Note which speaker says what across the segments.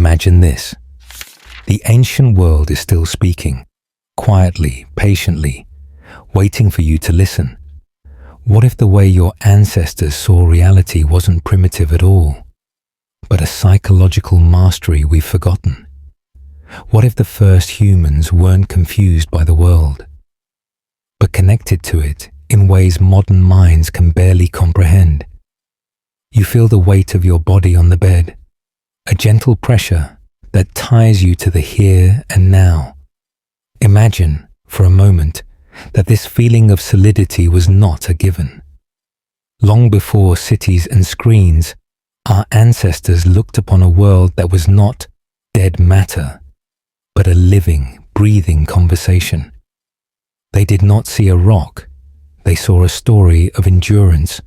Speaker 1: Imagine this. The ancient world is still speaking, quietly, patiently, waiting for you to listen. What if the way your ancestors saw reality wasn't primitive at all, but a psychological mastery we've forgotten? What if the first humans weren't confused by the world, but connected to it in ways modern minds can barely comprehend? You feel the weight of your body on the bed, a gentle pressure that ties you to the here and now. Imagine, for a moment, that this feeling of solidity was not a given. Long before cities and screens, our ancestors looked upon a world that was not dead matter, but a living, breathing conversation. They did not see a rock, they saw a story of endurance,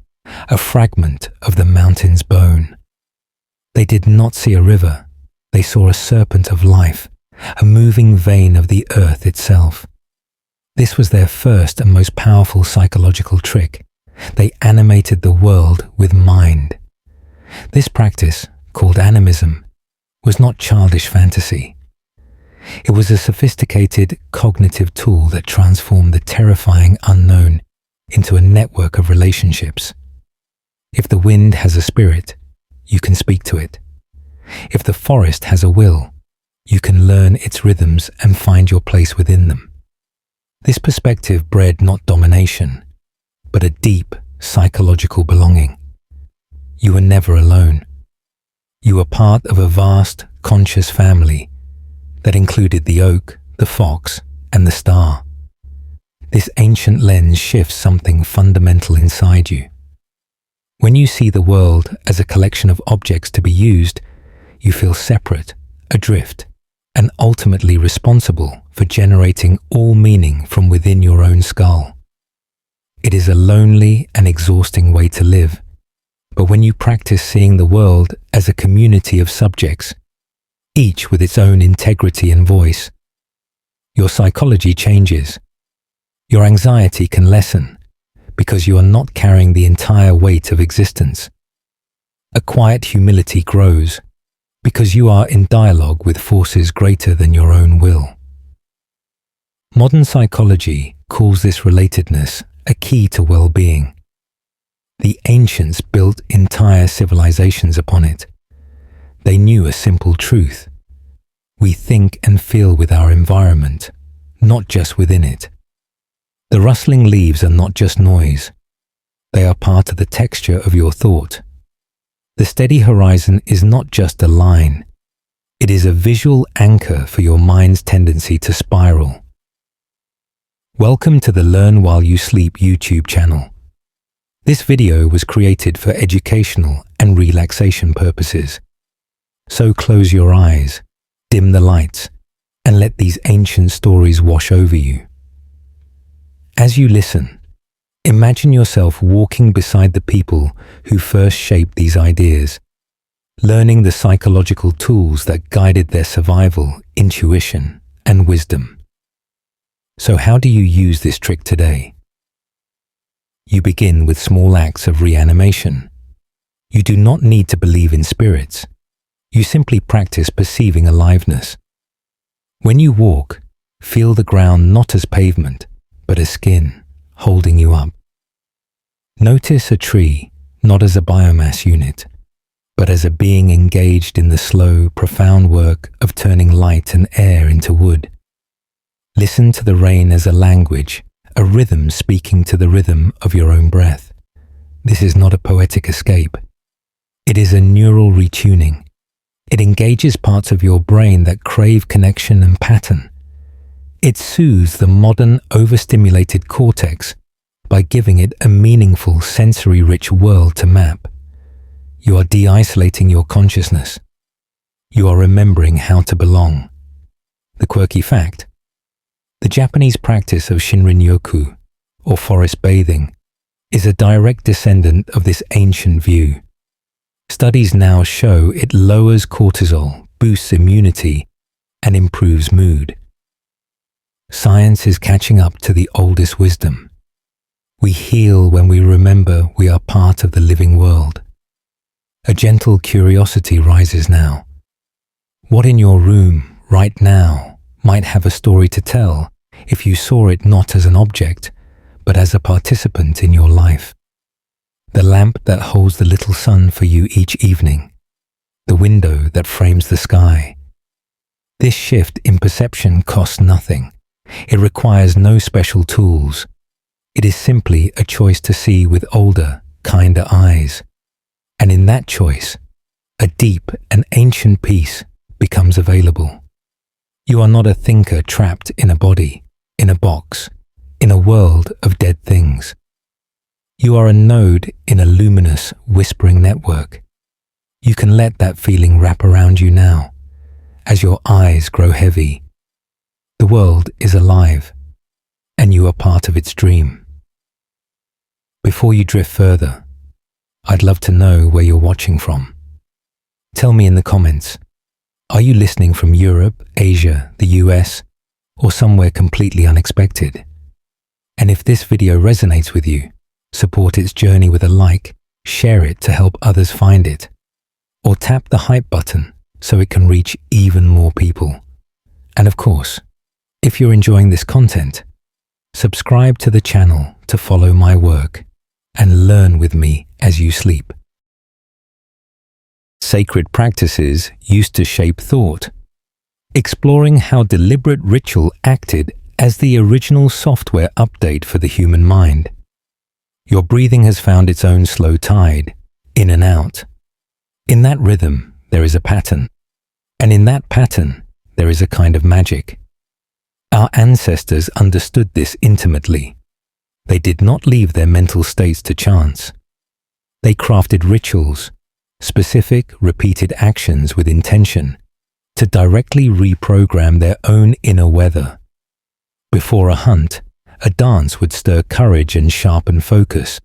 Speaker 1: a fragment of the mountain's bone. They did not see a river, they saw a serpent of life, a moving vein of the earth itself. This was their first and most powerful psychological trick. They animated the world with mind. This practice, called animism, was not childish fantasy. It was a sophisticated cognitive tool that transformed the terrifying unknown into a network of relationships. If the wind has a spirit, you can speak to it. If the forest has a will, you can learn its rhythms and find your place within them. This perspective bred not domination, but a deep psychological belonging. You were never alone. You were part of a vast, conscious family that included the oak, the fox, and the star. This ancient lens shifts something fundamental inside you. When you see the world as a collection of objects to be used, you feel separate, adrift, and ultimately responsible for generating all meaning from within your own skull. It is a lonely and exhausting way to live, but when you practice seeing the world as a community of subjects, each with its own integrity and voice, your psychology changes. Your anxiety can lessen because you are not carrying the entire weight of existence. A quiet humility grows because you are in dialogue with forces greater than your own will. Modern psychology calls this relatedness a key to well-being. The ancients built entire civilizations upon it. They knew a simple truth. We think and feel with our environment, not just within it. The rustling leaves are not just noise. They are part of the texture of your thought. The steady horizon is not just a line. It is a visual anchor for your mind's tendency to spiral. Welcome to the Learn While You Sleep YouTube channel. This video was created for educational and relaxation purposes. So close your eyes, dim the lights, and let these ancient stories wash over you. As you listen, imagine yourself walking beside the people who first shaped these ideas, learning the psychological tools that guided their survival, intuition, and wisdom. So how do you use this trick today? You begin with small acts of reanimation. You do not need to believe in spirits. You simply practice perceiving aliveness. When you walk, feel the ground not as pavement, but as skin, holding you up. Notice a tree not as a biomass unit, but as a being engaged in the slow, profound work of turning light and air into wood. Listen to the rain as a language, a rhythm speaking to the rhythm of your own breath. This is not a poetic escape. It is a neural retuning. It engages parts of your brain that crave connection and pattern. It soothes the modern, overstimulated cortex by giving it a meaningful, sensory-rich world to map. You are de-isolating your consciousness. You are remembering how to belong. The quirky fact: the Japanese practice of Shinrin-yoku, or forest bathing, is a direct descendant of this ancient view. Studies now show it lowers cortisol, boosts immunity, and improves mood. Science is catching up to the oldest wisdom. We heal when we remember we are part of the living world. A gentle curiosity rises now. What in your room right now might have a story to tell if you saw it not as an object, but as a participant in your life? The lamp that holds the little sun for you each evening, the window that frames the sky. This shift in perception costs nothing. It requires no special tools. It is simply a choice to see with older, kinder eyes. And in that choice, a deep and ancient peace becomes available. You are not a thinker trapped in a body, in a box, in a world of dead things. You are a node in a luminous, whispering network. You can let that feeling wrap around you now, as your eyes grow heavy. The world is alive, and you are part of its dream. Before you drift further, I'd love to know where you're watching from. Tell me in the comments, are you listening from Europe, Asia, the US, or somewhere completely unexpected? And if this video resonates with you, support its journey with a like, share it to help others find it, or tap the hype button so it can reach even more people. And of course, if you're enjoying this content, subscribe to the channel to follow my work and learn with me as you sleep. Sacred practices used to shape thought, exploring how deliberate ritual acted as the original software update for the human mind. Your breathing has found its own slow tide, in and out. In that rhythm, there is a pattern, and in that pattern, there is a kind of magic. Our ancestors understood this intimately. They did not leave their mental states to chance. They crafted rituals, specific, repeated actions with intention, to directly reprogram their own inner weather. Before a hunt, a dance would stir courage and sharpen focus.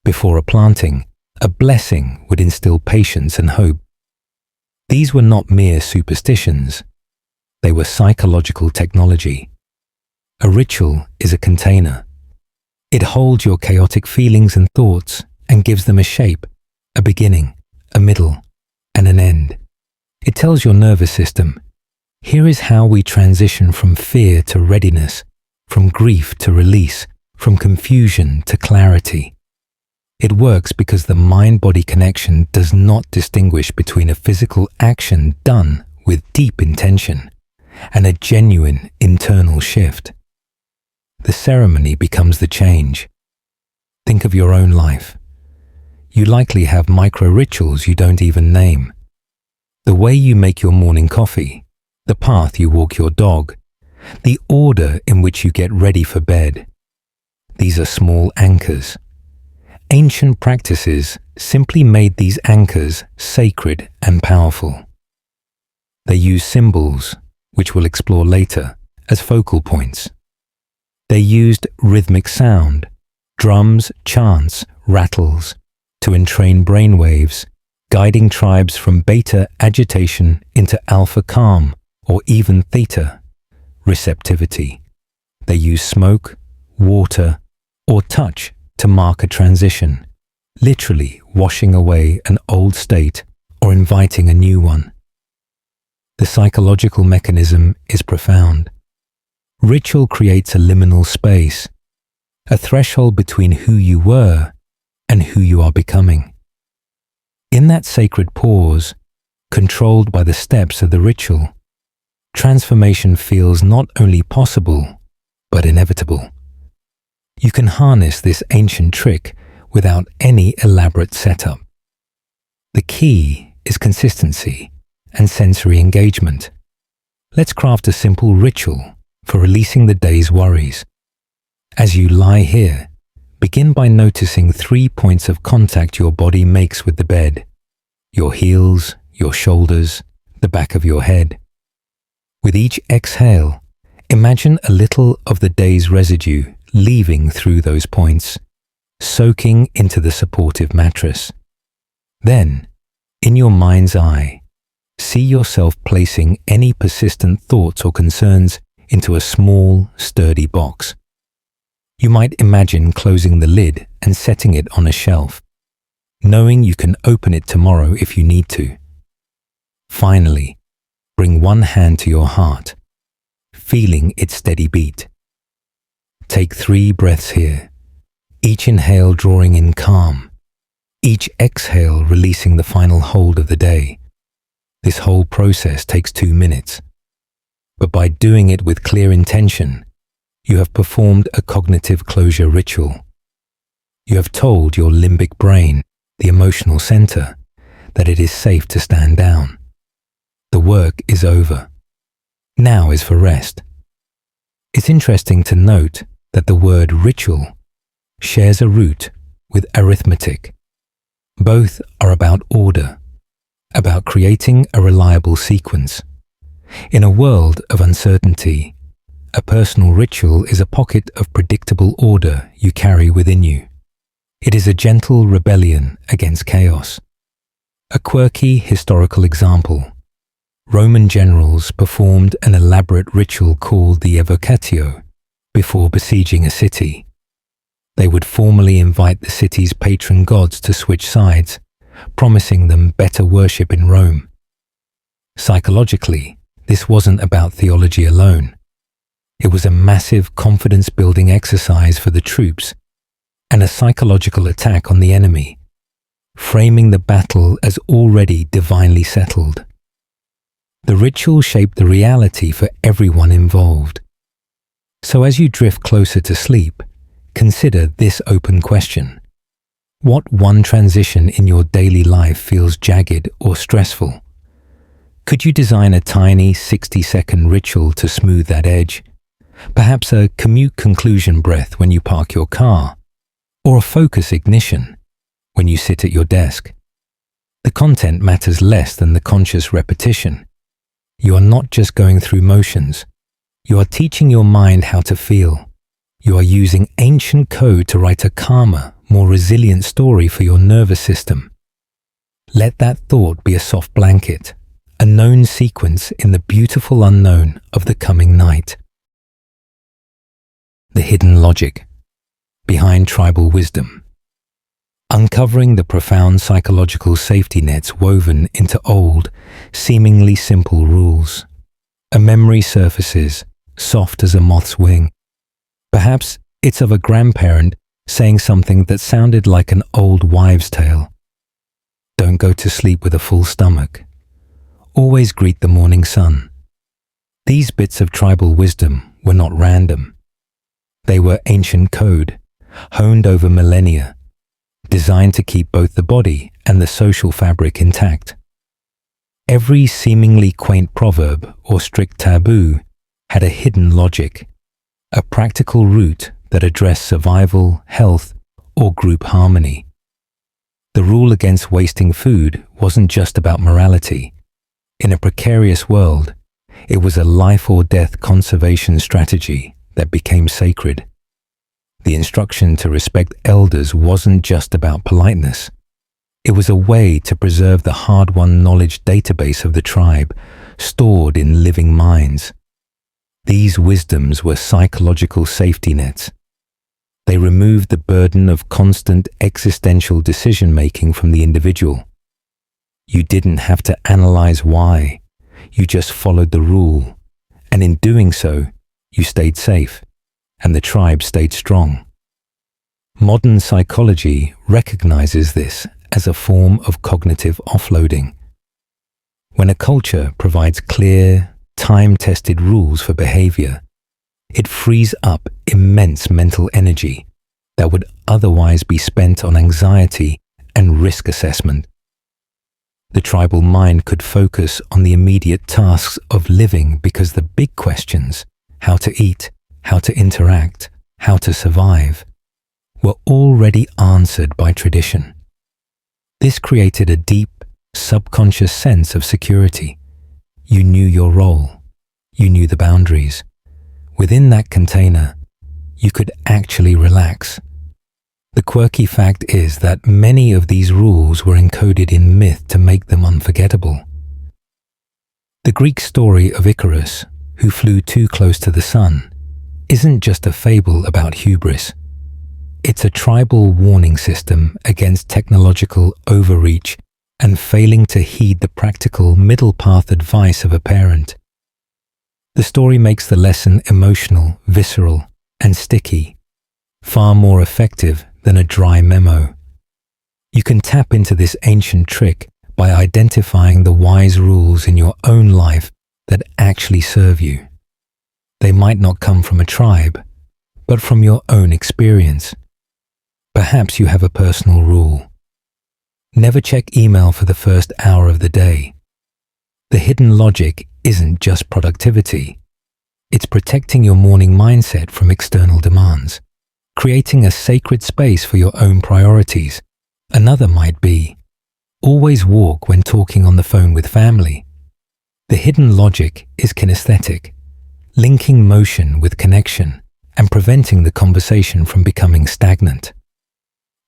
Speaker 1: Before a planting, a blessing would instill patience and hope. These were not mere superstitions. They were psychological technology. A ritual is a container. It holds your chaotic feelings and thoughts and gives them a shape, a beginning, a middle, and an end. It tells your nervous system, here is how we transition from fear to readiness, from grief to release, from confusion to clarity. It works because the mind-body connection does not distinguish between a physical action done with deep intention and a genuine internal shift. The ceremony becomes the change. Think of your own life. You likely have micro-rituals you don't even name. The way you make your morning coffee, the path you walk your dog, the order in which you get ready for bed. These are small anchors. Ancient practices simply made these anchors sacred and powerful. They use symbols, which we'll explore later, as focal points. They used rhythmic sound, drums, chants, rattles, to entrain brainwaves, guiding tribes from beta agitation into alpha calm, or even theta receptivity. They use smoke, water, or touch to mark a transition, literally washing away an old state or inviting a new one. The psychological mechanism is profound. Ritual creates a liminal space, a threshold between who you were and who you are becoming. In that sacred pause, controlled by the steps of the ritual, transformation feels not only possible, but inevitable. You can harness this ancient trick without any elaborate setup. The key is consistency and sensory engagement. Let's craft a simple ritual for releasing the day's worries. As you lie here, begin by noticing 3 points of contact your body makes with the bed: your heels, your shoulders, the back of your head. With each exhale, imagine a little of the day's residue leaving through those points, soaking into the supportive mattress. Then, in your mind's eye, see yourself placing any persistent thoughts or concerns into a small, sturdy box. You might imagine closing the lid and setting it on a shelf, knowing you can open it tomorrow if you need to. Finally, Bring one hand to your heart, feeling its steady beat. Take 3 breaths here, each inhale drawing in calm, each exhale releasing the final hold of the day. This whole process takes 2 minutes, but by doing it with clear intention, you have performed a cognitive closure ritual. You have told your limbic brain, the emotional center, that it is safe to stand down. The work is over. Now is for rest. It's interesting to note that the word ritual shares a root with arithmetic. Both are about order, about creating a reliable sequence. In a world of uncertainty, a personal ritual is a pocket of predictable order you carry within you. It is a gentle rebellion against chaos. A quirky historical example. Roman generals performed an elaborate ritual called the evocatio before besieging a city. They would formally invite the city's patron gods to switch sides, promising them better worship in Rome. Psychologically, this wasn't about theology alone. It was a massive confidence-building exercise for the troops and a psychological attack on the enemy, framing the battle as already divinely settled. The ritual shaped the reality for everyone involved. So as you drift closer to sleep, consider this open question. What one transition in your daily life feels jagged or stressful? Could you design a tiny 60-second ritual to smooth that edge? Perhaps a commute conclusion breath when you park your car, or a focus ignition when you sit at your desk. The content matters less than the conscious repetition. You are not just going through motions. You are teaching your mind how to feel. You are using ancient code to write a calmer, more resilient story for your nervous system. Let that thought be a soft blanket, a known sequence in the beautiful unknown of the coming night. The hidden logic behind tribal wisdom. Uncovering the profound psychological safety nets woven into old, seemingly simple rules. A memory surfaces, soft as a moth's wing. Perhaps it's of a grandparent saying something that sounded like an old wives' tale. Don't go to sleep with a full stomach. Always greet the morning sun. These bits of tribal wisdom were not random. They were ancient code, honed over millennia, designed to keep both the body and the social fabric intact. Every seemingly quaint proverb or strict taboo had a hidden logic, a practical root that addressed survival, health, or group harmony. The rule against wasting food wasn't just about morality. In a precarious world, it was a life or death conservation strategy that became sacred. The instruction to respect elders wasn't just about politeness. It was a way to preserve the hard-won knowledge database of the tribe, stored in living minds. These wisdoms were psychological safety nets. They removed the burden of constant existential decision-making from the individual. You didn't have to analyze why. You just followed the rule. And in doing so, you stayed safe, and the tribe stayed strong. Modern psychology recognizes this as a form of cognitive offloading. When a culture provides clear, time-tested rules for behavior, it frees up immense mental energy that would otherwise be spent on anxiety and risk assessment. The tribal mind could focus on the immediate tasks of living because the big questions, how to eat, how to interact, how to survive, were already answered by tradition. This created a deep, subconscious sense of security. You knew your role. You knew the boundaries. Within that container, you could actually relax. The quirky fact is that many of these rules were encoded in myth to make them unforgettable. The Greek story of Icarus, who flew too close to the sun, isn't just a fable about hubris. It's a tribal warning system against technological overreach and failing to heed the practical middle path advice of a parent. The story makes the lesson emotional, visceral, and sticky, far more effective than a dry memo. You can tap into this ancient trick by identifying the wise rules in your own life that actually serve you. They might not come from a tribe, but from your own experience. Perhaps you have a personal rule. Never check email for the first hour of the day. The hidden logic isn't just productivity. It's protecting your morning mindset from external demands, creating a sacred space for your own priorities. Another might be, always walk when talking on the phone with family. The hidden logic is kinesthetic, linking motion with connection and preventing the conversation from becoming stagnant.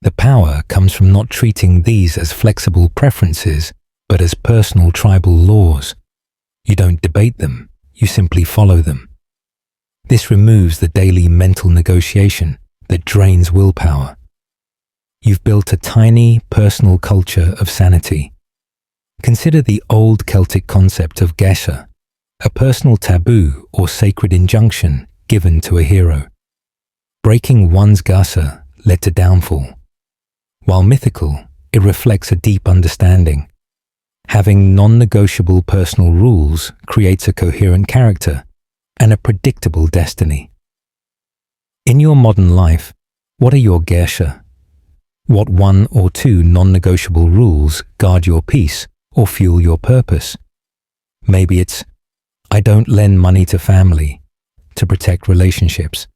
Speaker 1: The power comes from not treating these as flexible preferences, but as personal tribal laws. You don't debate them, you simply follow them. This removes the daily mental negotiation that drains willpower. You've built a tiny personal culture of sanity. Consider the old Celtic concept of Gesha, a personal taboo or sacred injunction given to a hero. Breaking one's Gasa led to downfall. While mythical, it reflects a deep understanding. Having non-negotiable personal rules creates a coherent character and a predictable destiny. In your modern life, what are your Gesha? What one or two non-negotiable rules guard your peace or fuel your purpose? Maybe it's, I don't lend money to family to protect relationships.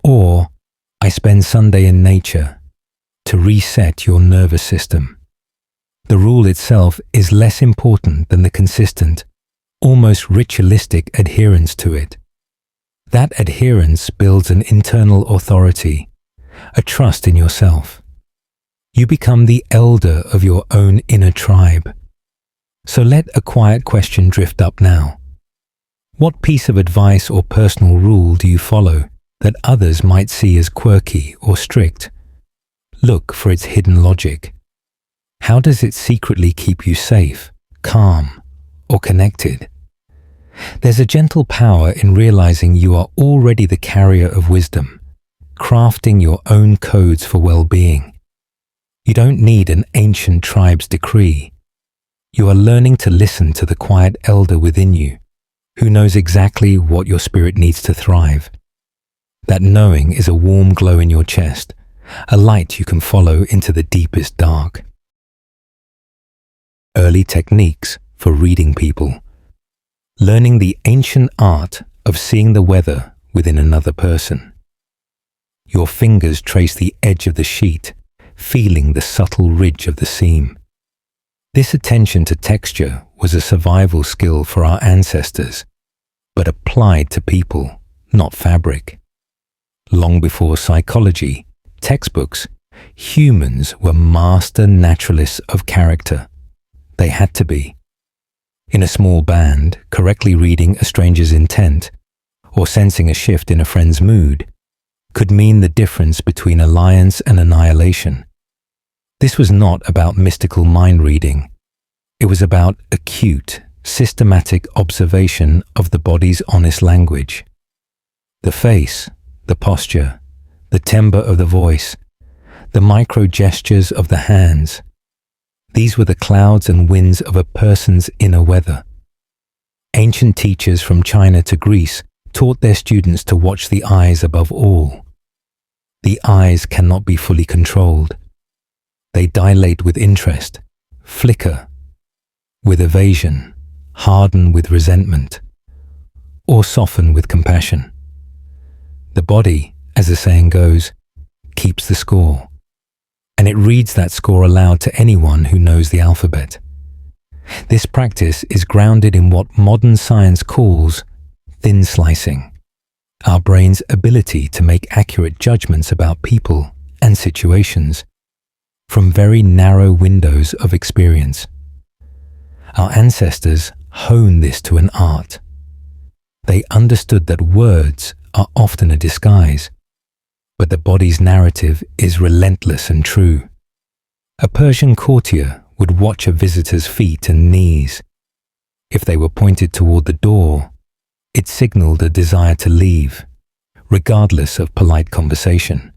Speaker 1: Or, I spend Sunday in nature to reset your nervous system. The rule itself is less important than the consistent, almost ritualistic adherence to it. That adherence builds an internal authority, a trust in yourself. You become the elder of your own inner tribe. So let a quiet question drift up now. What piece of advice or personal rule do you follow that others might see as quirky or strict? Look for its hidden logic. How does it secretly keep you safe, calm, or connected? There's a gentle power in realizing you are already the carrier of wisdom, crafting your own codes for well-being. You don't need an ancient tribe's decree. You are learning to listen to the quiet elder within you, who knows exactly what your spirit needs to thrive. That knowing is a warm glow in your chest, a light you can follow into the deepest dark. Early techniques for reading people. Learning the ancient art of seeing the weather within another person. Your fingers trace the edge of the sheet, feeling the subtle ridge of the seam. This attention to texture was a survival skill for our ancestors, but applied to people, not fabric. Long before psychology, textbooks, humans were master naturalists of character. They had to be. In a small band, correctly reading a stranger's intent or sensing a shift in a friend's mood could mean the difference between alliance and annihilation. This was not about mystical mind reading. It was about acute, systematic observation of the body's honest language. The face, the posture, the timbre of the voice, the micro gestures of the hands. These were the clouds and winds of a person's inner weather. Ancient teachers from China to Greece taught their students to watch the eyes above all. The eyes cannot be fully controlled. They dilate with interest, flicker with evasion, harden with resentment, or soften with compassion. The body, as the saying goes, keeps the score, and it reads that score aloud to anyone who knows the alphabet. This practice is grounded in what modern science calls thin slicing, our brain's ability to make accurate judgments about people and situations from very narrow windows of experience. Our ancestors honed this to an art. They understood that words are often a disguise, but the body's narrative is relentless and true. A Persian courtier would would watch a visitor's feet and knees. If they were pointed toward the door, it signaled a desire to leave, regardless of polite conversation.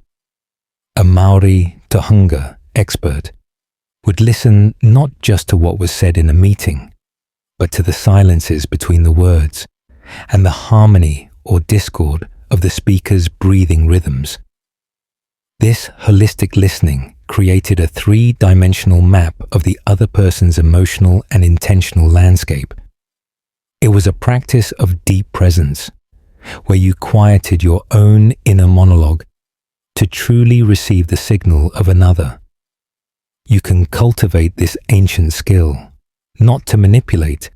Speaker 1: A Maori Tohunga expert would listen not just to what was said in a meeting, but to the silences between the words and the harmony or discord of the speaker's breathing rhythms. This holistic listening created a three-dimensional map of the other person's emotional and intentional landscape. It was a practice of deep presence, where you quieted your own inner monologue to truly receive the signal of another. You can cultivate this ancient skill, not to manipulate,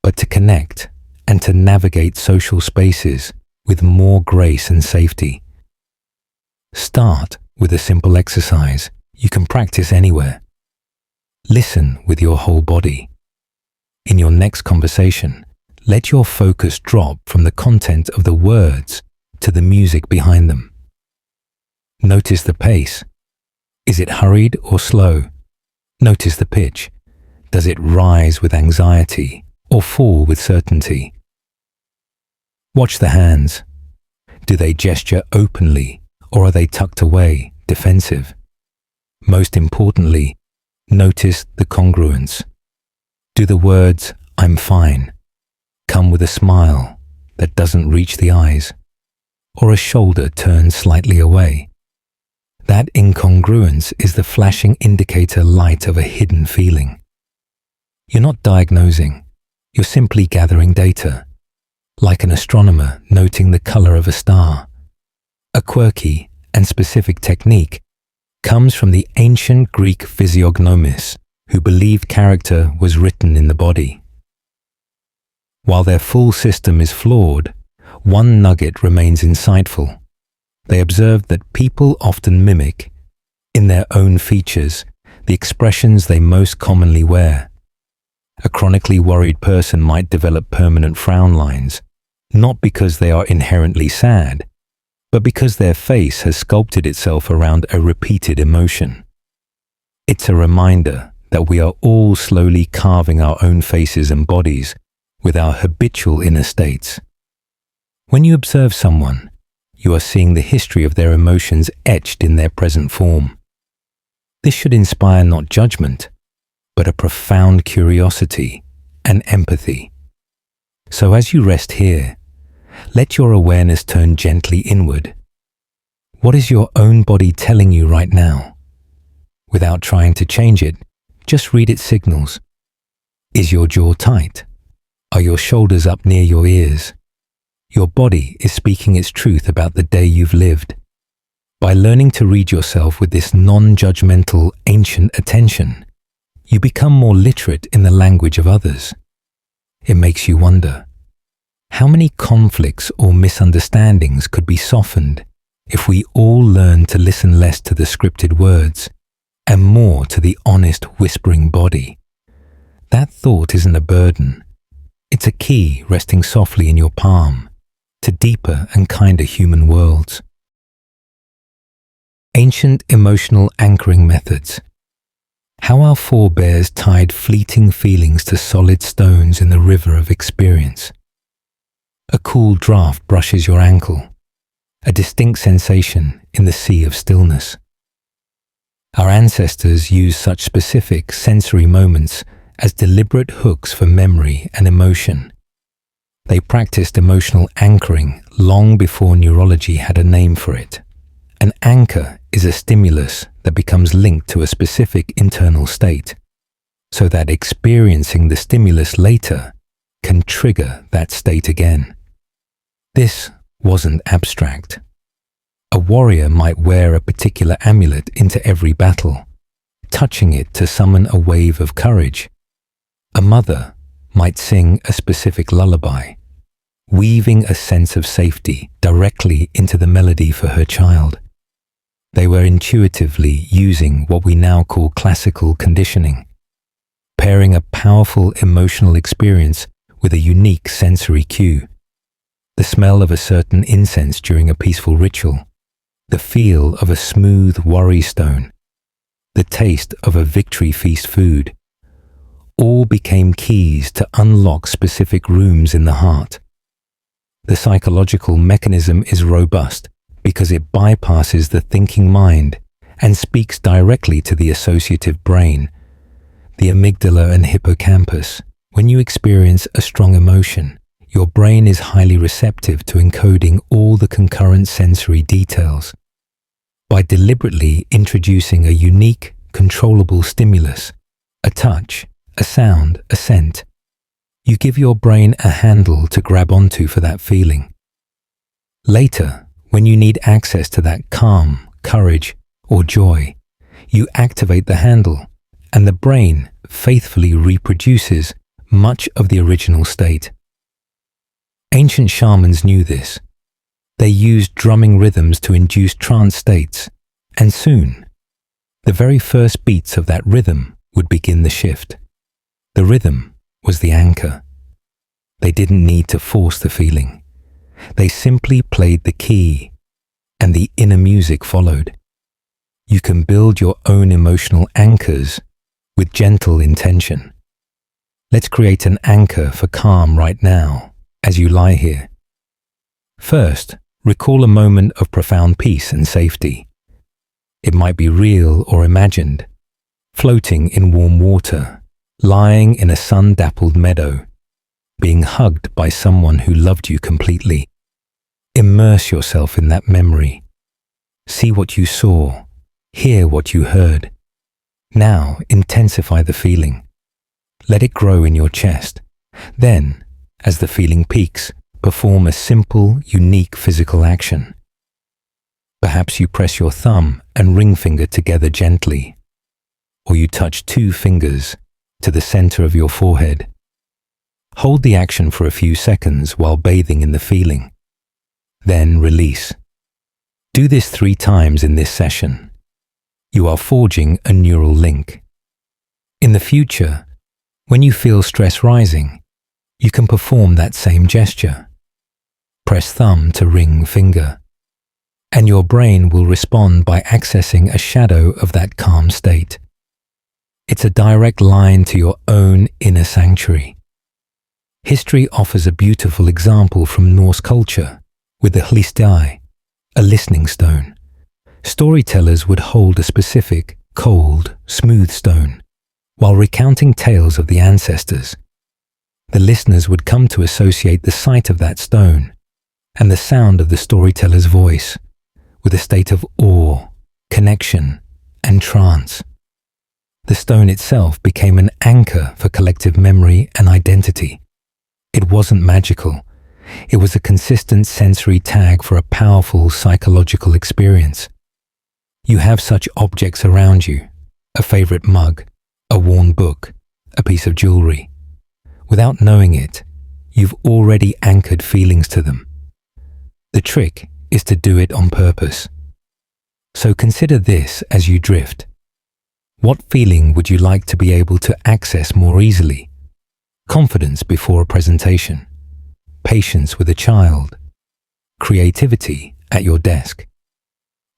Speaker 1: but to connect and to navigate social spaces with more grace and safety. Start with a simple exercise you can practice anywhere. Listen with your whole body. In your next conversation, let your focus drop from the content of the words to the music behind them. Notice the pace. Is it hurried or slow? Notice the pitch. Does it rise with anxiety or fall with certainty? Watch the hands. Do they gesture openly or are they tucked away, defensive? Most importantly, notice the congruence. Do the words, "I'm fine," come with a smile that doesn't reach the eyes, or a shoulder turned slightly away? That incongruence is the flashing indicator light of a hidden feeling. You're not diagnosing, you're simply gathering data, like an astronomer noting the color of a star. A quirky and specific technique comes from the ancient Greek physiognomists who believed character was written in the body. While their full system is flawed, one nugget remains insightful. They observed that people often mimic, in their own features, the expressions they most commonly wear. A chronically worried person might develop permanent frown lines, not because they are inherently sad, but because their face has sculpted itself around a repeated emotion. It's a reminder that we are all slowly carving our own faces and bodies with our habitual inner states. When you observe someone, you are seeing the history of their emotions etched in their present form. This should inspire not judgment, but a profound curiosity and empathy. So as you rest here, let your awareness turn gently inward. What is your own body telling you right now? Without trying to change it, just read its signals. Is your jaw tight? Are your shoulders up near your ears? Your body is speaking its truth about the day you've lived. By learning to read yourself with this non-judgmental, ancient attention, you become more literate in the language of others. It makes you wonder, how many conflicts or misunderstandings could be softened if we all learned to listen less to the scripted words and more to the honest, whispering body? That thought isn't a burden. It's a key resting softly in your palm to deeper and kinder human worlds. Ancient emotional anchoring methods. How our forebears tied fleeting feelings to solid stones in the river of experience. A cool draft brushes your ankle, a distinct sensation in the sea of stillness. Our ancestors used such specific sensory moments as deliberate hooks for memory and emotion. They practiced emotional anchoring long before neurology had a name for it. An anchor is a stimulus that becomes linked to a specific internal state, so that experiencing the stimulus later can trigger that state again. This wasn't abstract. A warrior might wear a particular amulet into every battle, touching it to summon a wave of courage. A mother might sing a specific lullaby, weaving a sense of safety directly into the melody for her child. They were intuitively using what we now call classical conditioning, pairing a powerful emotional experience with a unique sensory cue. The smell of a certain incense during a peaceful ritual, the feel of a smooth worry stone, the taste of a victory feast food all became keys to unlock specific rooms in the heart. The psychological mechanism is robust because it bypasses the thinking mind and speaks directly to the associative brain, the amygdala and hippocampus. When you experience a strong emotion, your brain is highly receptive to encoding all the concurrent sensory details. By deliberately introducing a unique, controllable stimulus, a touch, a sound, a scent, you give your brain a handle to grab onto for that feeling. Later, when you need access to that calm, courage, or joy, you activate the handle, and the brain faithfully reproduces much of the original state. Ancient shamans knew this. They used drumming rhythms to induce trance states, and soon, the very first beats of that rhythm would begin the shift. The rhythm was the anchor. They didn't need to force the feeling. They simply played the key, and the inner music followed. You can build your own emotional anchors with gentle intention. Let's create an anchor for calm right now as you lie here. First, recall a moment of profound peace and safety. It might be real or imagined, floating in warm water, lying in a sun-dappled meadow, being hugged by someone who loved you completely. Immerse yourself in that memory. See what you saw, hear what you heard. Now intensify the feeling. Let it grow in your chest. Then, as the feeling peaks, perform a simple, unique physical action. Perhaps you press your thumb and ring finger together gently, or you touch two fingers to the center of your forehead. Hold the action for a few seconds while bathing in the feeling. Then release. Do this 3 times in this session. You are forging a neural link. In the future, when you feel stress rising, you can perform that same gesture. Press thumb to ring finger, and your brain will respond by accessing a shadow of that calm state. It's a direct line to your own inner sanctuary. History offers a beautiful example from Norse culture with the hlistai, a listening stone. Storytellers would hold a specific, cold, smooth stone while recounting tales of the ancestors. The listeners would come to associate the sight of that stone and the sound of the storyteller's voice with a state of awe, connection, and trance. The stone itself became an anchor for collective memory and identity. It wasn't magical. It was a consistent sensory tag for a powerful psychological experience. You have such objects around you, a favorite mug, a worn book, a piece of jewelry. Without knowing it, you've already anchored feelings to them. The trick is to do it on purpose. So consider this as you drift. What feeling would you like to be able to access more easily? Confidence before a presentation, patience with a child, creativity at your desk.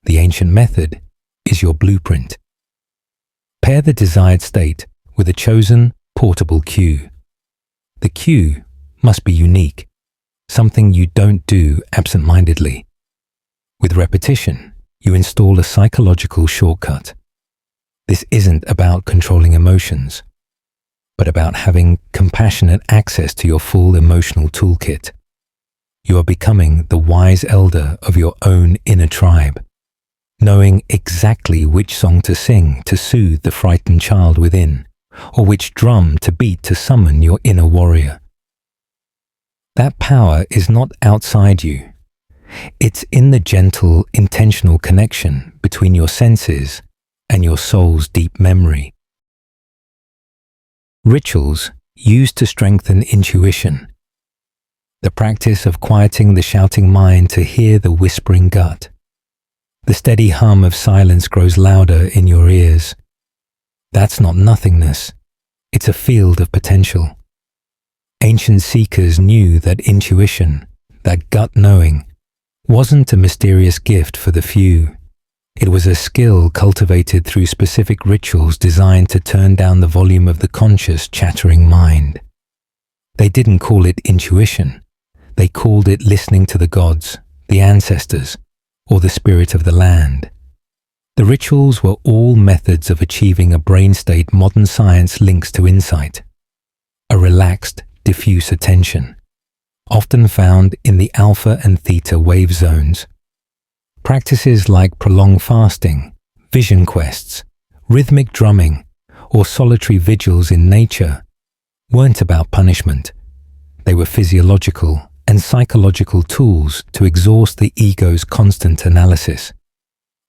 Speaker 1: The ancient method is your blueprint. Pair the desired state with a chosen portable cue. The cue must be unique, something you don't do absent-mindedly. With repetition, you install a psychological shortcut. This isn't about controlling emotions, but about having compassionate access to your full emotional toolkit. You are becoming the wise elder of your own inner tribe, knowing exactly which song to sing to soothe the frightened child within, or which drum to beat to summon your inner warrior. That power is not outside you. It's in the gentle, intentional connection between your senses and your soul's deep memory. Rituals used to strengthen intuition. The practice of quieting the shouting mind to hear the whispering gut. The steady hum of silence grows louder in your ears. That's not nothingness. It's a field of potential. Ancient seekers knew that intuition, that gut knowing, wasn't a mysterious gift for the few. It was a skill cultivated through specific rituals designed to turn down the volume of the conscious, chattering mind. They didn't call it intuition. They called it listening to the gods, the ancestors, or the spirit of the land. The rituals were all methods of achieving a brain state modern science links to insight. A relaxed, diffuse attention, often found in the alpha and theta wave zones. Practices like prolonged fasting, vision quests, rhythmic drumming, or solitary vigils in nature weren't about punishment. They were physiological and psychological tools to exhaust the ego's constant analysis,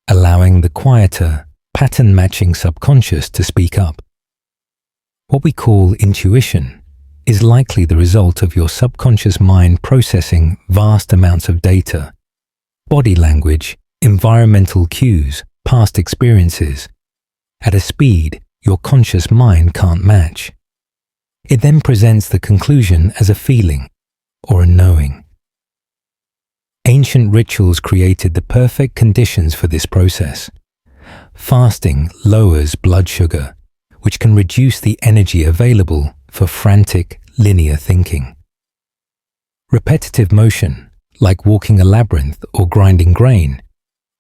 Speaker 1: allowing the quieter, pattern-matching subconscious to speak up. What we call intuition is likely the result of your subconscious mind processing vast amounts of data, body language, environmental cues, past experiences, at a speed your conscious mind can't match. It then presents the conclusion as a feeling or a knowing. Ancient rituals created the perfect conditions for this process. Fasting lowers blood sugar, which can reduce the energy available for frantic, linear thinking. Repetitive motion, like walking a labyrinth or grinding grain,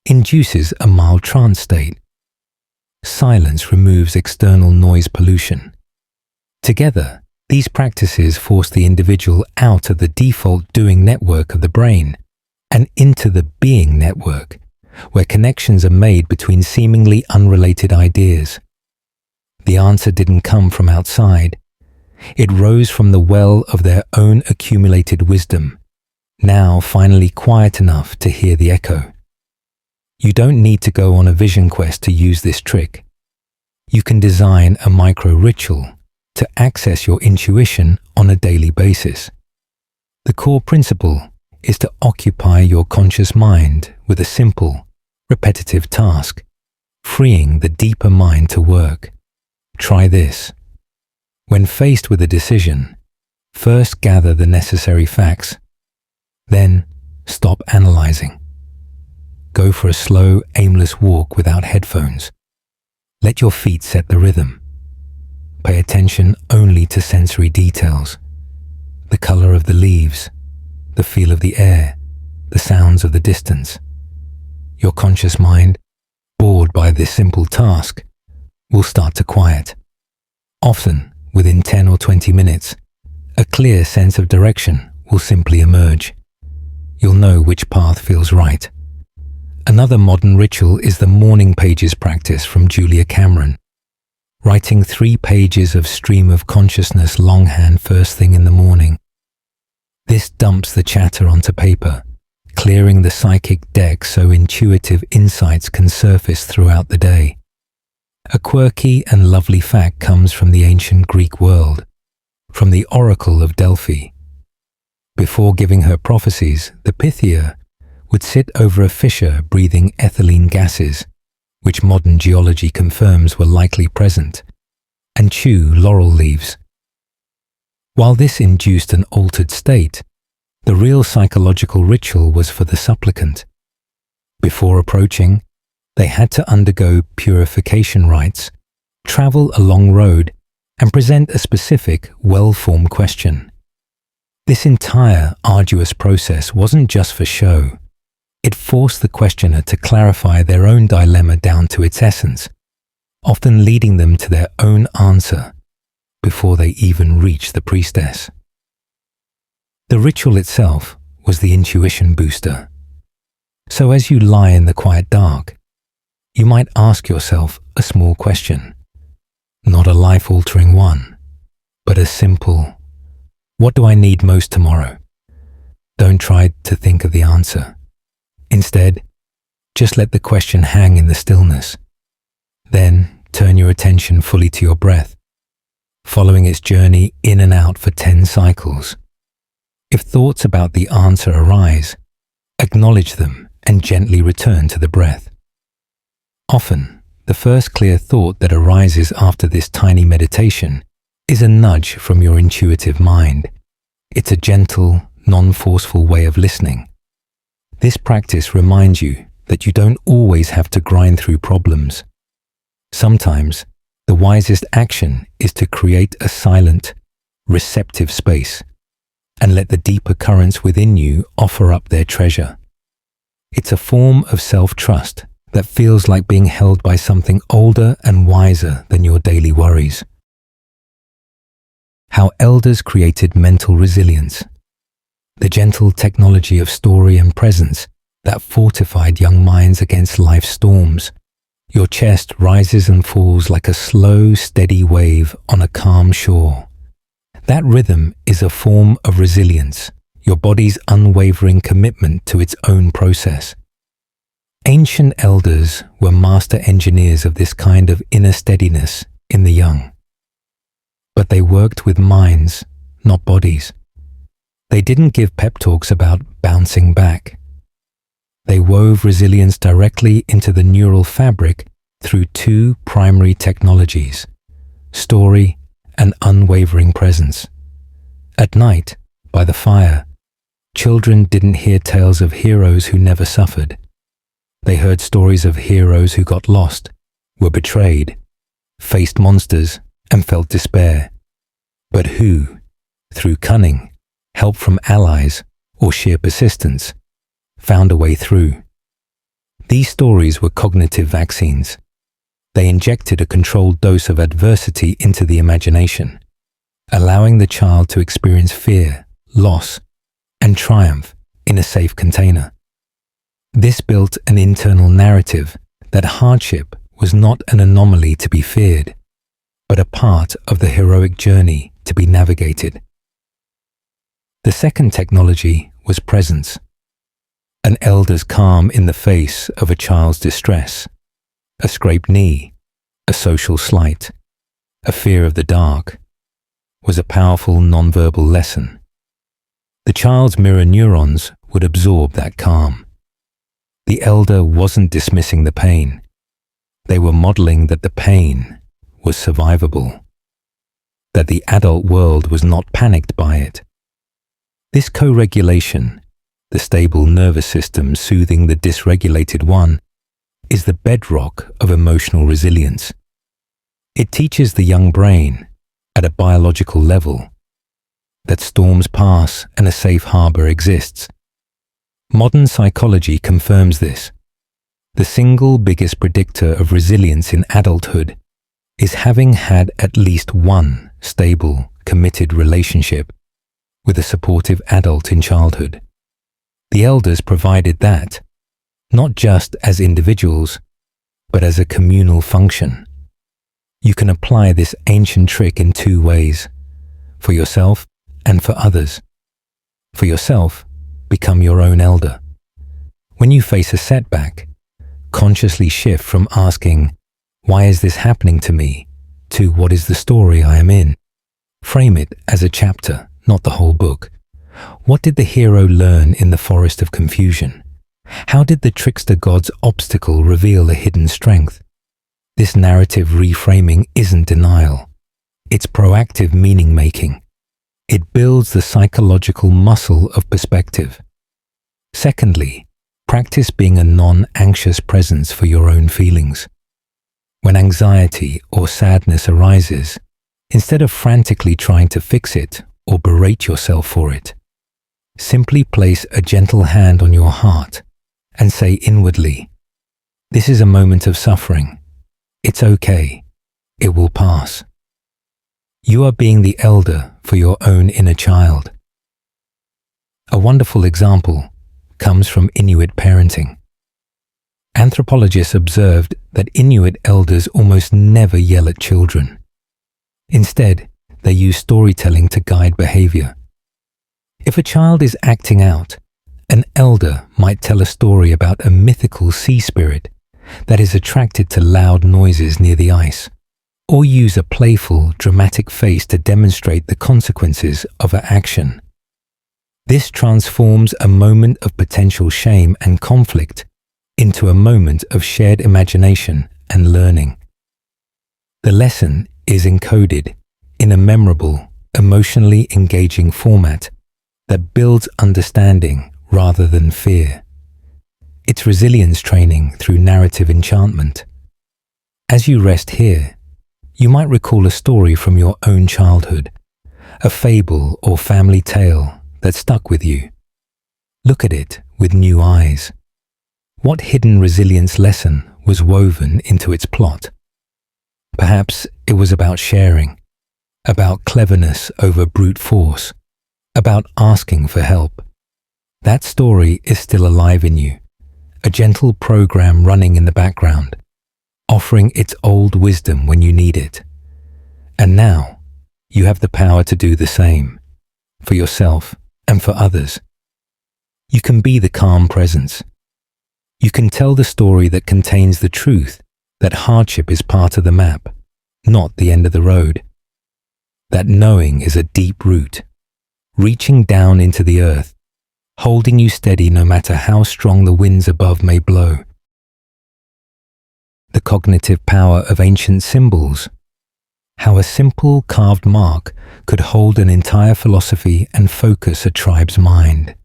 Speaker 1: induces a mild trance state. Silence removes external noise pollution. Together, these practices force the individual out of the default doing network of the brain and into the being network, where connections are made between seemingly unrelated ideas. The answer didn't come from outside. It rose from the well of their own accumulated wisdom, now finally quiet enough to hear the echo. You don't need to go on a vision quest to use this trick. You can design a micro-ritual to access your intuition on a daily basis. The core principle is to occupy your conscious mind with a simple, repetitive task, freeing the deeper mind to work. Try this. When faced with a decision, first gather the necessary facts. Then stop analyzing. Go for a slow, aimless walk without headphones. Let your feet set the rhythm. Pay attention only to sensory details. The color of the leaves, the feel of the air, the sounds of the distance. Your conscious mind, bored by this simple task, will start to quiet. Often, within 10 or 20 minutes, a clear sense of direction will simply emerge. You'll know which path feels right. Another modern ritual is the morning pages practice from Julia Cameron. Writing 3 pages of stream of consciousness longhand first thing in the morning. This dumps the chatter onto paper, clearing the psychic deck so intuitive insights can surface throughout the day. A quirky and lovely fact comes from the ancient Greek world, from the Oracle of Delphi. Before giving her prophecies, the Pythia would sit over a fissure breathing ethylene gases, which modern geology confirms were likely present, and chew laurel leaves. While this induced an altered state, the real psychological ritual was for the supplicant. Before approaching, they had to undergo purification rites, travel a long road, and present a specific, well-formed question. This entire arduous process wasn't just for show. It forced the questioner to clarify their own dilemma down to its essence, often leading them to their own answer before they even reach the priestess. The ritual itself was the intuition booster. So as you lie in the quiet dark, you might ask yourself a small question, not a life-altering one, but a simple, what do I need most tomorrow? Don't try to think of the answer. Instead, just let the question hang in the stillness. Then turn your attention fully to your breath, following its journey in and out for 10 cycles. If thoughts about the answer arise, acknowledge them and gently return to the breath. Often, the first clear thought that arises after this tiny meditation is a nudge from your intuitive mind. It's a gentle, non-forceful way of listening. This practice reminds you that you don't always have to grind through problems. Sometimes, the wisest action is to create a silent, receptive space and let the deeper currents within you offer up their treasure. It's a form of self-trust that feels like being held by something older and wiser than your daily worries. How elders created mental resilience. The gentle technology of story and presence that fortified young minds against life's storms. Your chest rises and falls like a slow, steady wave on a calm shore. That rhythm is a form of resilience, your body's unwavering commitment to its own process. Ancient elders were master engineers of this kind of inner steadiness in the young. But they worked with minds, not bodies. They didn't give pep talks about bouncing back. They wove resilience directly into the neural fabric through two primary technologies, story and unwavering presence. At night, by the fire, children didn't hear tales of heroes who never suffered. They heard stories of heroes who got lost, were betrayed, faced monsters, and felt despair, but who, through cunning, help from allies, or sheer persistence, found a way through. These stories were cognitive vaccines. They injected a controlled dose of adversity into the imagination, allowing the child to experience fear, loss, and triumph in a safe container. This built an internal narrative that hardship was not an anomaly to be feared, but a part of the heroic journey to be navigated. The second technology was presence. An elder's calm in the face of a child's distress, a scraped knee, a social slight, a fear of the dark, was a powerful nonverbal lesson. The child's mirror neurons would absorb that calm. The elder wasn't dismissing the pain. They were modeling that the pain was survivable, that the adult world was not panicked by it. This co-regulation, the stable nervous system soothing the dysregulated one, is the bedrock of emotional resilience. It teaches the young brain, at a biological level, that storms pass and a safe harbor exists. Modern psychology confirms this. The single biggest predictor of resilience in adulthood is having had at least one stable, committed relationship with a supportive adult in childhood. The elders provided that, not just as individuals, but as a communal function. You can apply this ancient trick in two ways, for yourself and for others. For yourself, become your own elder. When you face a setback, consciously shift from asking, "Why is this happening to me?" to "What is the story I am in?" Frame it as a chapter, not the whole book. What did the hero learn in the forest of confusion? How did the trickster god's obstacle reveal a hidden strength? This narrative reframing isn't denial. It's proactive meaning-making. It builds the psychological muscle of perspective. Secondly, practice being a non-anxious presence for your own feelings. When anxiety or sadness arises, instead of frantically trying to fix it or berate yourself for it, simply place a gentle hand on your heart and say inwardly, "This is a moment of suffering. It's okay. It will pass." You are being the elder for your own inner child. A wonderful example comes from Inuit parenting. Anthropologists observed that Inuit elders almost never yell at children. Instead, they use storytelling to guide behavior. If a child is acting out, an elder might tell a story about a mythical sea spirit that is attracted to loud noises near the ice, or use a playful, dramatic face to demonstrate the consequences of her action. This transforms a moment of potential shame and conflict into a moment of shared imagination and learning. The lesson is encoded in a memorable, emotionally engaging format that builds understanding rather than fear. It's resilience training through narrative enchantment. As you rest here, you might recall a story from your own childhood, a fable or family tale that stuck with you. Look at it with new eyes. What hidden resilience lesson was woven into its plot? Perhaps it was about sharing, about cleverness over brute force, about asking for help. That story is still alive in you, a gentle program running in the background, offering its old wisdom when you need it. And now, you have the power to do the same, for yourself and for others. You can be the calm presence. You can tell the story that contains the truth that hardship is part of the map, not the end of the road. That knowing is a deep root, reaching down into the earth, holding you steady no matter how strong the winds above may blow. The cognitive power of ancient symbols. How a simple carved mark could hold an entire philosophy and focus a tribe's mind.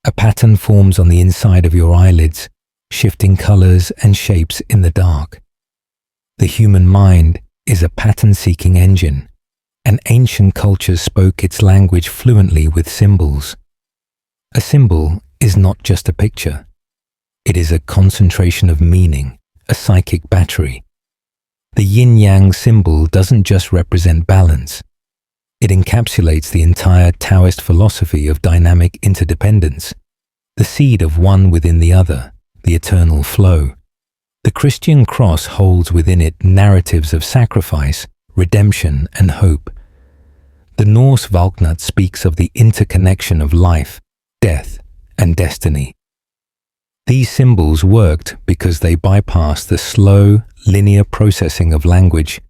Speaker 1: A pattern forms on the inside of your eyelids, shifting colors and shapes in the dark. The human mind is a pattern-seeking engine, and ancient cultures spoke its language fluently with symbols. A symbol is not just a picture. It is a concentration of meaning, a psychic battery. The yin-yang symbol doesn't just represent balance. It encapsulates the entire Taoist philosophy of dynamic interdependence, the seed of one within the other, the eternal flow. The Christian cross holds within it narratives of sacrifice, redemption, and hope. The Norse Valknut speaks of the interconnection of life, death, and destiny. These symbols worked because they bypassed the slow, linear processing of language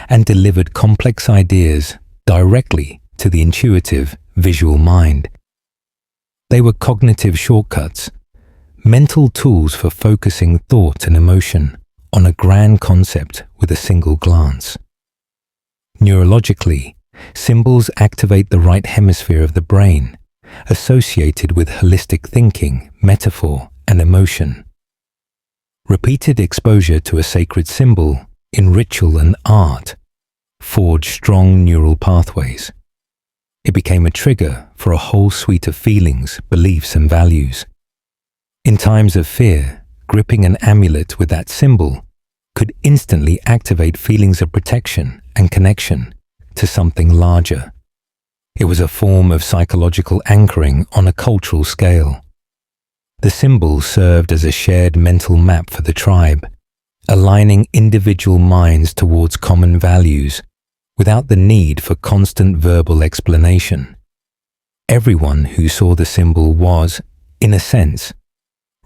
Speaker 1: and delivered complex ideas directly to the intuitive, visual mind. They were cognitive shortcuts, mental tools for focusing thought and emotion on a grand concept with a single glance. Neurologically, symbols activate the right hemisphere of the brain, associated with holistic thinking, metaphor, and emotion. Repeated exposure to a sacred symbol in ritual and art forged strong neural pathways. It became a trigger for a whole suite of feelings, beliefs, and values. In times of fear, gripping an amulet with that symbol could instantly activate feelings of protection and connection to something larger. It was a form of psychological anchoring on a cultural scale. The symbol served as a shared mental map for the tribe, aligning individual minds towards common values without the need for constant verbal explanation. Everyone who saw the symbol was, in a sense,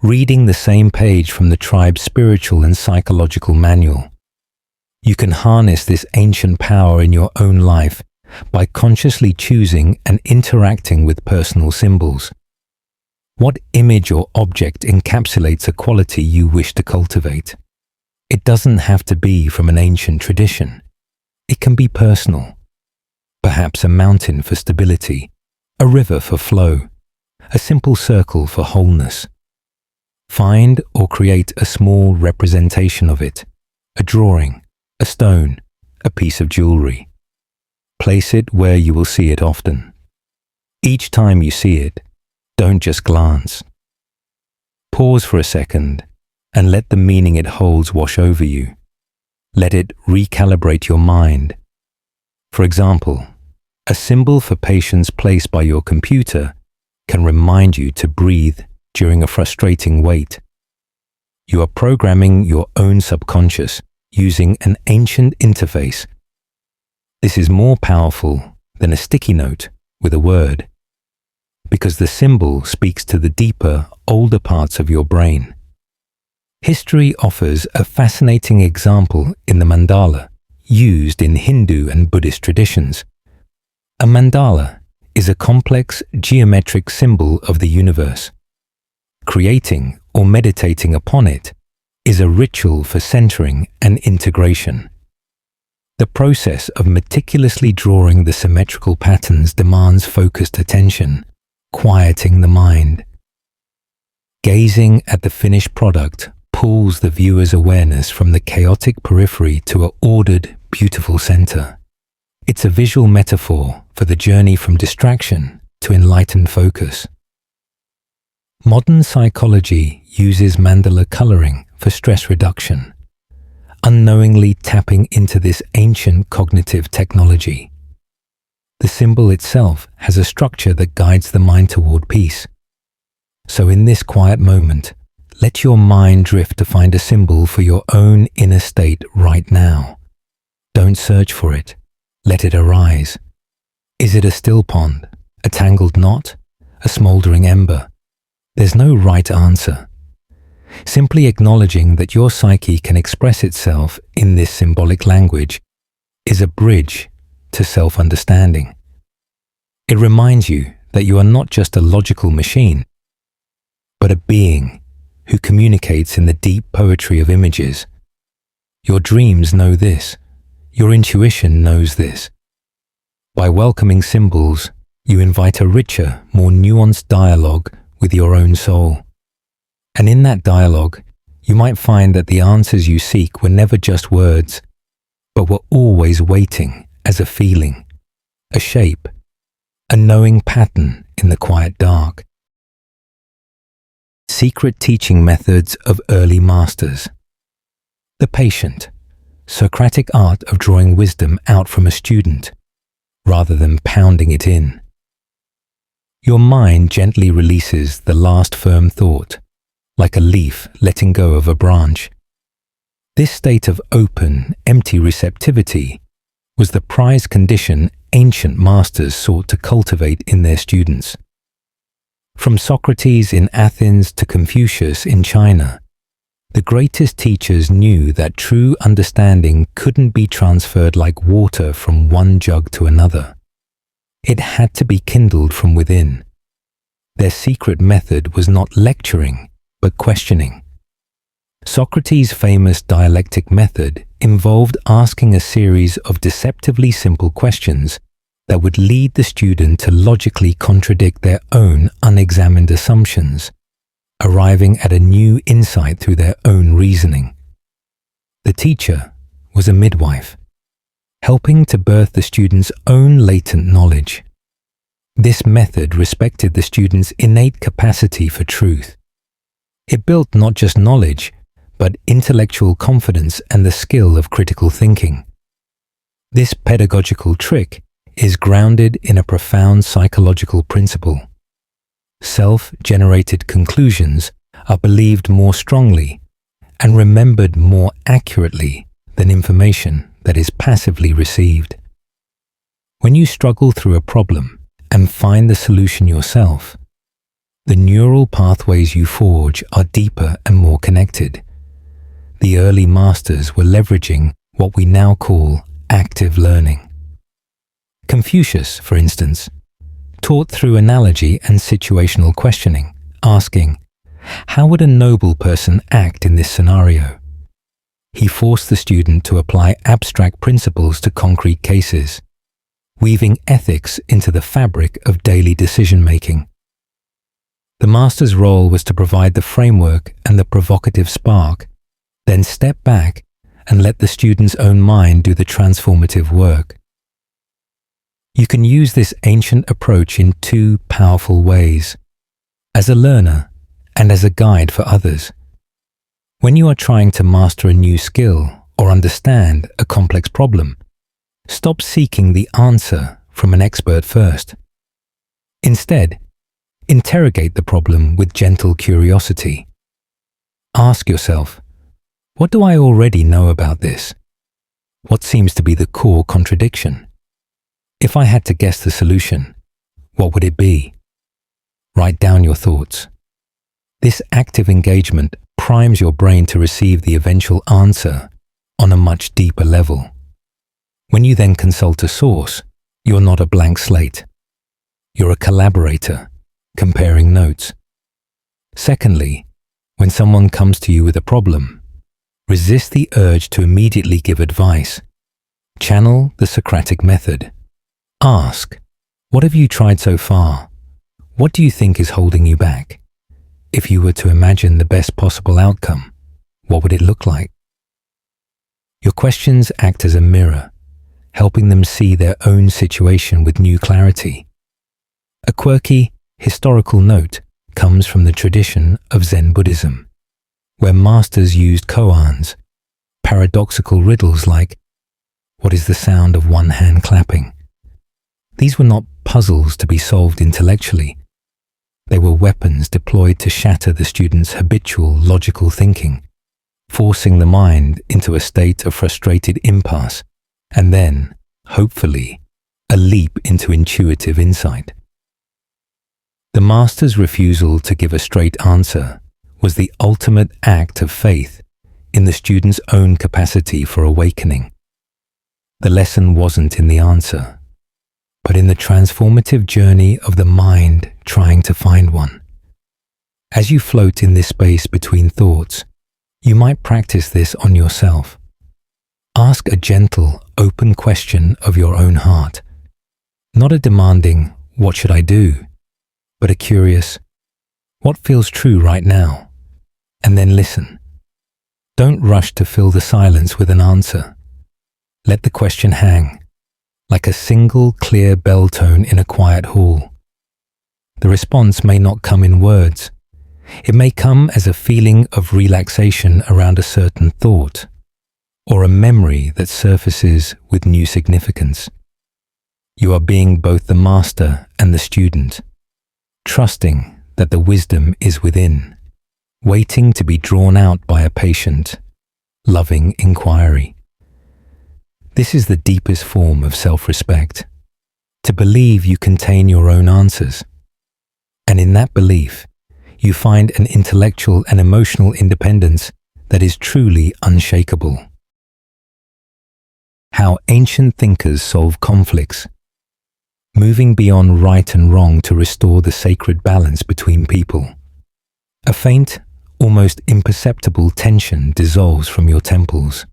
Speaker 1: reading the same page from the tribe's spiritual and psychological manual. You can harness this ancient power in your own life by consciously choosing and interacting with personal symbols. What image or object encapsulates a quality you wish to cultivate? It doesn't have to be from an ancient tradition. It can be personal. Perhaps a mountain for stability, a river for flow, a simple circle for wholeness. Find or create a small representation of it, a drawing, a stone, a piece of jewelry. Place it where you will see it often. Each time you see it, don't just glance. Pause for a second and let the meaning it holds wash over you. Let it recalibrate your mind. For example, a symbol for patience placed by your computer can remind you to breathe during a frustrating wait. You are programming your own subconscious using an ancient interface. This is more powerful than a sticky note with a word, because the symbol speaks to the deeper, older parts of your brain. History offers a fascinating example in the mandala, used in Hindu and Buddhist traditions. A mandala is a complex geometric symbol of the universe. Creating or meditating upon it is a ritual for centering and integration. The process of meticulously drawing the symmetrical patterns demands focused attention, quieting the mind. Gazing at the finished product pulls the viewer's awareness from the chaotic periphery to an ordered, beautiful center. It's a visual metaphor for the journey from distraction to enlightened focus. Modern psychology uses mandala coloring for stress reduction, unknowingly tapping into this ancient cognitive technology. The symbol itself has a structure that guides the mind toward peace. So in this quiet moment, let your mind drift to find a symbol for your own inner state right now. Don't search for it. Let it arise. Is it a still pond, a tangled knot, a smoldering ember? There's no right answer. Simply acknowledging that your psyche can express itself in this symbolic language is a bridge to self-understanding. It reminds you that you are not just a logical machine, but a being who communicates in the deep poetry of images. Your dreams know this. Your intuition knows this. By welcoming symbols, you invite a richer, more nuanced dialogue with your own soul. And in that dialogue, you might find that the answers you seek were never just words, but were always waiting as a feeling, a shape, a knowing pattern in the quiet dark. Secret teaching methods of early masters. The patient, Socratic art of drawing wisdom out from a student, rather than pounding it in. Your mind gently releases the last firm thought, like a leaf letting go of a branch. This state of open, empty receptivity was the prized condition ancient masters sought to cultivate in their students. From Socrates in Athens to Confucius in China, the greatest teachers knew that true understanding couldn't be transferred like water from one jug to another. It had to be kindled from within. Their secret method was not lecturing, but questioning. Socrates' famous dialectic method involved asking a series of deceptively simple questions that would lead the student to logically contradict their own unexamined assumptions, arriving at a new insight through their own reasoning. The teacher was a midwife, helping to birth the student's own latent knowledge. This method respected the student's innate capacity for truth. It built not just knowledge, but intellectual confidence and the skill of critical thinking. This pedagogical trick is grounded in a profound psychological principle. Self-generated conclusions are believed more strongly and remembered more accurately than information that is passively received. When you struggle through a problem and find the solution yourself, the neural pathways you forge are deeper and more connected. The early masters were leveraging what we now call active learning. Confucius, for instance, taught through analogy and situational questioning, asking, "How would a noble person act in this scenario?" He forced the student to apply abstract principles to concrete cases, weaving ethics into the fabric of daily decision-making. The master's role was to provide the framework and the provocative spark, then step back and let the student's own mind do the transformative work. You can use this ancient approach in two powerful ways, as a learner and as a guide for others. When you are trying to master a new skill or understand a complex problem, stop seeking the answer from an expert first. Instead, interrogate the problem with gentle curiosity. Ask yourself, what do I already know about this? What seems to be the core contradiction? If I had to guess the solution, what would it be? Write down your thoughts. This active engagement primes your brain to receive the eventual answer on a much deeper level. When you then consult a source, you're not a blank slate. You're a collaborator, comparing notes. Secondly, when someone comes to you with a problem, resist the urge to immediately give advice. Channel the Socratic method. Ask, what have you tried so far? What do you think is holding you back? if you were to imagine the best possible outcome, what would it look like? Your questions act as a mirror, helping them see their own situation with new clarity. A quirky, historical note comes from the tradition of Zen Buddhism, where masters used koans, paradoxical riddles like, "What is the sound of one hand clapping?" These were not puzzles to be solved intellectually. They were weapons deployed to shatter the student's habitual logical thinking, forcing the mind into a state of frustrated impasse, and then, hopefully, a leap into intuitive insight. The master's refusal to give a straight answer was the ultimate act of faith in the student's own capacity for awakening. The lesson wasn't in the answer, but in the transformative journey of the mind trying to find one. As you float in this space between thoughts, you might practice this on yourself. Ask a gentle, open question of your own heart, not a demanding, "What should I do?" but a curious, "What feels true right now?" And then listen. Don't rush to fill the silence with an answer. Let the question hang, like a single clear bell tone in a quiet hall. The response may not come in words. It may come as a feeling of relaxation around a certain thought, or a memory that surfaces with new significance. You are being both the master and the student, trusting that the wisdom is within, waiting to be drawn out by a patient, loving inquiry. This is the deepest form of self-respect, to believe you contain your own answers. And in that belief, you find an intellectual and emotional independence that is truly unshakable. How ancient thinkers solve conflicts, moving beyond right and wrong to restore the sacred balance between people. A faint, almost imperceptible tension dissolves from your temples.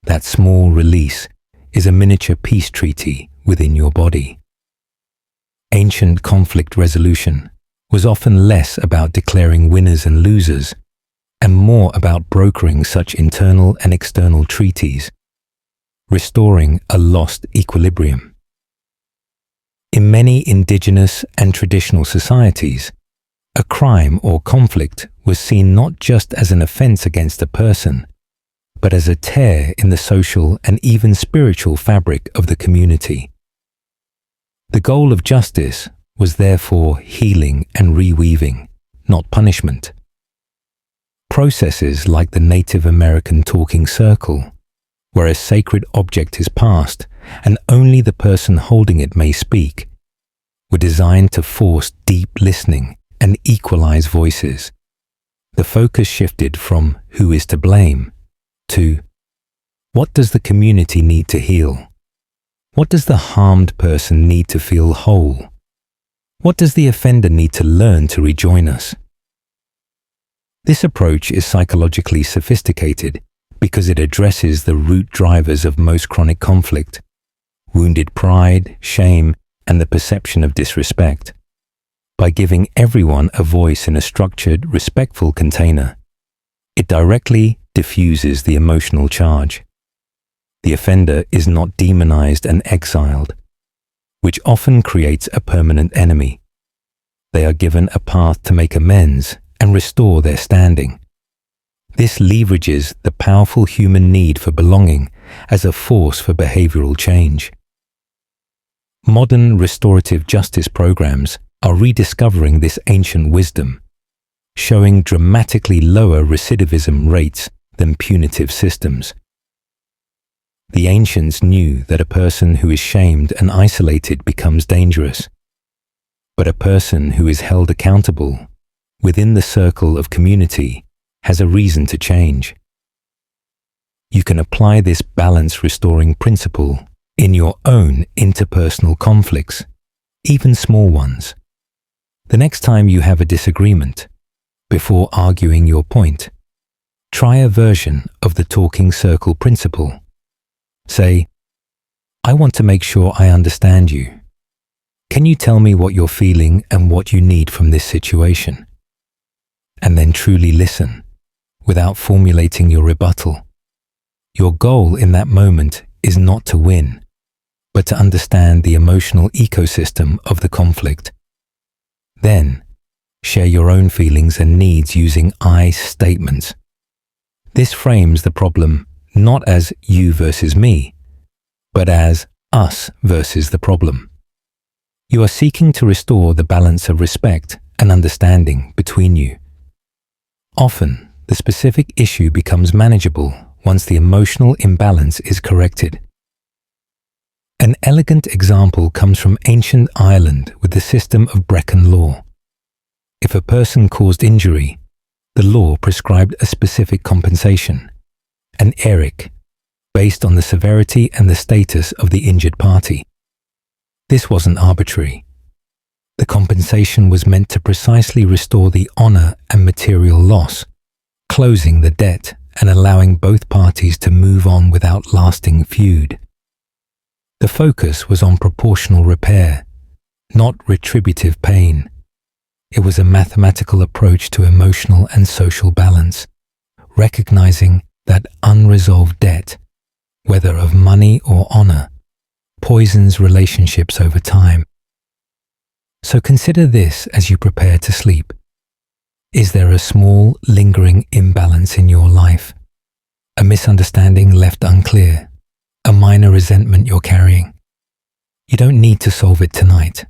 Speaker 1: That small release is a miniature peace treaty within your body. Ancient conflict resolution was often less about declaring winners and losers, and more about brokering such internal and external treaties, restoring a lost equilibrium. In many indigenous and traditional societies, a crime or conflict was seen not just as an offense against a person, but as a tear in the social and even spiritual fabric of the community. The goal of justice was therefore healing and reweaving, not punishment. Processes like the Native American talking circle, where a sacred object is passed and only the person holding it may speak, were designed to force deep listening and equalize voices. The focus shifted from who is to blame to what does the community need to heal? What does the harmed person need to feel whole? What does the offender need to learn to rejoin us? This approach is psychologically sophisticated because it addresses the root drivers of most chronic conflict: wounded pride, shame, and the perception of disrespect. By giving everyone a voice in a structured, respectful container, it directly diffuses the emotional charge. The offender is not demonized and exiled, which often creates a permanent enemy. They are given a path to make amends and restore their standing. This leverages the powerful human need for belonging as a force for behavioral change. Modern restorative justice programs are rediscovering this ancient wisdom, showing dramatically lower recidivism rates than punitive systems. The ancients knew that a person who is shamed and isolated becomes dangerous, but a person who is held accountable within the circle of community has a reason to change. You can apply this balance-restoring principle in your own interpersonal conflicts, even small ones. The next time you have a disagreement, before arguing your point, try a version of the talking circle principle. Say, "I want to make sure I understand you. Can you tell me what you're feeling and what you need from this situation?" and then truly listen, without formulating your rebuttal. Your goal in that moment is not to win, but to understand the emotional ecosystem of the conflict. Then, share your own feelings and needs using I statements. This frames the problem not as you versus me, but as us versus the problem. You are seeking to restore the balance of respect and understanding between you. Often, the specific issue becomes manageable once the emotional imbalance is corrected. An elegant example comes from ancient Ireland with the system of Brecon law. If a person caused injury, the law prescribed a specific compensation, an eric, based on the severity and the status of the injured party. This wasn't arbitrary. The compensation was meant to precisely restore the honor and material loss, closing the debt and allowing both parties to move on without lasting feud. The focus was on proportional repair, not retributive pain. It was a mathematical approach to emotional and social balance, recognizing that unresolved debt, whether of money or honor, poisons relationships over time. So consider this as you prepare to sleep. Is there a small, lingering imbalance in your life? A misunderstanding left unclear? A minor resentment you're carrying? You don't need to solve it tonight,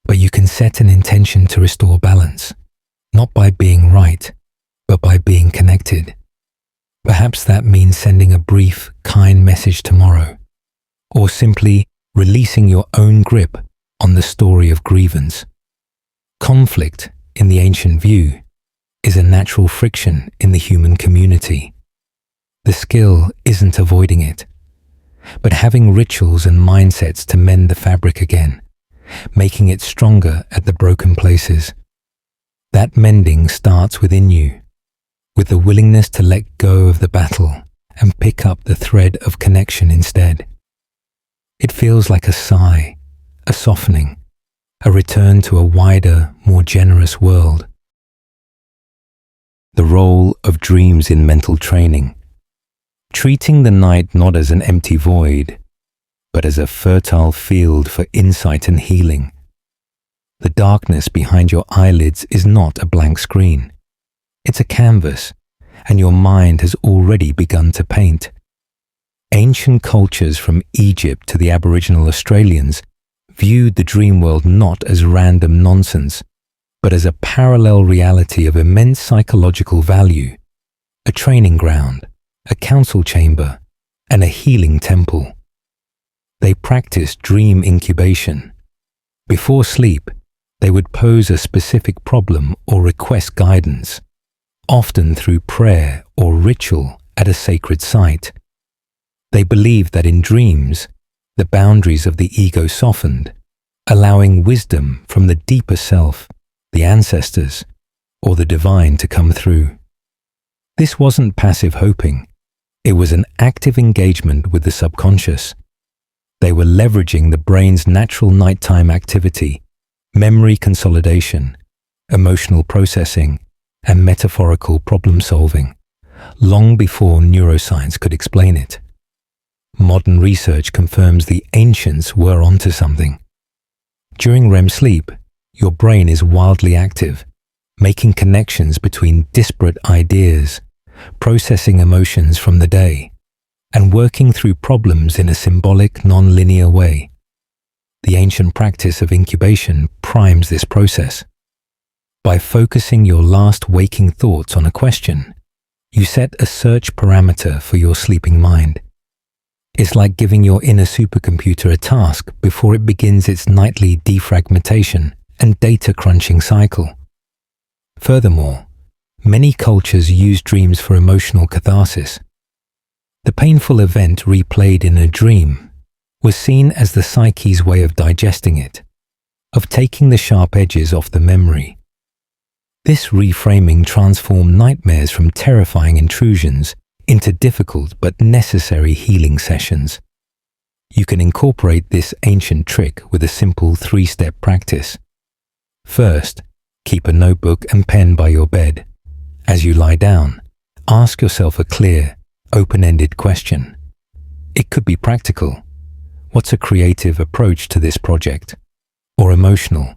Speaker 1: but you can set an intention to restore balance, not by being right, but by being connected. Perhaps that means sending a brief, kind message tomorrow, or simply releasing your own grip on the story of grievance. Conflict, in the ancient view, is a natural friction in the human community. The skill isn't avoiding it, but having rituals and mindsets to mend the fabric again, making it stronger at the broken places. That mending starts within you, with the willingness to let go of the battle and pick up the thread of connection instead. It feels like a sigh, a softening, a return to a wider, more generous world. The role of dreams in mental training. Treating the night not as an empty void, but as a fertile field for insight and healing. The darkness behind your eyelids is not a blank screen. It's a canvas, and your mind has already begun to paint. Ancient cultures from Egypt to the Aboriginal Australians viewed the dream world not as random nonsense, but as a parallel reality of immense psychological value, a training ground, a council chamber, and a healing temple. They practiced dream incubation. Before sleep, they would pose a specific problem or request guidance, often through prayer or ritual at a sacred site. They believed that in dreams, the boundaries of the ego softened, allowing wisdom from the deeper self, the ancestors, or the divine to come through. This wasn't passive hoping. It was an active engagement with the subconscious. They were leveraging the brain's natural nighttime activity, memory consolidation, emotional processing, and metaphorical problem solving, long before neuroscience could explain it. Modern research confirms the ancients were onto something. During REM sleep, your brain is wildly active, making connections between disparate ideas, processing emotions from the day, and working through problems in a symbolic, non-linear way. The ancient practice of incubation primes this process. By focusing your last waking thoughts on a question, you set a search parameter for your sleeping mind. It's like giving your inner supercomputer a task before it begins its nightly defragmentation and data crunching cycle. Furthermore, many cultures use dreams for emotional catharsis. The painful event replayed in a dream was seen as the psyche's way of digesting it, of taking the sharp edges off the memory. This reframing transformed nightmares from terrifying intrusions into difficult but necessary healing sessions. You can incorporate this ancient trick with a simple 3-step practice. First, Keep a notebook and pen by your bed. As you lie down, ask yourself a clear, open-ended question. It could be practical. What's a creative approach to this project? Or emotional.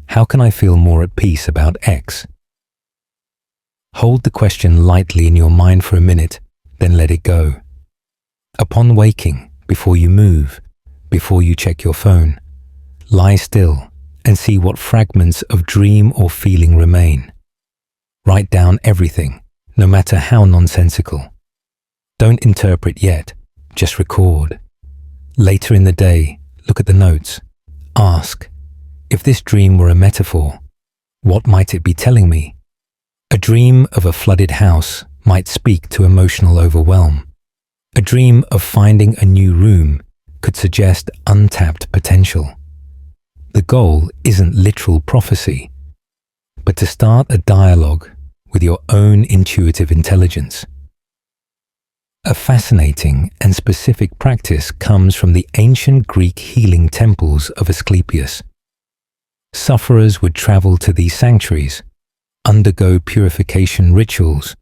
Speaker 1: How can I feel more at peace about X? Hold the question lightly in your mind for a minute, then let it go. Upon waking, before you move, before you check your phone, lie still and see what fragments of dream or feeling remain. Write down everything, no matter how nonsensical. Don't interpret yet, just record. Later in the day, look at the notes. Ask, if this dream were a metaphor, what might it be telling me? A dream of a flooded house might speak to emotional overwhelm. A dream of finding a new room could suggest untapped potential. The goal isn't literal prophecy, but to start a dialogue with your own intuitive intelligence. A fascinating and specific practice comes from the ancient Greek healing temples of Asclepius. Sufferers would travel to these sanctuaries, undergo purification rituals,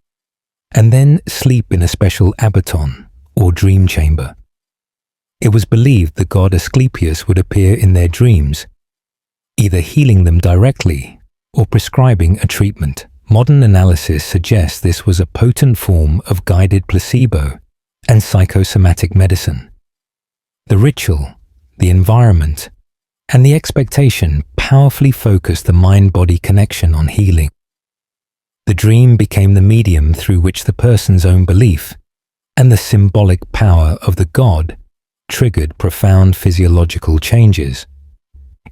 Speaker 1: and then sleep in a special abaton or dream chamber. It was believed the god Asclepius would appear in their dreams, either healing them directly or prescribing a treatment. Modern analysis suggests this was a potent form of guided placebo and psychosomatic medicine. The ritual, the environment, and the expectation powerfully focused the mind-body connection on healing. The dream became the medium through which the person's own belief and the symbolic power of the god triggered profound physiological changes.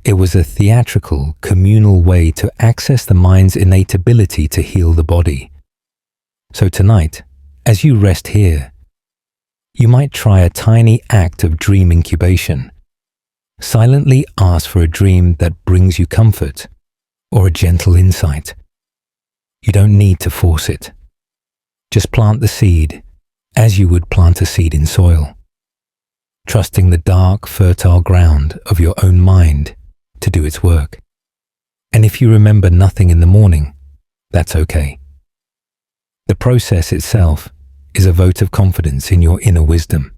Speaker 1: It was a theatrical, communal way to access the mind's innate ability to heal the body. So tonight, as you rest here, you might try a tiny act of dream incubation. Silently ask for a dream that brings you comfort or a gentle insight. You don't need to force it. Just plant the seed as you would plant a seed in soil, trusting the dark, fertile ground of your own mind to do its work. And if you remember nothing in the morning, that's okay. The process itself is a vote of confidence in your inner wisdom.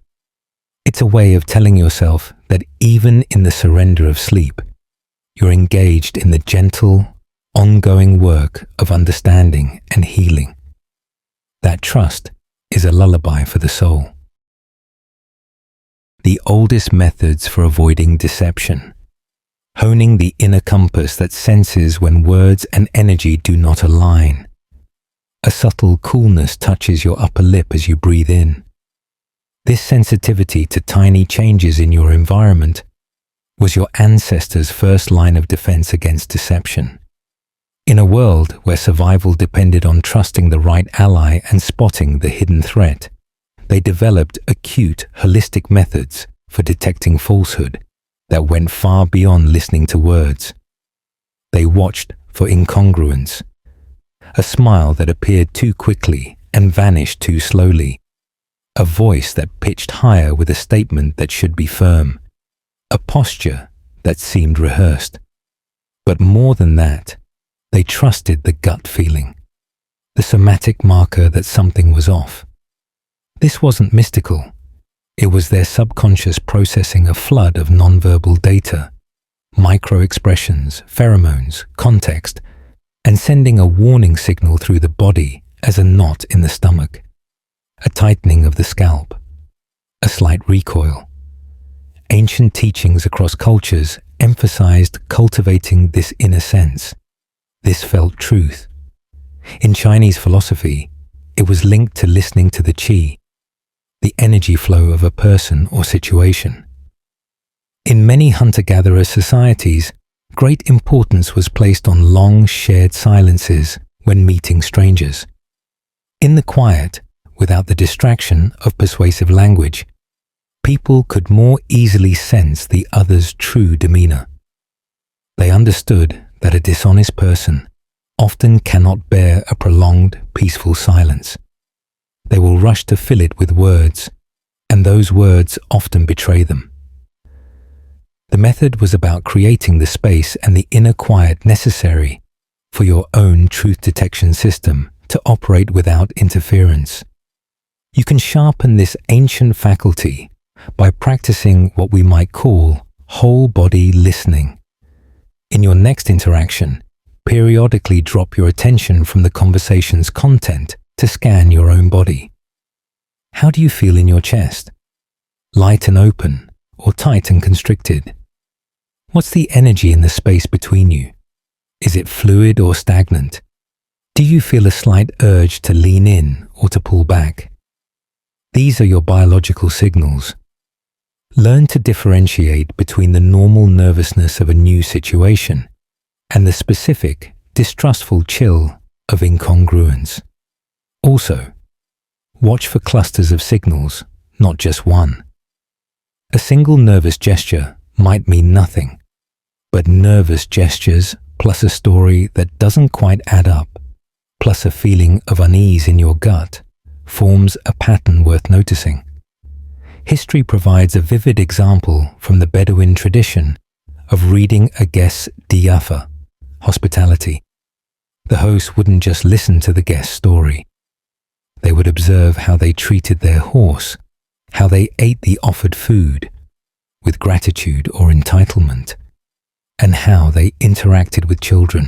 Speaker 1: It's a way of telling yourself that even in the surrender of sleep, you're engaged in the gentle, ongoing work of understanding and healing. That trust is a lullaby for the soul. The oldest methods for avoiding deception. Honing the inner compass that senses when words and energy do not align. A subtle coolness touches your upper lip as you breathe in. This sensitivity to tiny changes in your environment was your ancestors' first line of defense against deception. In a world where survival depended on trusting the right ally and spotting the hidden threat, they developed acute, holistic methods for detecting falsehood that went far beyond listening to words. They watched for incongruence, a smile that appeared too quickly and vanished too slowly, a voice that pitched higher with a statement that should be firm, a posture that seemed rehearsed. But more than that, they trusted the gut feeling, the somatic marker that something was off. This wasn't mystical. It was their subconscious processing a flood of nonverbal data, micro-expressions, pheromones, context, and sending a warning signal through the body as a knot in the stomach, a tightening of the scalp, a slight recoil. Ancient teachings across cultures emphasized cultivating this inner sense, this felt truth. In Chinese philosophy, it was linked to listening to the qi, the energy flow of a person or situation. In many hunter-gatherer societies, great importance was placed on long shared silences when meeting strangers. In the quiet, without the distraction of persuasive language, people could more easily sense the other's true demeanor. They understood that a dishonest person often cannot bear a prolonged, peaceful silence. They will rush to fill it with words, and those words often betray them. The method was about creating the space and the inner quiet necessary for your own truth detection system to operate without interference. You can sharpen this ancient faculty by practicing what we might call whole body listening. In your next interaction, periodically drop your attention from the conversation's content to scan your own body. How do you feel in your chest? Light and open, or tight and constricted? What's the energy in the space between you? Is it fluid or stagnant? Do you feel a slight urge to lean in or to pull back? These are your biological signals. Learn to differentiate between the normal nervousness of a new situation and the specific, distrustful chill of incongruence. Also, watch for clusters of signals, not just one. A single nervous gesture might mean nothing, but nervous gestures plus a story that doesn't quite add up, plus a feeling of unease in your gut, forms a pattern worth noticing. History provides a vivid example from the Bedouin tradition of reading a guest's diafa, hospitality. The host wouldn't just listen to the guest's story. They would observe how they treated their horse, how they ate the offered food with gratitude or entitlement, and how they interacted with children.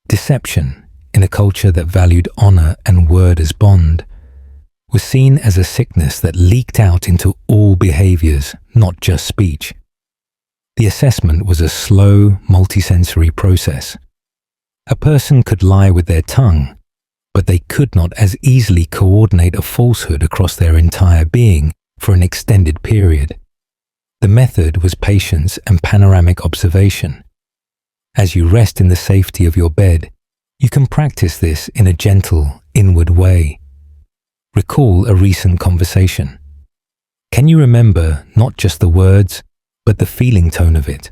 Speaker 1: Deception, in a culture that valued honor and word as bond, was seen as a sickness that leaked out into all behaviors, not just speech. The assessment was a slow, multisensory process. A person could lie with their tongue, but they could not as easily coordinate a falsehood across their entire being for an extended period. The method was patience and panoramic observation. As you rest in the safety of your bed, you can practice this in a gentle, inward way. Recall a recent conversation. Can you remember not just the words, but the feeling tone of it?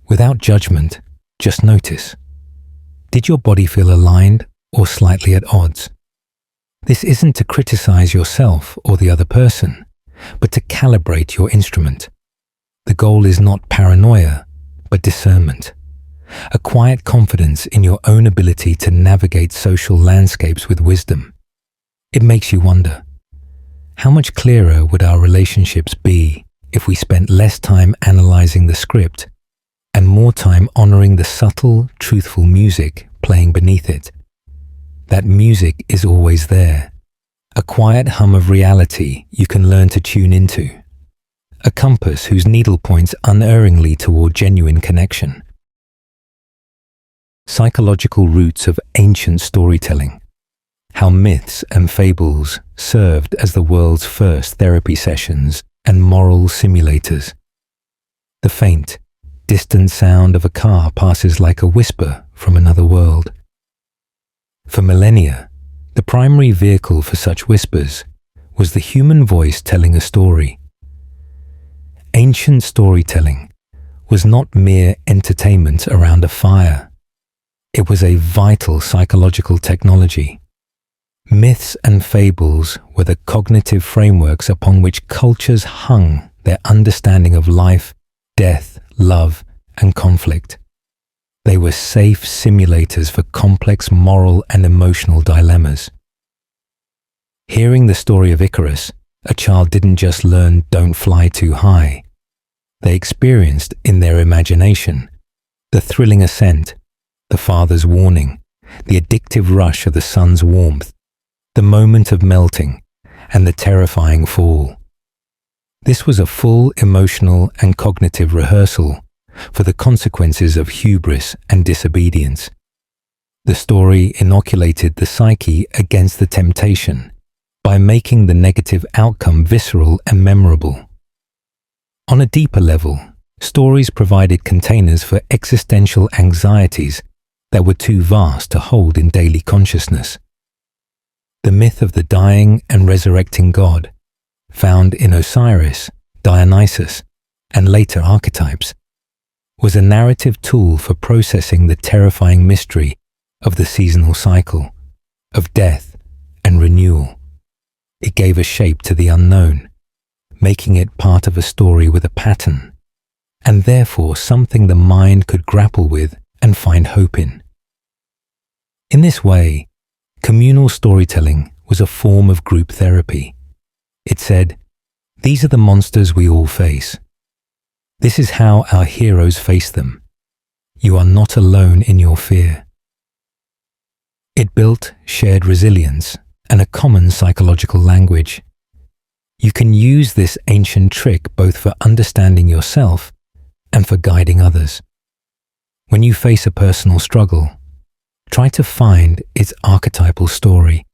Speaker 1: Without judgment, just notice. Did your body feel aligned or slightly at odds? This isn't to criticize yourself or the other person, but to calibrate your instrument. The goal is not paranoia, but discernment. A quiet confidence in your own ability to navigate social landscapes with wisdom. It makes you wonder, how much clearer would our relationships be if we spent less time analyzing the script and more time honoring the subtle, truthful music playing beneath it? That music is always there, a quiet hum of reality you can learn to tune into, a compass whose needle points unerringly toward genuine connection. Psychological roots of ancient storytelling. How myths and fables served as the world's first therapy sessions and moral simulators. The faint, distant sound of a car passes like a whisper from another world. For millennia, the primary vehicle for such whispers was the human voice telling a story. Ancient storytelling was not mere entertainment around a fire. It was a vital psychological technology. Myths and fables were the cognitive frameworks upon which cultures hung their understanding of life, death, love, and conflict. They were safe simulators for complex moral and emotional dilemmas. Hearing the story of Icarus, a child didn't just learn "don't fly too high." They experienced in their imagination the thrilling ascent, the father's warning, the addictive rush of the sun's warmth, the moment of melting, and the terrifying fall. This was a full emotional and cognitive rehearsal for the consequences of hubris and disobedience. The story inoculated the psyche against the temptation by making the negative outcome visceral and memorable. On a deeper level, stories provided containers for existential anxieties that were too vast to hold in daily consciousness. The myth of the dying and resurrecting god, found in Osiris, Dionysus, and later archetypes, was a narrative tool for processing the terrifying mystery of the seasonal cycle, of death and renewal. It gave a shape to the unknown, making it part of a story with a pattern, and therefore something the mind could grapple with and find hope in. In this way, communal storytelling was a form of group therapy. It said, "These are the monsters we all face. This is how our heroes face them. You are not alone in your fear." It built shared resilience and a common psychological language. You can use this ancient trick both for understanding yourself and for guiding others. When you face a personal struggle, try to find its archetypal story.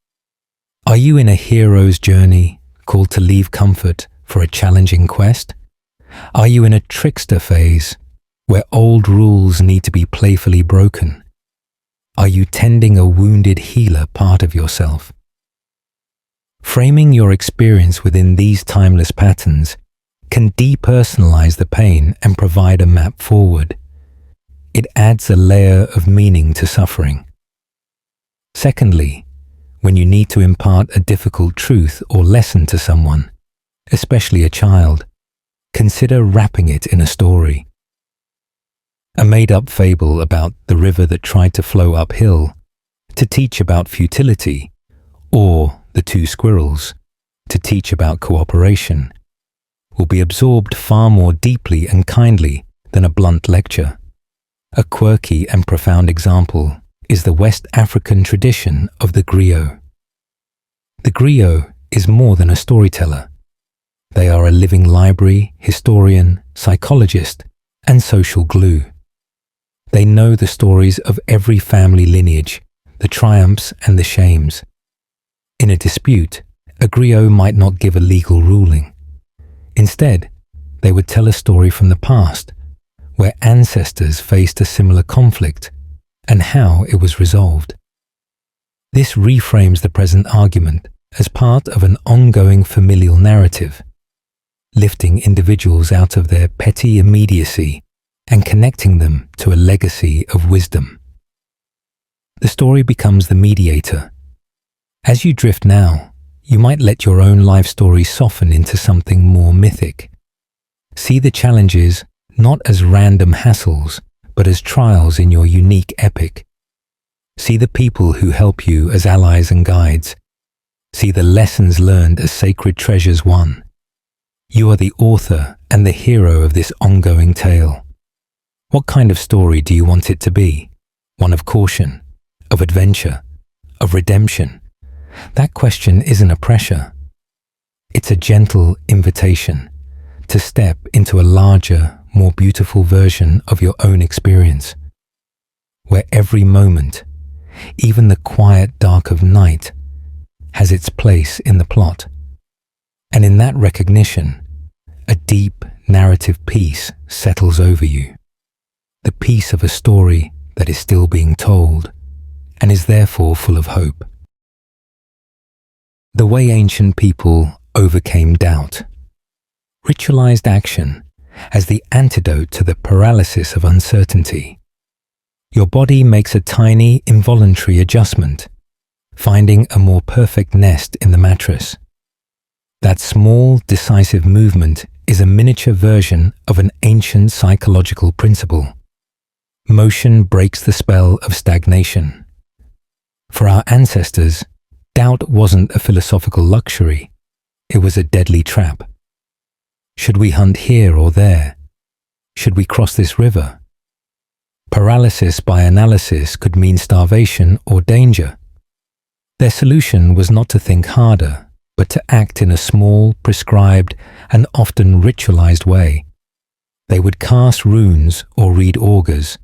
Speaker 1: Are you in a hero's journey, called to leave comfort for a challenging quest? Are you in a trickster phase, where old rules need to be playfully broken? Are you tending a wounded healer part of yourself? Framing your experience within these timeless patterns can depersonalize the pain and provide a map forward. It adds a layer of meaning to suffering. Secondly, when you need to impart a difficult truth or lesson to someone, especially a child, consider wrapping it in a story. A made-up fable about the river that tried to flow uphill to teach about futility, or the two squirrels to teach about cooperation, will be absorbed far more deeply and kindly than a blunt lecture. A quirky and profound example is the West African tradition of the griot. The griot is more than a storyteller. They are a living library, historian, psychologist, and social glue. They know the stories of every family lineage, the triumphs and the shames. In a dispute, a griot might not give a legal ruling. Instead, they would tell a story from the past, where ancestors faced a similar conflict and how it was resolved. This reframes the present argument as part of an ongoing familial narrative, lifting individuals out of their petty immediacy and connecting them to a legacy of wisdom. The story becomes the mediator. As you drift now, you might let your own life story soften into something more mythic. See the challenges not as random hassles, but as trials in your unique epic. See the people who help you as allies and guides. See the lessons learned as sacred treasures won. You are the author and the hero of this ongoing tale. What kind of story do you want it to be? One of caution, of adventure, of redemption? That question isn't a pressure. It's a gentle invitation to step into a larger, more beautiful version of your own experience, where every moment, even the quiet dark of night, has its place in the plot. And in that recognition, a deep narrative peace settles over you, the peace of a story that is still being told and is therefore full of hope. The way ancient people overcame doubt. Ritualized action as the antidote to the paralysis of uncertainty. Your body makes a tiny, involuntary adjustment, finding a more perfect nest in the mattress. That small, decisive movement is a miniature version of an ancient psychological principle. Motion breaks the spell of stagnation. For our ancestors, doubt wasn't a philosophical luxury, it was a deadly trap. Should we hunt here or there? Should we cross this river? Paralysis by analysis could mean starvation or danger. Their solution was not to think harder, but to act in a small, prescribed, and often ritualized way. They would cast runes or read augurs,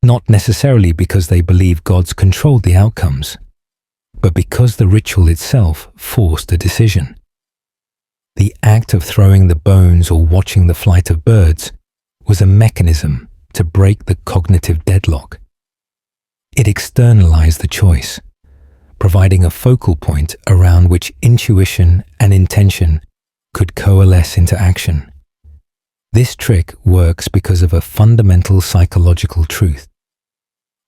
Speaker 1: not necessarily because they believed gods controlled the outcomes, but because the ritual itself forced a decision. The act of throwing the bones or watching the flight of birds was a mechanism to break the cognitive deadlock. It externalized the choice, providing a focal point around which intuition and intention could coalesce into action. This trick works because of a fundamental psychological truth.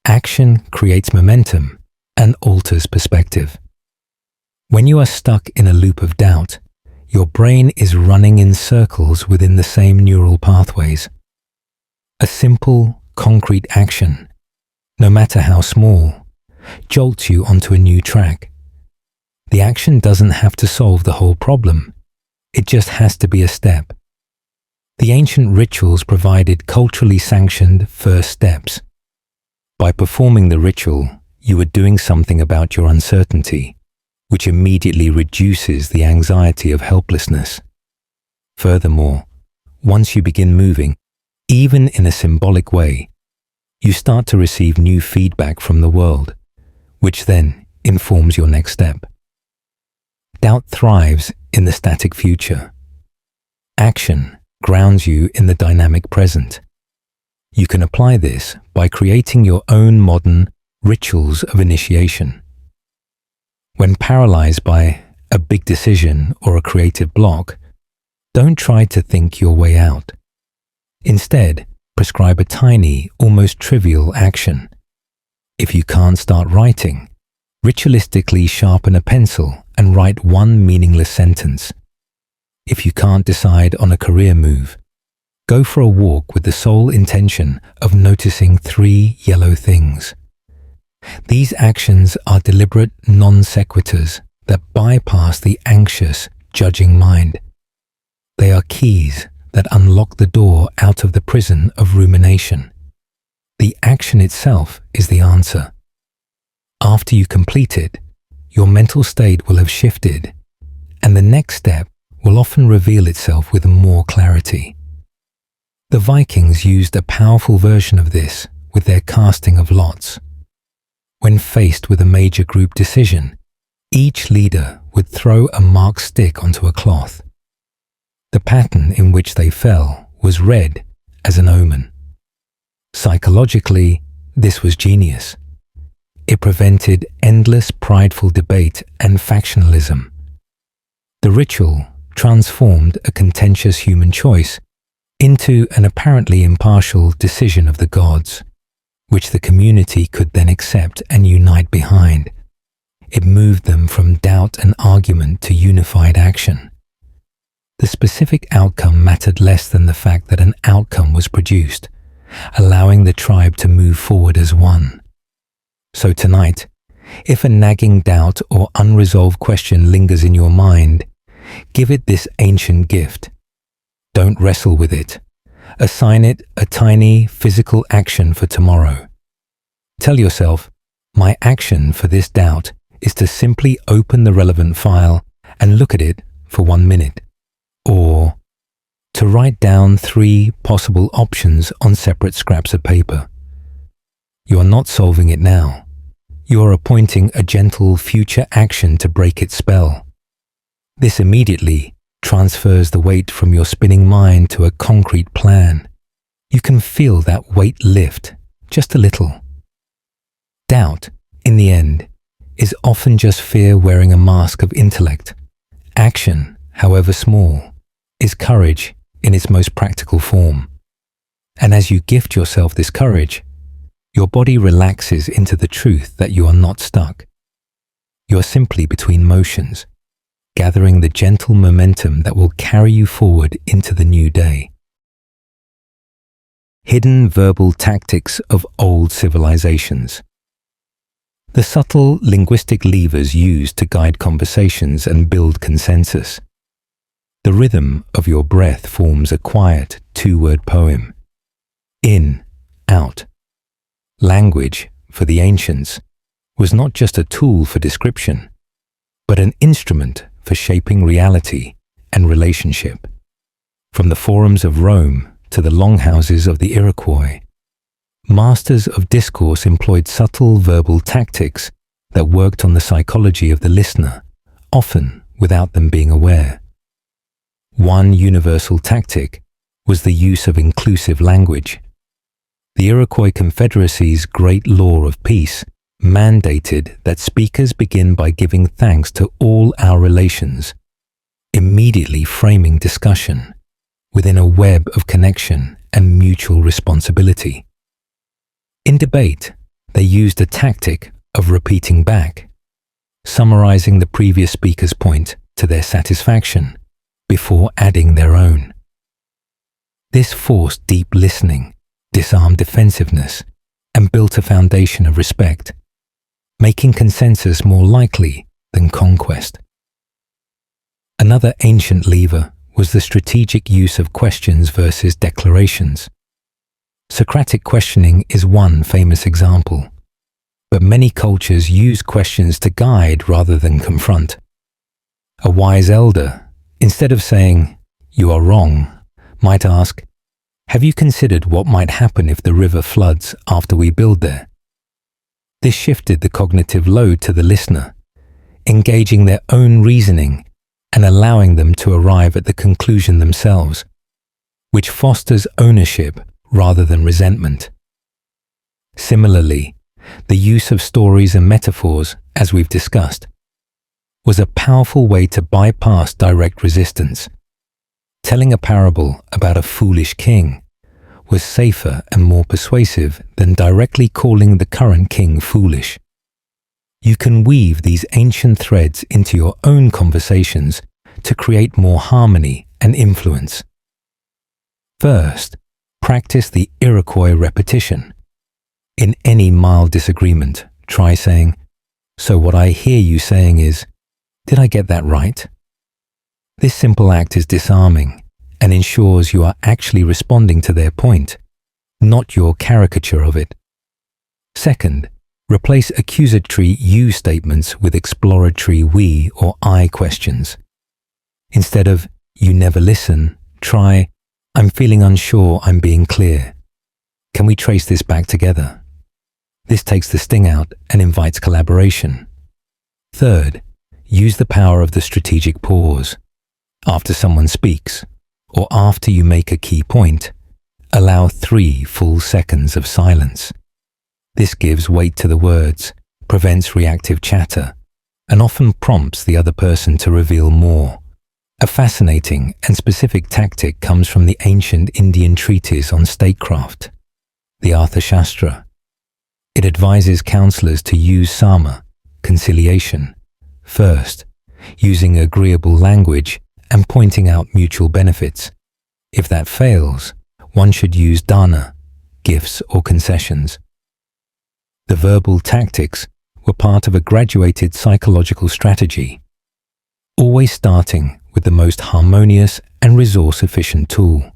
Speaker 1: Action creates momentum and alters perspective. When you are stuck in a loop of doubt, your brain is running in circles within the same neural pathways. A simple, concrete action, no matter how small, jolts you onto a new track. The action doesn't have to solve the whole problem. It just has to be a step. The ancient rituals provided culturally sanctioned first steps. By performing the ritual, you are doing something about your uncertainty, which immediately reduces the anxiety of helplessness. Furthermore, once you begin moving, even in a symbolic way, you start to receive new feedback from the world, which then informs your next step. Doubt thrives in the static future. Action grounds you in the dynamic present. You can apply this by creating your own modern rituals of initiation. When paralyzed by a big decision or a creative block, don't try to think your way out. Instead, prescribe a tiny, almost trivial action. If you can't start writing, ritualistically sharpen a pencil and write one meaningless sentence. If you can't decide on a career move, go for a walk with the sole intention of noticing 3 yellow things. These actions are deliberate non sequiturs that bypass the anxious, judging mind. They are keys that unlock the door out of the prison of rumination. The action itself is the answer. After you complete it, your mental state will have shifted, and the next step will often reveal itself with more clarity. The Vikings used a powerful version of this with their casting of lots. When faced with a major group decision, each leader would throw a marked stick onto a cloth. The pattern in which they fell was read as an omen. Psychologically, this was genius. It prevented endless prideful debate and factionalism. The ritual transformed a contentious human choice into an apparently impartial decision of the gods, which the community could then accept and unite behind. It moved them from doubt and argument to unified action. The specific outcome mattered less than the fact that an outcome was produced, allowing the tribe to move forward as one. So tonight, if a nagging doubt or unresolved question lingers in your mind, give it this ancient gift. Don't wrestle with it. Assign it a tiny physical action for tomorrow. Tell yourself, my action for this doubt is to simply open the relevant file and look at it for 1 minute. Or to write down 3 possible options on separate scraps of paper. You are not solving it now. You are appointing a gentle future action to break its spell. This immediately transfers the weight from your spinning mind to a concrete plan. You can feel that weight lift, just a little. Doubt, in the end, is often just fear wearing a mask of intellect. Action, however small, is courage in its most practical form. And as you gift yourself this courage, your body relaxes into the truth that you are not stuck. You are simply between motions, gathering the gentle momentum that will carry you forward into the new day. Hidden verbal tactics of old civilizations. The subtle linguistic levers used to guide conversations and build consensus. The rhythm of your breath forms a quiet 2-word poem. In, out. Language, for the ancients, was not just a tool for description, but an instrument for shaping reality and relationship. From the forums of Rome to the longhouses of the Iroquois, masters of discourse employed subtle verbal tactics that worked on the psychology of the listener, often without them being aware. One universal tactic was the use of inclusive language. The Iroquois Confederacy's great law of peace mandated that speakers begin by giving thanks to all our relations, immediately framing discussion within a web of connection and mutual responsibility. In debate, they used a tactic of repeating back, summarizing the previous speaker's point to their satisfaction before adding their own. This forced deep listening, disarmed defensiveness, and built a foundation of respect. making consensus more likely than conquest. Another ancient lever was the strategic use of questions versus declarations. Socratic questioning is one famous example, but many cultures use questions to guide rather than confront. A wise elder, instead of saying, "You are wrong," might ask, "Have you considered what might happen if the river floods after we build there?" This shifted the cognitive load to the listener, engaging their own reasoning and allowing them to arrive at the conclusion themselves, which fosters ownership rather than resentment. Similarly, the use of stories and metaphors, as we've discussed, was a powerful way to bypass direct resistance. Telling a parable about a foolish king was safer and more persuasive than directly calling the current king foolish. You can weave these ancient threads into your own conversations to create more harmony and influence. First, practice the Iroquois repetition. In any mild disagreement, try saying, "So what I hear you saying is, did I get that right?" This simple act is disarming and ensures you are actually responding to their point, not your caricature of it. Second, replace accusatory you statements with exploratory we or I questions. Instead of "you never listen," try "I'm feeling unsure I'm being clear. Can we trace this back together?" This takes the sting out and invites collaboration. Third, use the power of the strategic pause. After someone speaks, or after you make a key point, allow 3 full seconds of silence. This gives weight to the words, prevents reactive chatter, and often prompts the other person to reveal more. A fascinating and specific tactic comes from the ancient Indian treatise on statecraft, the Arthashastra. It advises counselors to use sama, conciliation, first, using agreeable language and pointing out mutual benefits. If that fails, one should use dana, gifts or concessions. The verbal tactics were part of a graduated psychological strategy, always starting with the most harmonious and resource-efficient tool.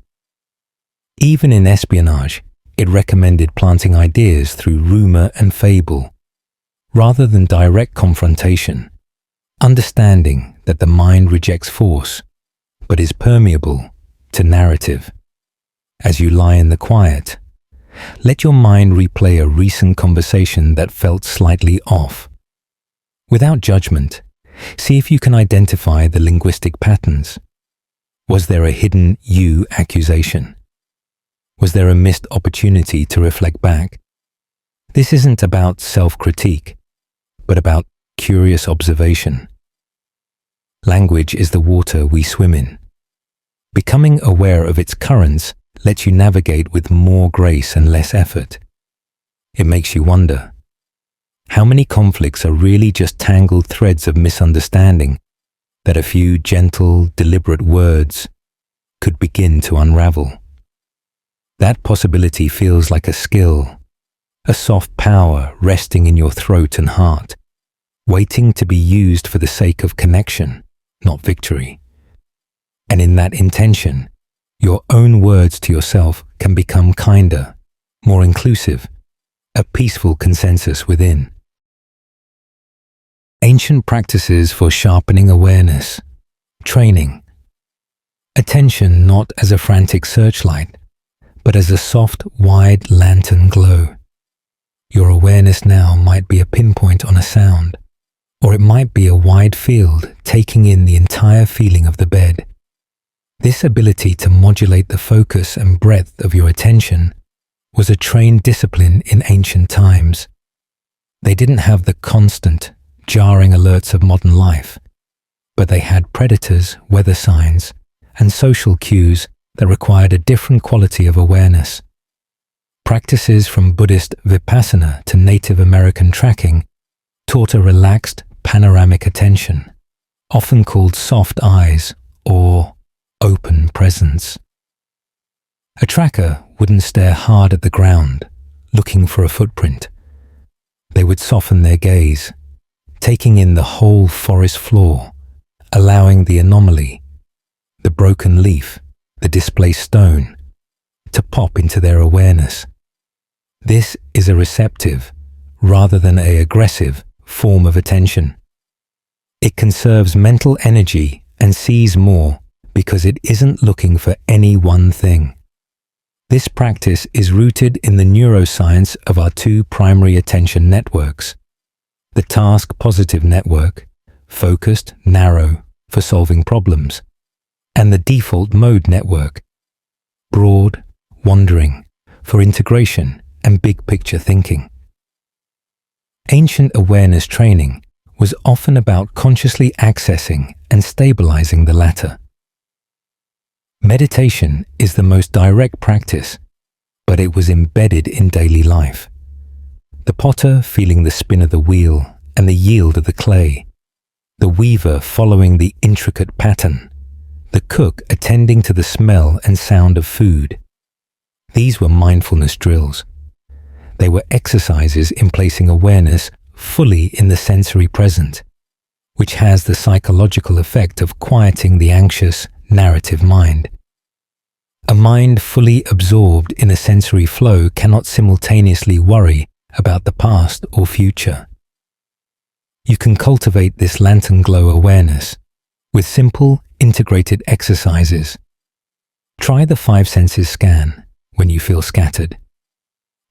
Speaker 1: Even in espionage, it recommended planting ideas through rumor and fable, rather than direct confrontation, understanding that the mind rejects force, but is permeable to narrative. As you lie in the quiet, let your mind replay a recent conversation that felt slightly off. Without judgment, see if you can identify the linguistic patterns. Was there a hidden you accusation? Was there a missed opportunity to reflect back? This isn't about self-critique, but about curious observation. Language is the water we swim in. Becoming aware of its currents lets you navigate with more grace and less effort. It makes you wonder, how many conflicts are really just tangled threads of misunderstanding that a few gentle, deliberate words could begin to unravel? That possibility feels like a skill, a soft power resting in your throat and heart, waiting to be used for the sake of connection, not victory. And in that intention, your own words to yourself can become kinder, more inclusive, a peaceful consensus within. Ancient practices for sharpening awareness, training. Attention not as a frantic searchlight, but as a soft, wide lantern glow. Your awareness now might be a pinpoint on a sound, or it might be a wide field taking in the entire feeling of the bed. This ability to modulate the focus and breadth of your attention was a trained discipline in ancient times. They didn't have the constant, jarring alerts of modern life, but they had predators, weather signs, and social cues that required a different quality of awareness. Practices from Buddhist Vipassana to Native American tracking taught a relaxed, panoramic attention, often called soft eyes or open presence. A tracker wouldn't stare hard at the ground, looking for a footprint. They would soften their gaze, taking in the whole forest floor, allowing the anomaly, the broken leaf, the displaced stone, to pop into their awareness. This is a receptive, rather than an aggressive, form of attention. It conserves mental energy and sees more because it isn't looking for any one thing. This practice is rooted in the neuroscience of our two primary attention networks. The task-positive network, focused, narrow, for solving problems, and the default mode network, broad, wandering, for integration and big-picture thinking. Ancient awareness training was often about consciously accessing and stabilizing the latter. Meditation is the most direct practice, but it was embedded in daily life. The potter feeling the spin of the wheel and the yield of the clay, the weaver following the intricate pattern, the cook attending to the smell and sound of food. These were mindfulness drills. They were exercises in placing awareness fully in the sensory present, which has the psychological effect of quieting the anxious, narrative mind. A mind fully absorbed in a sensory flow cannot simultaneously worry about the past or future. You can cultivate this lantern glow awareness with simple, integrated exercises. Try the 5 senses scan when you feel scattered.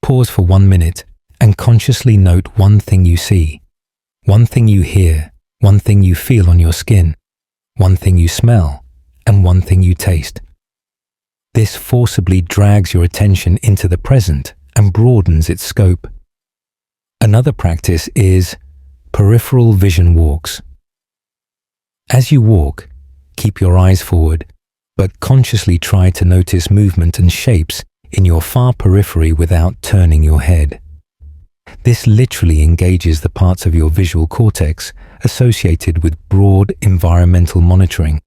Speaker 1: Pause for 1 minute and consciously note one thing you see, one thing you hear, one thing you feel on your skin, one thing you smell, and one thing you taste. This forcibly drags your attention into the present and broadens its scope. Another practice is peripheral vision walks. As you walk, keep your eyes forward, but consciously try to notice movement and shapes in your far periphery without turning your head. This literally engages the parts of your visual cortex associated with broad environmental monitoring,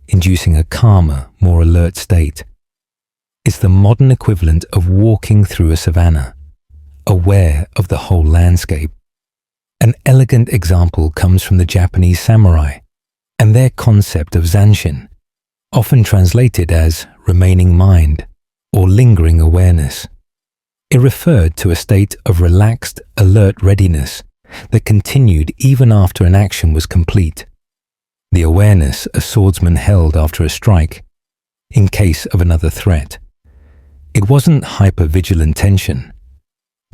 Speaker 1: inducing a calmer, more alert state. It's the modern equivalent of walking through a savanna, aware of the whole landscape. An elegant example comes from the Japanese samurai and their concept of zanshin, often translated as remaining mind or lingering awareness. It referred to a state of relaxed, alert readiness that continued even after an action was complete. The awareness a swordsman held after a strike, in case of another threat. It wasn't hyper-vigilant tension,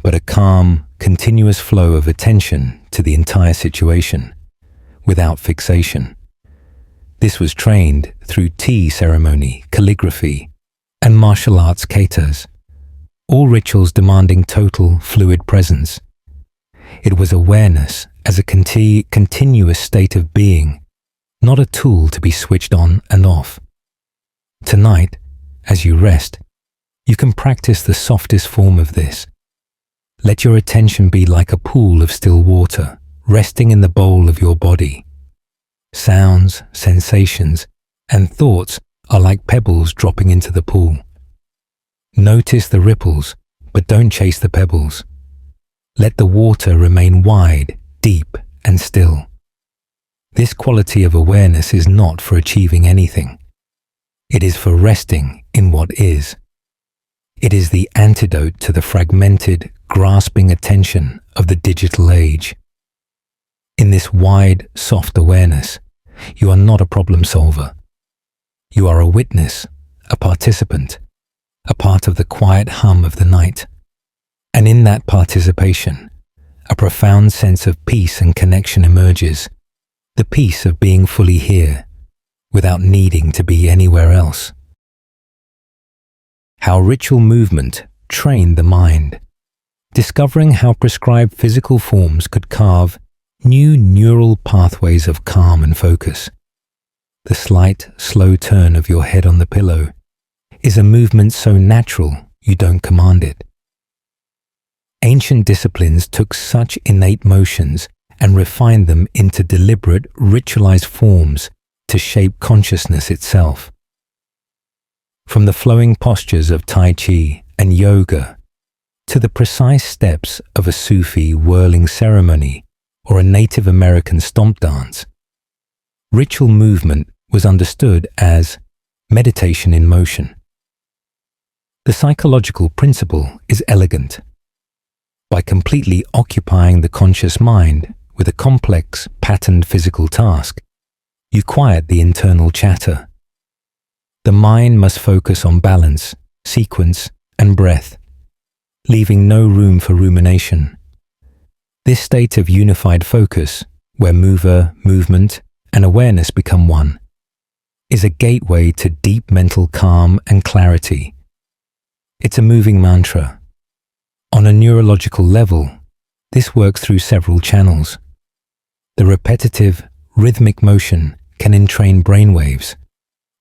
Speaker 1: but a calm, continuous flow of attention to the entire situation, without fixation. This was trained through tea ceremony, calligraphy, and martial arts katas, all rituals demanding total, fluid presence. It was awareness as a continuous state of being, not a tool to be switched on and off. Tonight, as you rest, you can practice the softest form of this. Let your attention be like a pool of still water, resting in the bowl of your body. Sounds, sensations, and thoughts are like pebbles dropping into the pool. Notice the ripples, but don't chase the pebbles. Let the water remain wide, deep, and still. This quality of awareness is not for achieving anything. It is for resting in what is. It is the antidote to the fragmented, grasping attention of the digital age. In this wide, soft awareness, you are not a problem solver. You are a witness, a participant, a part of the quiet hum of the night. And in that participation, a profound sense of peace and connection emerges, the peace of being fully here, without needing to be anywhere else. How ritual movement trained the mind, discovering how prescribed physical forms could carve new neural pathways of calm and focus. The slight, slow turn of your head on the pillow is a movement so natural you don't command it. Ancient disciplines took such innate motions and refined them into deliberate, ritualized forms to shape consciousness itself. From the flowing postures of Tai Chi and yoga to the precise steps of a Sufi whirling ceremony or a Native American stomp dance. Ritual movement was understood as meditation in motion. The psychological principle is elegant. By completely occupying the conscious mind with a complex, patterned physical task, you quiet the internal chatter. The mind must focus on balance, sequence, and breath, leaving no room for rumination. This state of unified focus, where movement, and awareness become one, is a gateway to deep mental calm and clarity. It's a moving mantra. On a neurological level, this works through several channels. The repetitive, rhythmic motion can entrain brainwaves,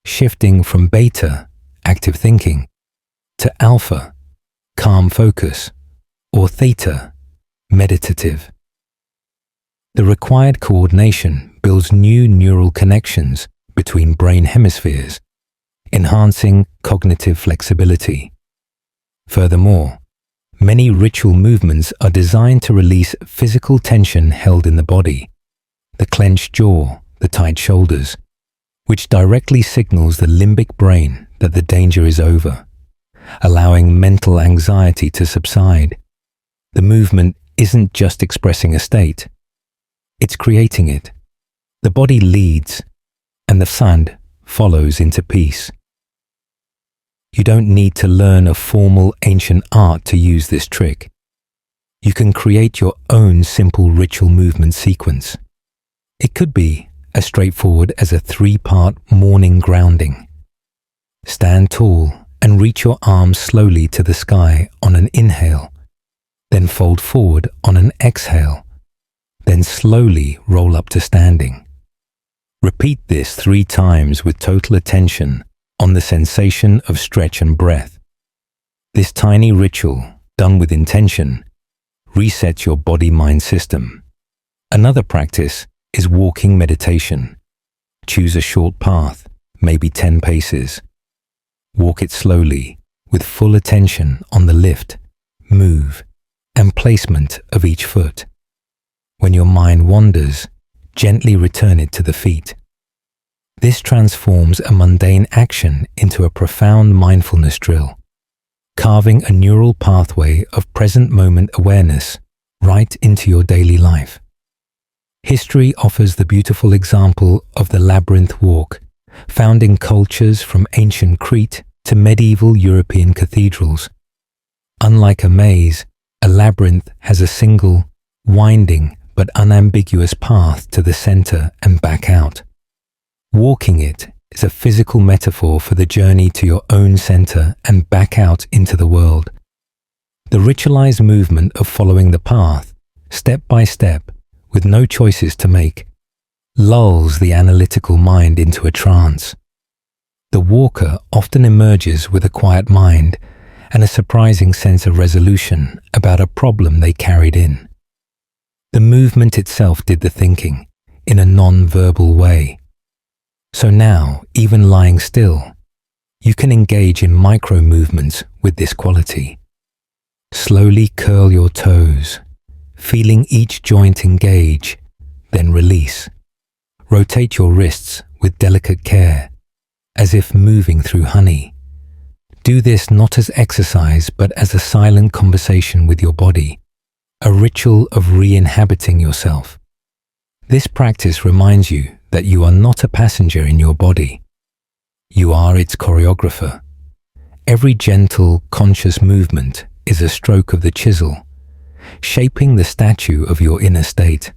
Speaker 1: shifting from beta, active thinking, to alpha, calm focus, or theta, meditative. The required coordination builds new neural connections between brain hemispheres, enhancing cognitive flexibility. Furthermore, many ritual movements are designed to release physical tension held in the body, the clenched jaw, the tight shoulders, which directly signals the limbic brain that the danger is over, allowing mental anxiety to subside. The movement isn't just expressing a state, it's creating it. The body leads, and the sand follows into peace. You don't need to learn a formal ancient art to use this trick. You can create your own simple ritual movement sequence. It could be as straightforward as a 3-part morning grounding. Stand tall and reach your arms slowly to the sky on an inhale, then fold forward on an exhale, then slowly roll up to standing. Repeat this 3 times with total attention on the sensation of stretch and breath. This tiny ritual, done with intention, resets your body-mind system. Another practice is walking meditation. Choose a short path, maybe 10 paces. Walk it slowly, with full attention on the lift, move, and placement of each foot. When your mind wanders, gently return it to the feet. This transforms a mundane action into a profound mindfulness drill, carving a neural pathway of present moment awareness right into your daily life. History offers the beautiful example of the labyrinth walk, found in cultures from ancient Crete to medieval European cathedrals. Unlike a maze, a labyrinth has a single, winding but unambiguous path to the center and back out. Walking it is a physical metaphor for the journey to your own center and back out into the world. The ritualized movement of following the path, step by step, with no choices to make, lulls the analytical mind into a trance. The walker often emerges with a quiet mind and a surprising sense of resolution about a problem they carried in. The movement itself did the thinking, in a non-verbal way. So now, even lying still, you can engage in micro-movements with this quality. Slowly curl your toes, feeling each joint engage, then release. Rotate your wrists with delicate care, as if moving through honey. Do this not as exercise, but as a silent conversation with your body, a ritual of re-inhabiting yourself. This practice reminds you that you are not a passenger in your body. You are its choreographer. Every gentle, conscious movement is a stroke of the chisel, shaping the statue of your inner state.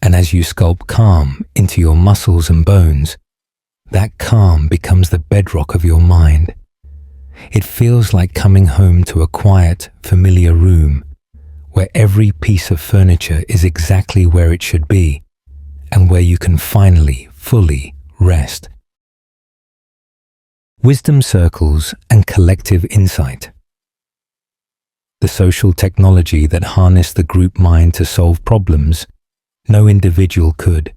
Speaker 1: And as you sculpt calm into your muscles and bones, that calm becomes the bedrock of your mind. It feels like coming home to a quiet, familiar room, where every piece of furniture is exactly where it should be, and where you can finally, fully rest. Wisdom circles and collective insight. The social technology that harnessed the group mind to solve problems no individual could.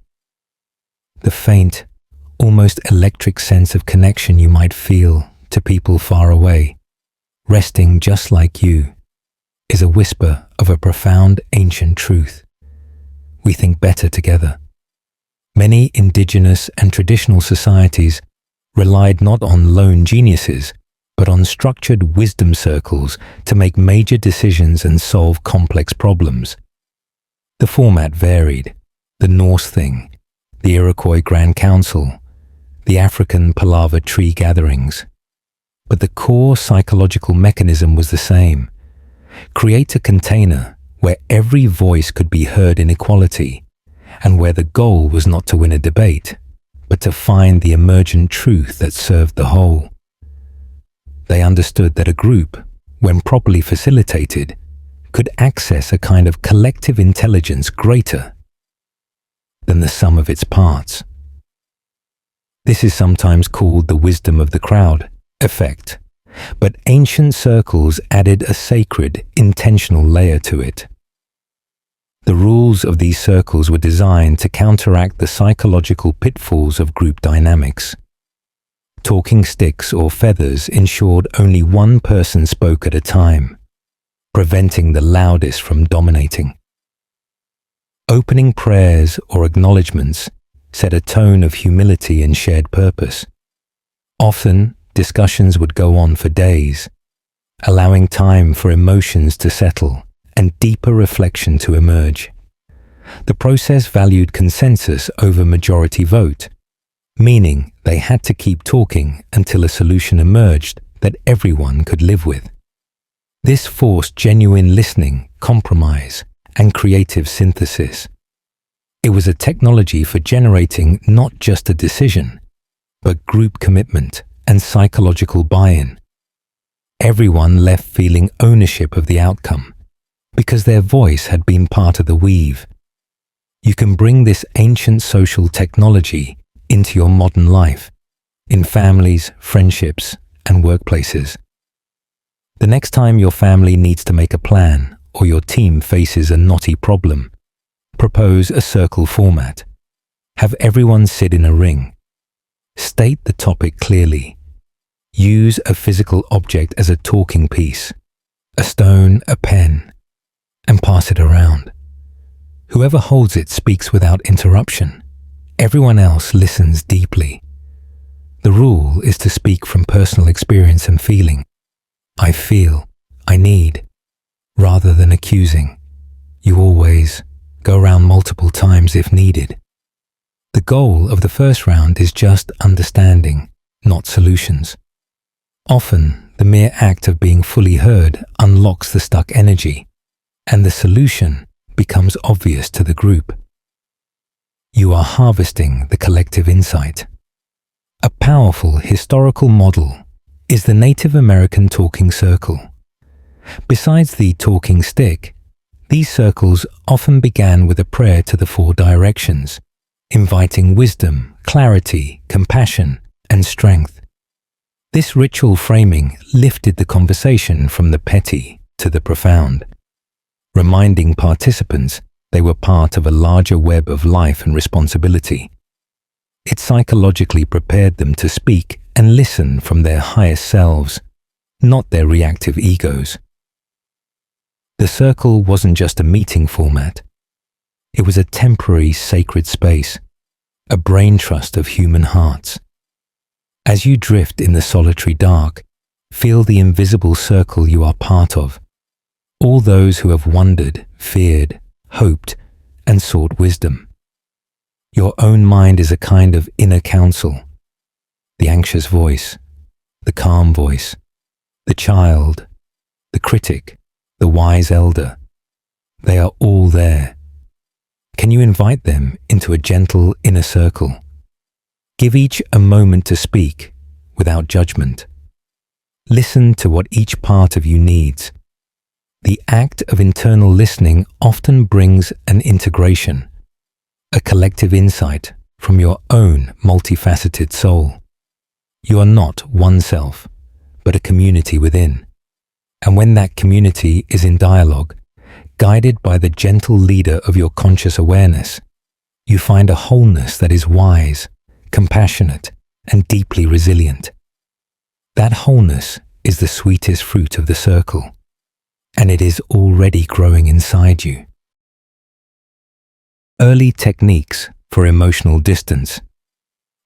Speaker 1: The faint, almost electric sense of connection you might feel to people far away, resting just like you, is a whisper of a profound ancient truth. We think better together. Many indigenous and traditional societies relied not on lone geniuses, but on structured wisdom circles to make major decisions and solve complex problems. The format varied: the Norse Thing, the Iroquois Grand Council, the African palaver tree gatherings. But the core psychological mechanism was the same. Create a container where every voice could be heard in equality, and where the goal was not to win a debate, but to find the emergent truth that served the whole. They understood that a group, when properly facilitated, could access a kind of collective intelligence greater than the sum of its parts. This is sometimes called the wisdom of the crowd effect, but ancient circles added a sacred, intentional layer to it. The rules of these circles were designed to counteract the psychological pitfalls of group dynamics. Talking sticks or feathers ensured only one person spoke at a time, preventing the loudest from dominating. Opening prayers or acknowledgements set a tone of humility and shared purpose. Often, discussions would go on for days, allowing time for emotions to settle and deeper reflection to emerge. The process valued consensus over majority vote, meaning they had to keep talking until a solution emerged that everyone could live with. This forced genuine listening, compromise, and creative synthesis. It was a technology for generating not just a decision, but group commitment and psychological buy-in. Everyone left feeling ownership of the outcome, because their voice had been part of the weave. You can bring this ancient social technology into your modern life, in families, friendships, and workplaces. The next time your family needs to make a plan or your team faces a knotty problem, propose a circle format. Have everyone sit in a ring. State the topic clearly. Use a physical object as a talking piece, a stone, a pen, and pass it around. Whoever holds it speaks without interruption. Everyone else listens deeply. The rule is to speak from personal experience and feeling. I feel, I need, rather than accusing. You always go around multiple times if needed. The goal of the first round is just understanding, not solutions. Often, the mere act of being fully heard unlocks the stuck energy, and the solution becomes obvious to the group. You are harvesting the collective insight. A powerful historical model is the Native American talking circle. Besides the talking stick, these circles often began with a prayer to the four directions, inviting wisdom, clarity, compassion, and strength. This ritual framing lifted the conversation from the petty to the profound, reminding participants they were part of a larger web of life and responsibility. It psychologically prepared them to speak and listen from their highest selves, not their reactive egos. The circle wasn't just a meeting format. It was a temporary sacred space, a brain trust of human hearts. As you drift in the solitary dark, feel the invisible circle you are part of. All those who have wondered, feared, hoped, and sought wisdom. Your own mind is a kind of inner counsel. The anxious voice, the calm voice, the child, the critic, the wise elder. They are all there. Can you invite them into a gentle inner circle? Give each a moment to speak without judgment. Listen to what each part of you needs. The act of internal listening often brings an integration, a collective insight from your own multifaceted soul. You are not one self, but a community within. And when that community is in dialogue, guided by the gentle leader of your conscious awareness, you find a wholeness that is wise, compassionate, and deeply resilient. That wholeness is the sweetest fruit of the circle. and it is already growing inside you. Early techniques for emotional distance.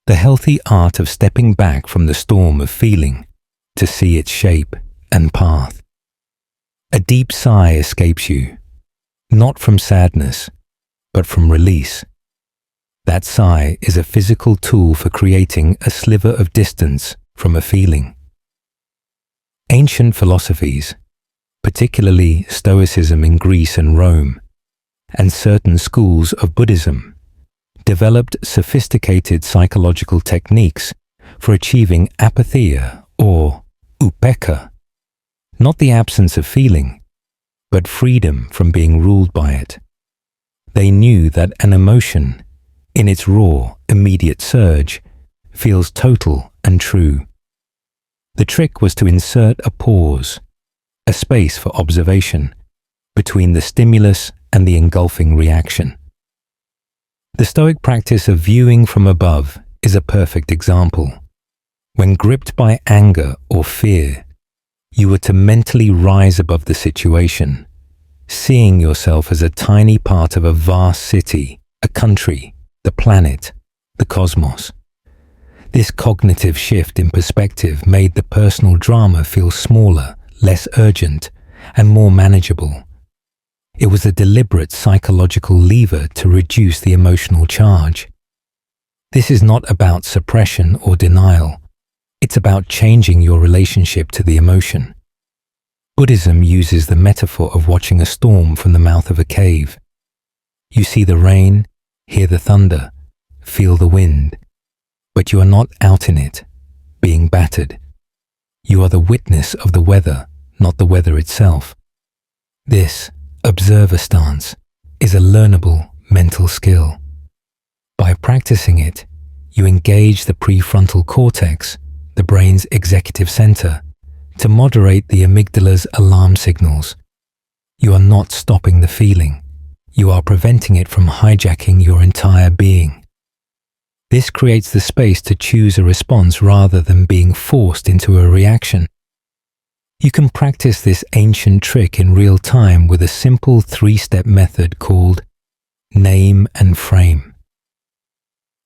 Speaker 1: The healthy art of stepping back from the storm of feeling to see its shape and path. A deep sigh escapes you, not from sadness, but from release. That sigh is a physical tool for creating a sliver of distance from a feeling. Ancient philosophies, particularly Stoicism in Greece and Rome, and certain schools of Buddhism, developed sophisticated psychological techniques for achieving apatheia or upekkha, not the absence of feeling, but freedom from being ruled by it. They knew that an emotion, in its raw, immediate surge, feels total and true. The trick was to insert a pause, a space for observation, between the stimulus and the engulfing reaction. The Stoic practice of viewing from above is a perfect example. When gripped by anger or fear, you were to mentally rise above the situation, seeing yourself as a tiny part of a vast city, a country, the planet, the cosmos. This cognitive shift in perspective made the personal drama feel smaller, less urgent, and more manageable. It was a deliberate psychological lever to reduce the emotional charge. This is not about suppression or denial. It's about changing your relationship to the emotion. Buddhism uses the metaphor of watching a storm from the mouth of a cave. You see the rain, hear the thunder, feel the wind, but you are not out in it, being battered. You are the witness of the weather, not the weather itself. This observer stance is a learnable mental skill. By practicing it, you engage the prefrontal cortex, the brain's executive center, to moderate the amygdala's alarm signals. You are not stopping the feeling. You are preventing it from hijacking your entire being. This creates the space to choose a response rather than being forced into a reaction. You can practice this ancient trick in real time with a simple 3-step method called name and frame.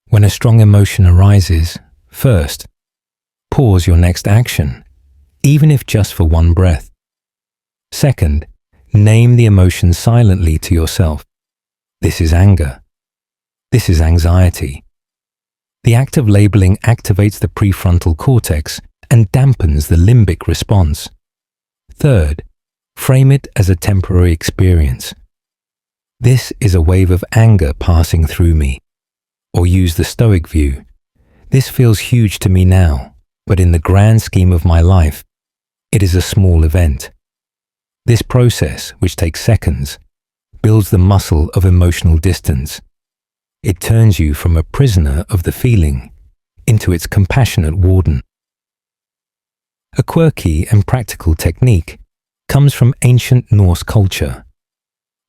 Speaker 1: When a strong emotion arises, first, pause your next action, even if just for one breath. Second, name the emotion silently to yourself. This is anger. This is anxiety. The act of labeling activates the prefrontal cortex and dampens the limbic response. Third, frame it as a temporary experience. This is a wave of anger passing through me. Or use the Stoic view. This feels huge to me now, but in the grand scheme of my life, it is a small event. This process, which takes seconds, builds the muscle of emotional distance. It turns you from a prisoner of the feeling into its compassionate warden. A quirky and practical technique comes from ancient Norse culture,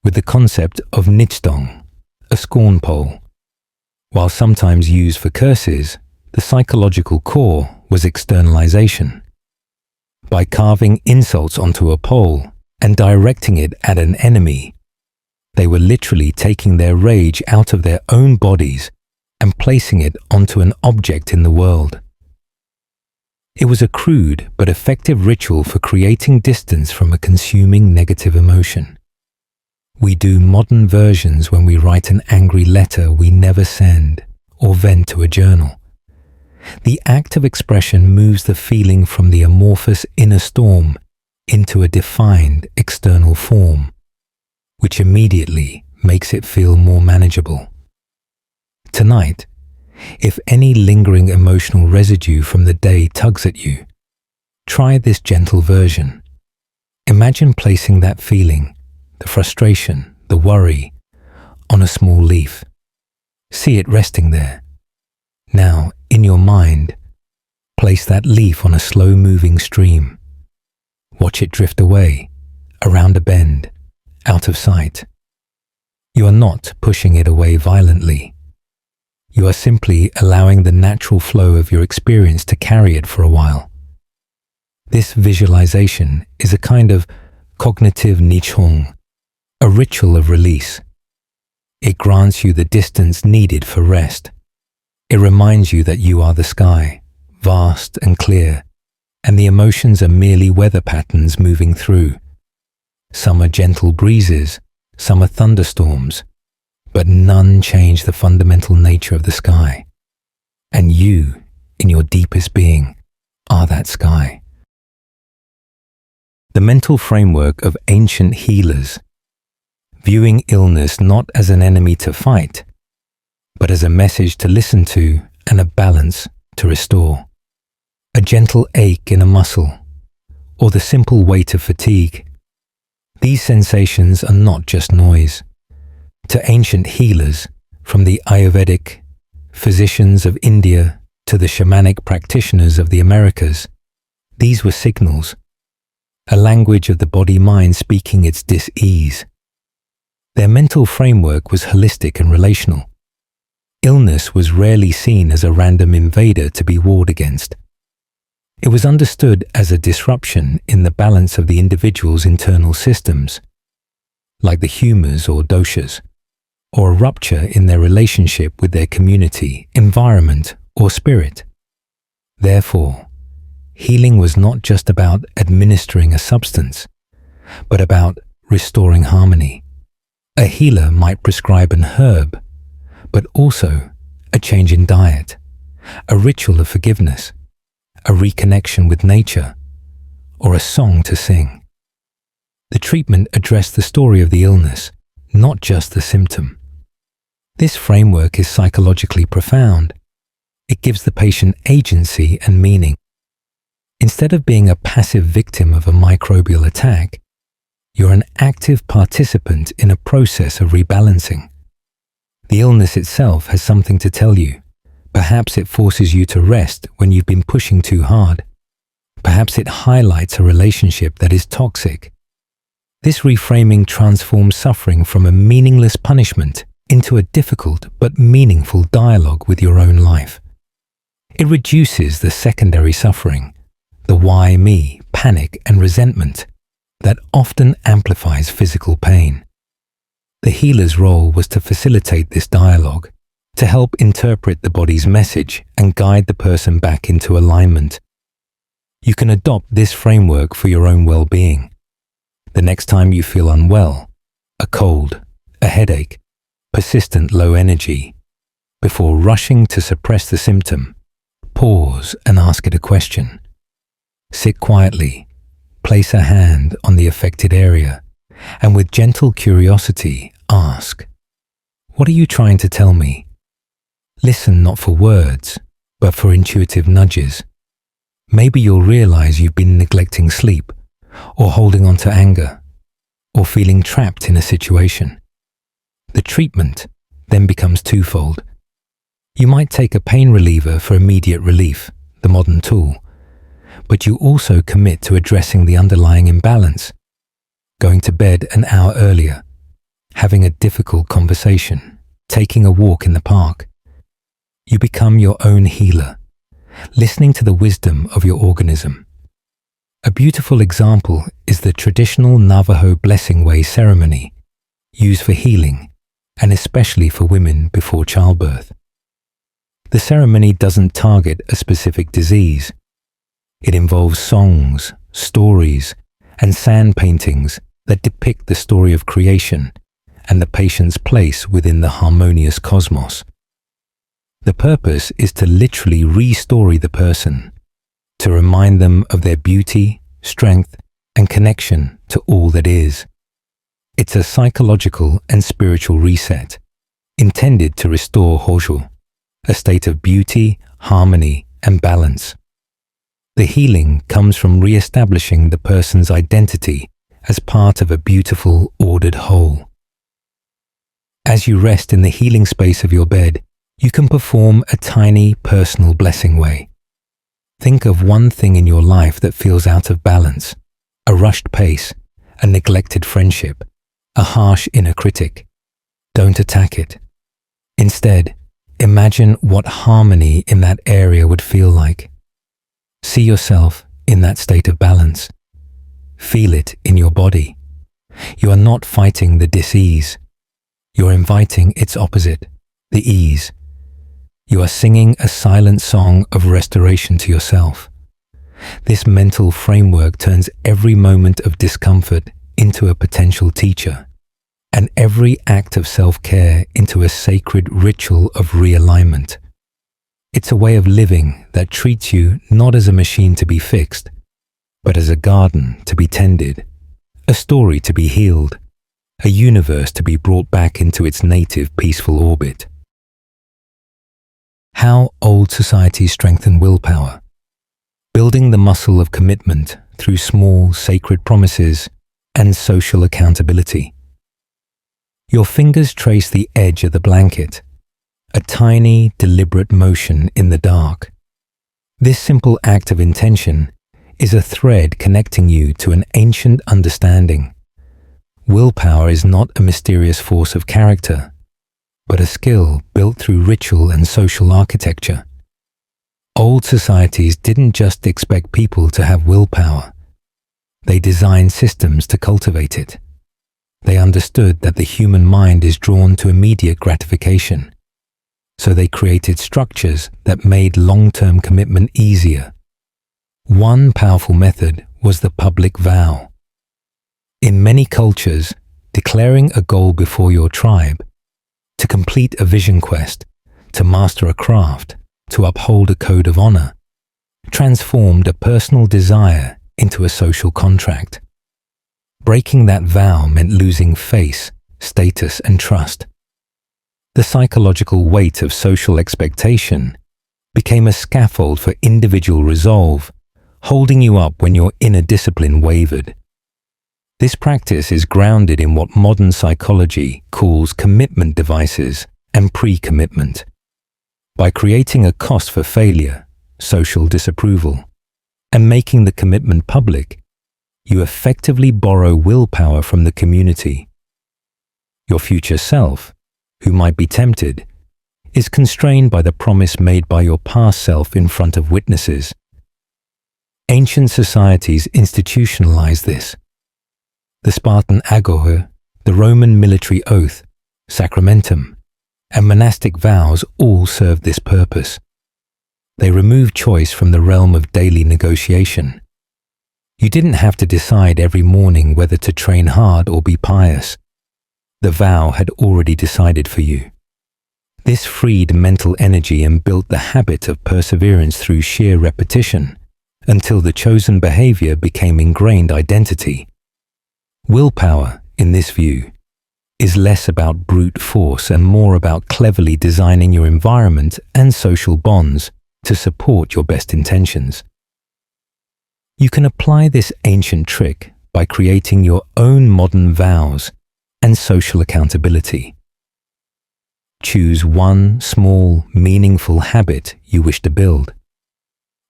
Speaker 1: with the concept of nidstong, a scorn pole. While sometimes used for curses, the psychological core was externalization. By carving insults onto a pole and directing it at an enemy, they were literally taking their rage out of their own bodies and placing it onto an object in the world. It was a crude but effective ritual for creating distance from a consuming negative emotion. We do modern versions when we write an angry letter we never send or vent to a journal. The act of expression moves the feeling from the amorphous inner storm into a defined external form, which immediately makes it feel more manageable. Tonight, if any lingering emotional residue from the day tugs at you, try this gentle version. Imagine placing that feeling, the frustration, the worry, on a small leaf. See it resting there. Now, in your mind, place that leaf on a slow-moving stream. Watch it drift away, around a bend, out of sight. You are not pushing it away violently. You are simply allowing the natural flow of your experience to carry it for a while. This visualization is a kind of cognitive nichong, a ritual of release. It grants you the distance needed for rest. It reminds you that you are the sky, vast and clear, and the emotions are merely weather patterns moving through. Some are gentle breezes, some are thunderstorms, but none change the fundamental nature of the sky. And you, in your deepest being, are that sky. The mental framework of ancient healers, viewing illness not as an enemy to fight, but as a message to listen to and a balance to restore. A gentle ache in a muscle, or the simple weight of fatigue. These sensations are not just noise. To ancient healers, from the Ayurvedic physicians of India to the shamanic practitioners of the Americas, these were signals, a language of the body-mind speaking its dis-ease. Their mental framework was holistic and relational. Illness was rarely seen as a random invader to be warred against. It was understood as a disruption in the balance of the individual's internal systems, like the humas or doshas, or a rupture in their relationship with their community, environment, or spirit. Therefore, healing was not just about administering a substance, but about restoring harmony. A healer might prescribe an herb, but also a change in diet, a ritual of forgiveness, a reconnection with nature, or a song to sing. The treatment addressed the story of the illness, not just the symptom. This framework is psychologically profound. It gives the patient agency and meaning. Instead of being a passive victim of a microbial attack, you're an active participant in a process of rebalancing. The illness itself has something to tell you. Perhaps it forces you to rest when you've been pushing too hard. Perhaps it highlights a relationship that is toxic. This reframing transforms suffering from a meaningless punishment into a difficult but meaningful dialogue with your own life. It reduces the secondary suffering, the why me, panic and resentment that often amplifies physical pain. The healer's role was to facilitate this dialogue, to help interpret the body's message and guide the person back into alignment. You can adopt this framework for your own well-being. The next time you feel unwell, a cold, a headache, persistent low energy, before rushing to suppress the symptom, pause and ask it a question. Sit quietly, place a hand on the affected area, and with gentle curiosity, ask, "What are you trying to tell me?" Listen not for words, but for intuitive nudges. Maybe you'll realize you've been neglecting sleep, or holding on to anger, or feeling trapped in a situation. The treatment then becomes twofold. You might take a pain reliever for immediate relief, the modern tool, but you also commit to addressing the underlying imbalance, going to bed an hour earlier, having a difficult conversation, taking a walk in the park. You become your own healer, listening to the wisdom of your organism. A beautiful example is the traditional Navajo Blessing Way ceremony, used for healing, and especially for women before childbirth. The ceremony doesn't target a specific disease. It involves songs, stories, and sand paintings that depict the story of creation and the patient's place within the harmonious cosmos. The purpose is to literally re-story the person, to remind them of their beauty, strength, and connection to all that is. It's a psychological and spiritual reset, intended to restore Hojo, a state of beauty, harmony, and balance. The healing comes from re-establishing the person's identity as part of a beautiful, ordered whole. As you rest in the healing space of your bed, you can perform a tiny personal blessing way. Think of one thing in your life that feels out of balance, a rushed pace, a neglected friendship, a harsh inner critic. Don't attack it. Instead, imagine what harmony in that area would feel like. See yourself in that state of balance. Feel it in your body. You are not fighting the dis-ease. You're inviting its opposite, the ease. You are singing a silent song of restoration to yourself. This mental framework turns every moment of discomfort into a potential teacher, and every act of self-care into a sacred ritual of realignment. It's a way of living that treats you not as a machine to be fixed, but as a garden to be tended, a story to be healed, a universe to be brought back into its native peaceful orbit. How old societies strengthen willpower. Building the muscle of commitment through small, sacred promises and social accountability. Your fingers trace the edge of the blanket, a tiny, deliberate motion in the dark. This simple act of intention is a thread connecting you to an ancient understanding. Willpower is not a mysterious force of character, but a skill built through ritual and social architecture. Old societies didn't just expect people to have willpower. They designed systems to cultivate it. They understood that the human mind is drawn to immediate gratification, so they created structures that made long-term commitment easier. One powerful method was the public vow. In many cultures, declaring a goal before your tribe, to complete a vision quest, to master a craft, to uphold a code of honor, transformed a personal desire into a social contract. Breaking that vow meant losing face, status, and trust. The psychological weight of social expectation became a scaffold for individual resolve, holding you up when your inner discipline wavered. This practice is grounded in what modern psychology calls commitment devices and pre-commitment. By creating a cost for failure, social disapproval, and making the commitment public, you effectively borrow willpower from the community. Your future self, who might be tempted, is constrained by the promise made by your past self in front of witnesses. Ancient societies institutionalized this. The Spartan agora, the Roman military oath, sacramentum, and monastic vows all served this purpose. They removed choice from the realm of daily negotiation. You didn't have to decide every morning whether to train hard or be pious. The vow had already decided for you. This freed mental energy and built the habit of perseverance through sheer repetition, until the chosen behavior became ingrained identity. Willpower, in this view, is less about brute force and more about cleverly designing your environment and social bonds to support your best intentions. You can apply this ancient trick by creating your own modern vows and social accountability. Choose one small, meaningful habit you wish to build.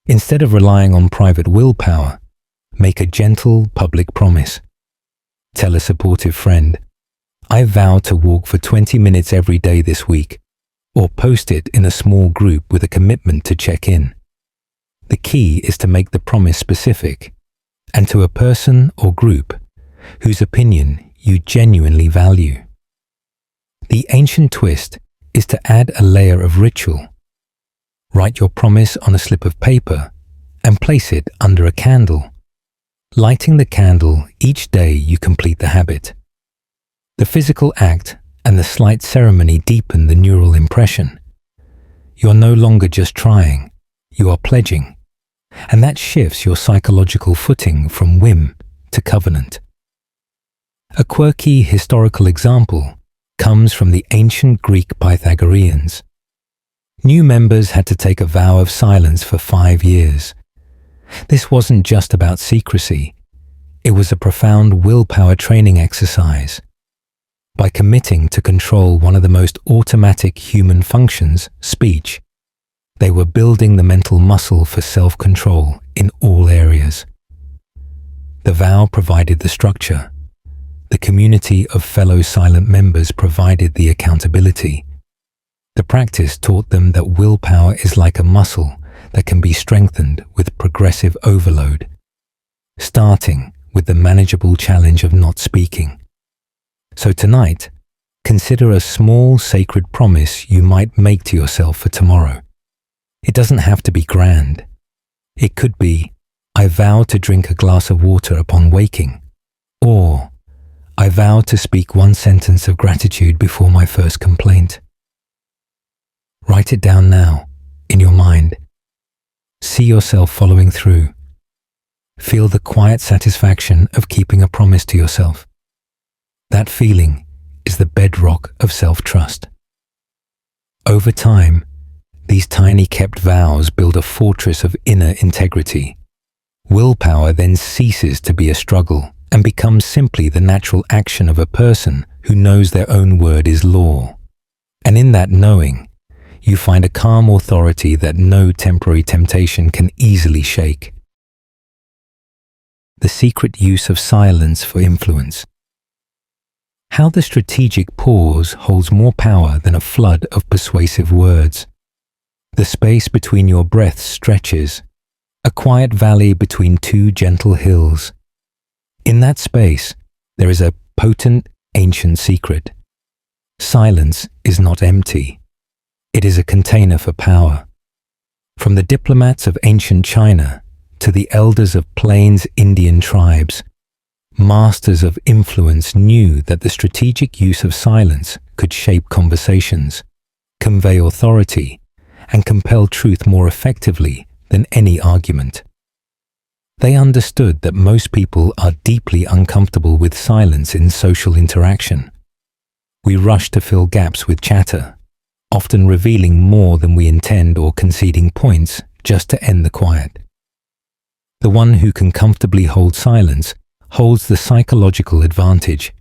Speaker 1: Instead of relying on private willpower, make a gentle public promise. Tell a supportive friend, "I vow to walk for 20 minutes every day this week," or post it in a small group with a commitment to check in. The key is to make the promise specific and to a person or group whose opinion you genuinely value. The ancient twist is to add a layer of ritual. Write your promise on a slip of paper and place it under a candle. Lighting the candle each day you complete the habit. The physical act and the slight ceremony deepen the neural impression. You are no longer just trying, you are pledging. And that shifts your psychological footing from whim to covenant. A quirky historical example comes from the ancient Greek Pythagoreans. New members had to take a vow of silence for 5 years. This wasn't just about secrecy, it was a profound willpower training exercise. By committing to control one of the most automatic human functions, speech, they were building the mental muscle for self-control in all areas. The vow provided the structure. The community of fellow silent members provided the accountability. The practice taught them that willpower is like a muscle that can be strengthened with progressive overload, starting with the manageable challenge of not speaking. So tonight, consider a small sacred promise you might make to yourself for tomorrow. It doesn't have to be grand. It could be, I vow to drink a glass of water upon waking, or I vow to speak one sentence of gratitude before my first complaint. Write it down now, in your mind. See yourself following through. Feel the quiet satisfaction of keeping a promise to yourself. That feeling is the bedrock of self-trust. Over time, these tiny kept vows build a fortress of inner integrity. Willpower then ceases to be a struggle and becomes simply the natural action of a person who knows their own word is law. And in that knowing, you find a calm authority that no temporary temptation can easily shake. The secret use of silence for influence. How the strategic pause holds more power than a flood of persuasive words. The space between your breaths stretches, a quiet valley between two gentle hills. In that space, there is a potent, ancient secret. Silence is not empty. It is a container for power. From the diplomats of ancient China to the elders of Plains Indian tribes, masters of influence knew that the strategic use of silence could shape conversations, convey authority, and compel truth more effectively than any argument. They understood that most people are deeply uncomfortable with silence in social interaction. We rush to fill gaps with chatter, often revealing more than we intend or conceding points just to end the quiet. The one who can comfortably hold silence holds the psychological advantage.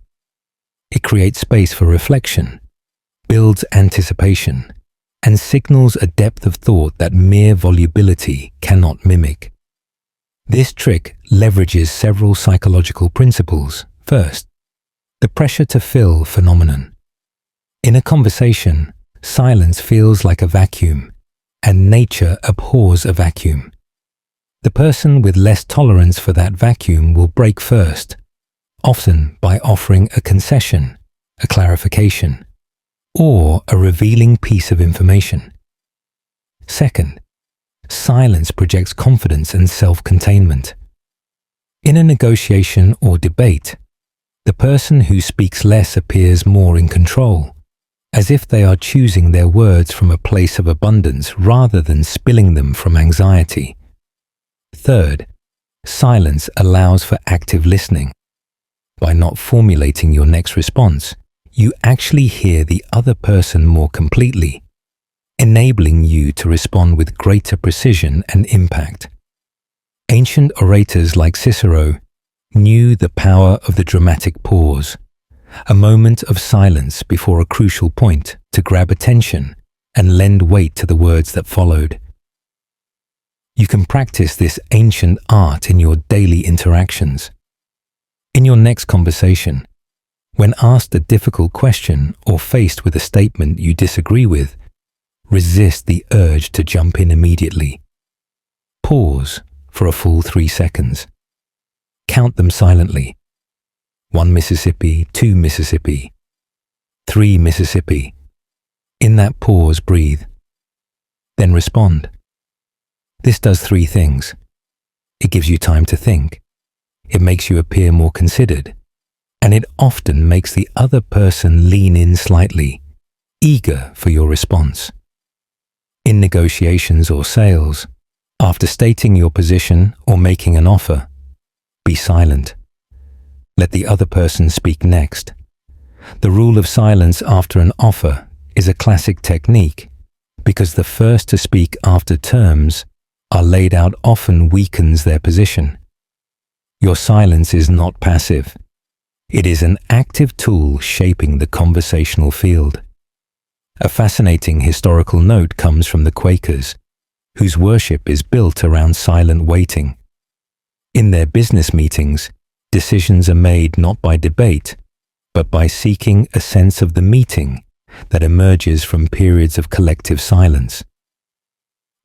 Speaker 1: It creates space for reflection, builds anticipation, and signals a depth of thought that mere volubility cannot mimic. This trick leverages several psychological principles. First, the pressure to fill phenomenon. In a conversation, silence feels like a vacuum, and nature abhors a vacuum. The person with less tolerance for that vacuum will break first, often by offering a concession, a clarification, or a revealing piece of information. Second, silence projects confidence and self-containment. In a negotiation or debate, the person who speaks less appears more in control, as if they are choosing their words from a place of abundance rather than spilling them from anxiety. Third, silence allows for active listening. By not formulating your next response, you actually hear the other person more completely, enabling you to respond with greater precision and impact. Ancient orators like Cicero knew the power of the dramatic pause, a moment of silence before a crucial point to grab attention and lend weight to the words that followed. You can practice this ancient art in your daily interactions. In your next conversation, when asked a difficult question or faced with a statement you disagree with, resist the urge to jump in immediately. Pause for a full 3 seconds. Count them silently. 1 Mississippi, 2 Mississippi, 3 Mississippi. In that pause, breathe. Then respond. This does 3 things. It gives you time to think. It makes you appear more considered. And it often makes the other person lean in slightly, eager for your response. In negotiations or sales, after stating your position or making an offer, be silent. Let the other person speak next. The rule of silence after an offer is a classic technique because the first to speak after terms are laid out often weakens their position. Your silence is not passive. It is an active tool shaping the conversational field. A fascinating historical note comes from the Quakers, whose worship is built around silent waiting. In their business meetings, decisions are made not by debate, but by seeking a sense of the meeting that emerges from periods of collective silence.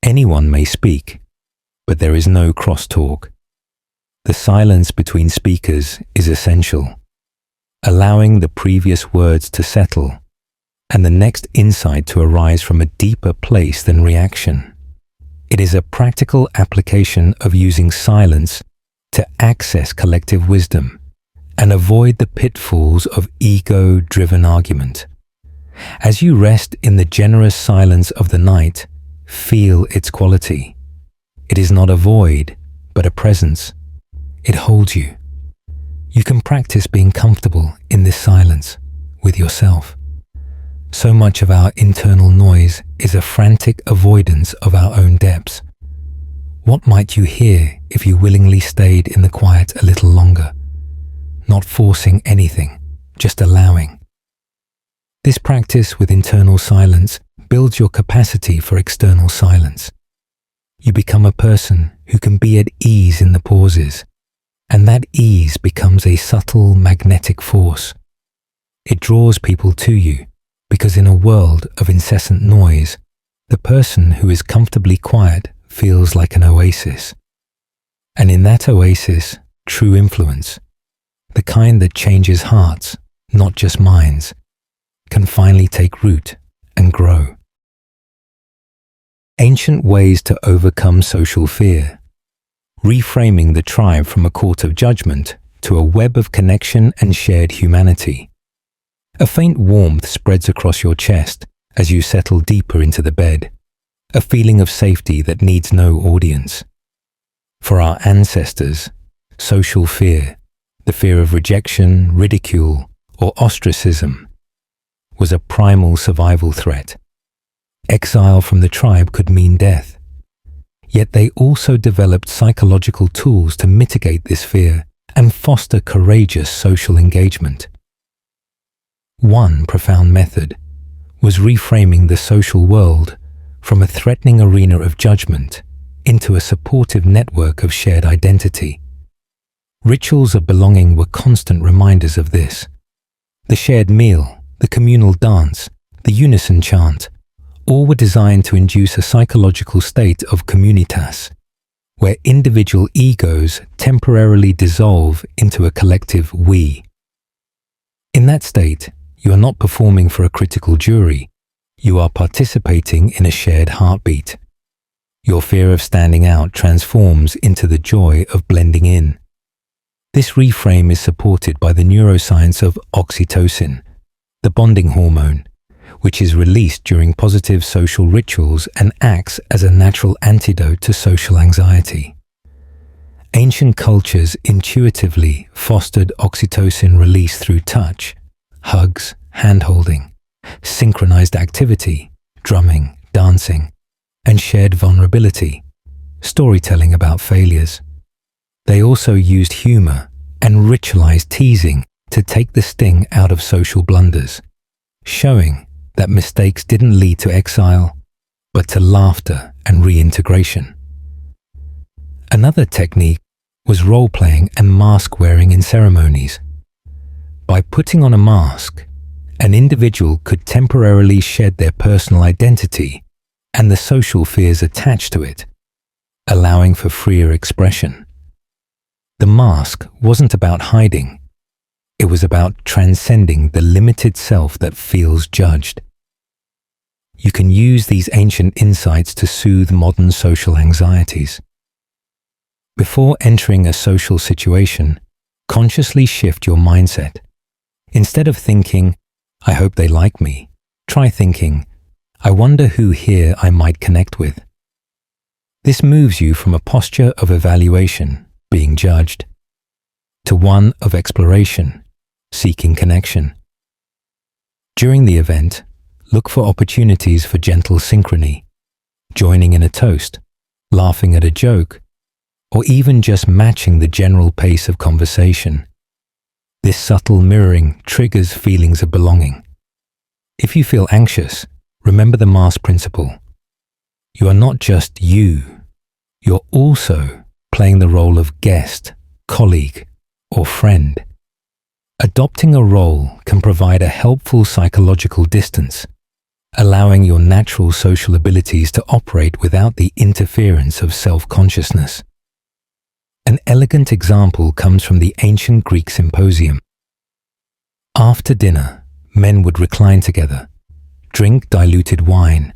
Speaker 1: Anyone may speak, but there is no crosstalk. The silence between speakers is essential, allowing the previous words to settle and the next insight to arise from a deeper place than reaction. It is a practical application of using silence to access collective wisdom and avoid the pitfalls of ego-driven argument. As you rest in the generous silence of the night, feel its quality. It is not a void, but a presence. It holds you. You can practice being comfortable in this silence with yourself. So much of our internal noise is a frantic avoidance of our own depths. What might you hear if you willingly stayed in the quiet a little longer? Not forcing anything, just allowing. This practice with internal silence builds your capacity for external silence. You become a person who can be at ease in the pauses, and that ease becomes a subtle magnetic force. It draws people to you because in a world of incessant noise, the person who is comfortably quiet feels like an oasis. And in that oasis, true influence, the kind that changes hearts, not just minds, can finally take root and grow. Ancient ways to overcome social fear. Reframing the tribe from a court of judgment to a web of connection and shared humanity. A faint warmth spreads across your chest as you settle deeper into the bed, a feeling of safety that needs no audience. For our ancestors, social fear, the fear of rejection, ridicule, or ostracism, was a primal survival threat. Exile from the tribe could mean death. Yet they also developed psychological tools to mitigate this fear and foster courageous social engagement. One profound method was reframing the social world from a threatening arena of judgment into a supportive network of shared identity. Rituals of belonging were constant reminders of this. The shared meal, the communal dance, the unison chant, all were designed to induce a psychological state of communitas, where individual egos temporarily dissolve into a collective we. In that state, you are not performing for a critical jury, you are participating in a shared heartbeat. Your fear of standing out transforms into the joy of blending in. This reframe is supported by the neuroscience of oxytocin, the bonding hormone, which is released during positive social rituals and acts as a natural antidote to social anxiety. Ancient cultures intuitively fostered oxytocin release through touch, hugs, hand-holding, synchronized activity, drumming, dancing, and shared vulnerability, storytelling about failures. They also used humor and ritualized teasing to take the sting out of social blunders, showing that mistakes didn't lead to exile, but to laughter and reintegration. Another technique was role-playing and mask-wearing in ceremonies. By putting on a mask, an individual could temporarily shed their personal identity and the social fears attached to it, allowing for freer expression. The mask wasn't about hiding. It was about transcending the limited self that feels judged. You can use these ancient insights to soothe modern social anxieties. Before entering a social situation, consciously shift your mindset. Instead of thinking, "I hope they like me," try thinking, "I wonder who here I might connect with." This moves you from a posture of evaluation, being judged, to one of exploration, seeking connection. During the event, look for opportunities for gentle synchrony, joining in a toast, laughing at a joke, or even just matching the general pace of conversation. This subtle mirroring triggers feelings of belonging. If you feel anxious, remember the mask principle. You are not just you, you're also playing the role of guest, colleague, or friend. Adopting a role can provide a helpful psychological distance, allowing your natural social abilities to operate without the interference of self-consciousness. An elegant example comes from the ancient Greek symposium. After dinner, men would recline together, drink diluted wine,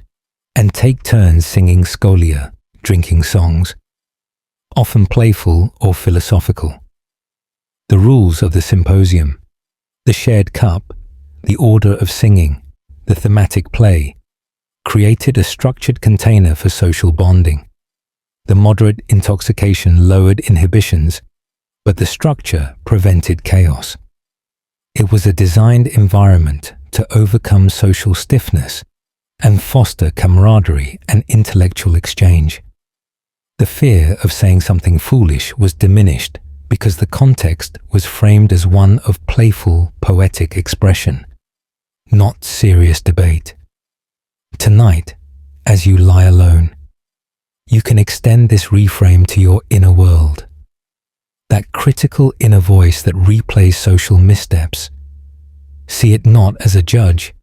Speaker 1: and take turns singing scholia, drinking songs, often playful or philosophical. The rules of the symposium, the shared cup, the order of singing, the thematic play, created a structured container for social bonding. The moderate intoxication lowered inhibitions, but the structure prevented chaos. It was a designed environment to overcome social stiffness and foster camaraderie and intellectual exchange. The fear of saying something foolish was diminished because the context was framed as one of playful, poetic expression, not serious debate. Tonight, as you lie alone, you can extend this reframe to your inner world, that critical inner voice that replays social missteps. See it not as a judge,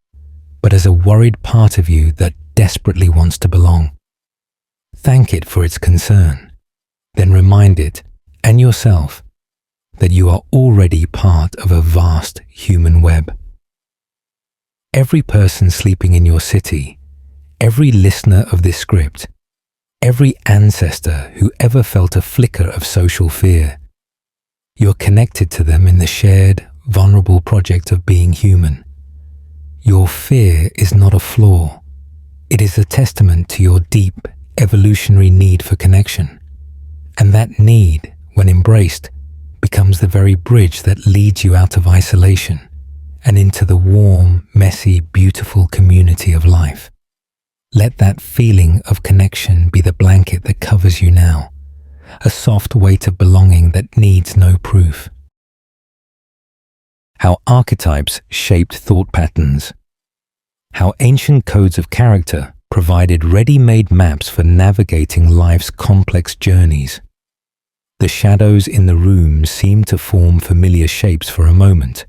Speaker 1: but as a worried part of you that desperately wants to belong. Thank it for its concern, then remind it and yourself that you are already part of a vast human web. Every person sleeping in your city, every listener of this script, every ancestor who ever felt a flicker of social fear, you're connected to them in the shared, vulnerable project of being human. Your fear is not a flaw. It is a testament to your deep, evolutionary need for connection. And that need, when embraced, becomes the very bridge that leads you out of isolation and into the warm, messy, beautiful community of life. Let that feeling of connection be the blanket that covers you now, a soft weight of belonging that needs no proof. How archetypes shaped thought patterns. How ancient codes of character provided ready-made maps for navigating life's complex journeys. The shadows in the room seemed to form familiar shapes for a moment,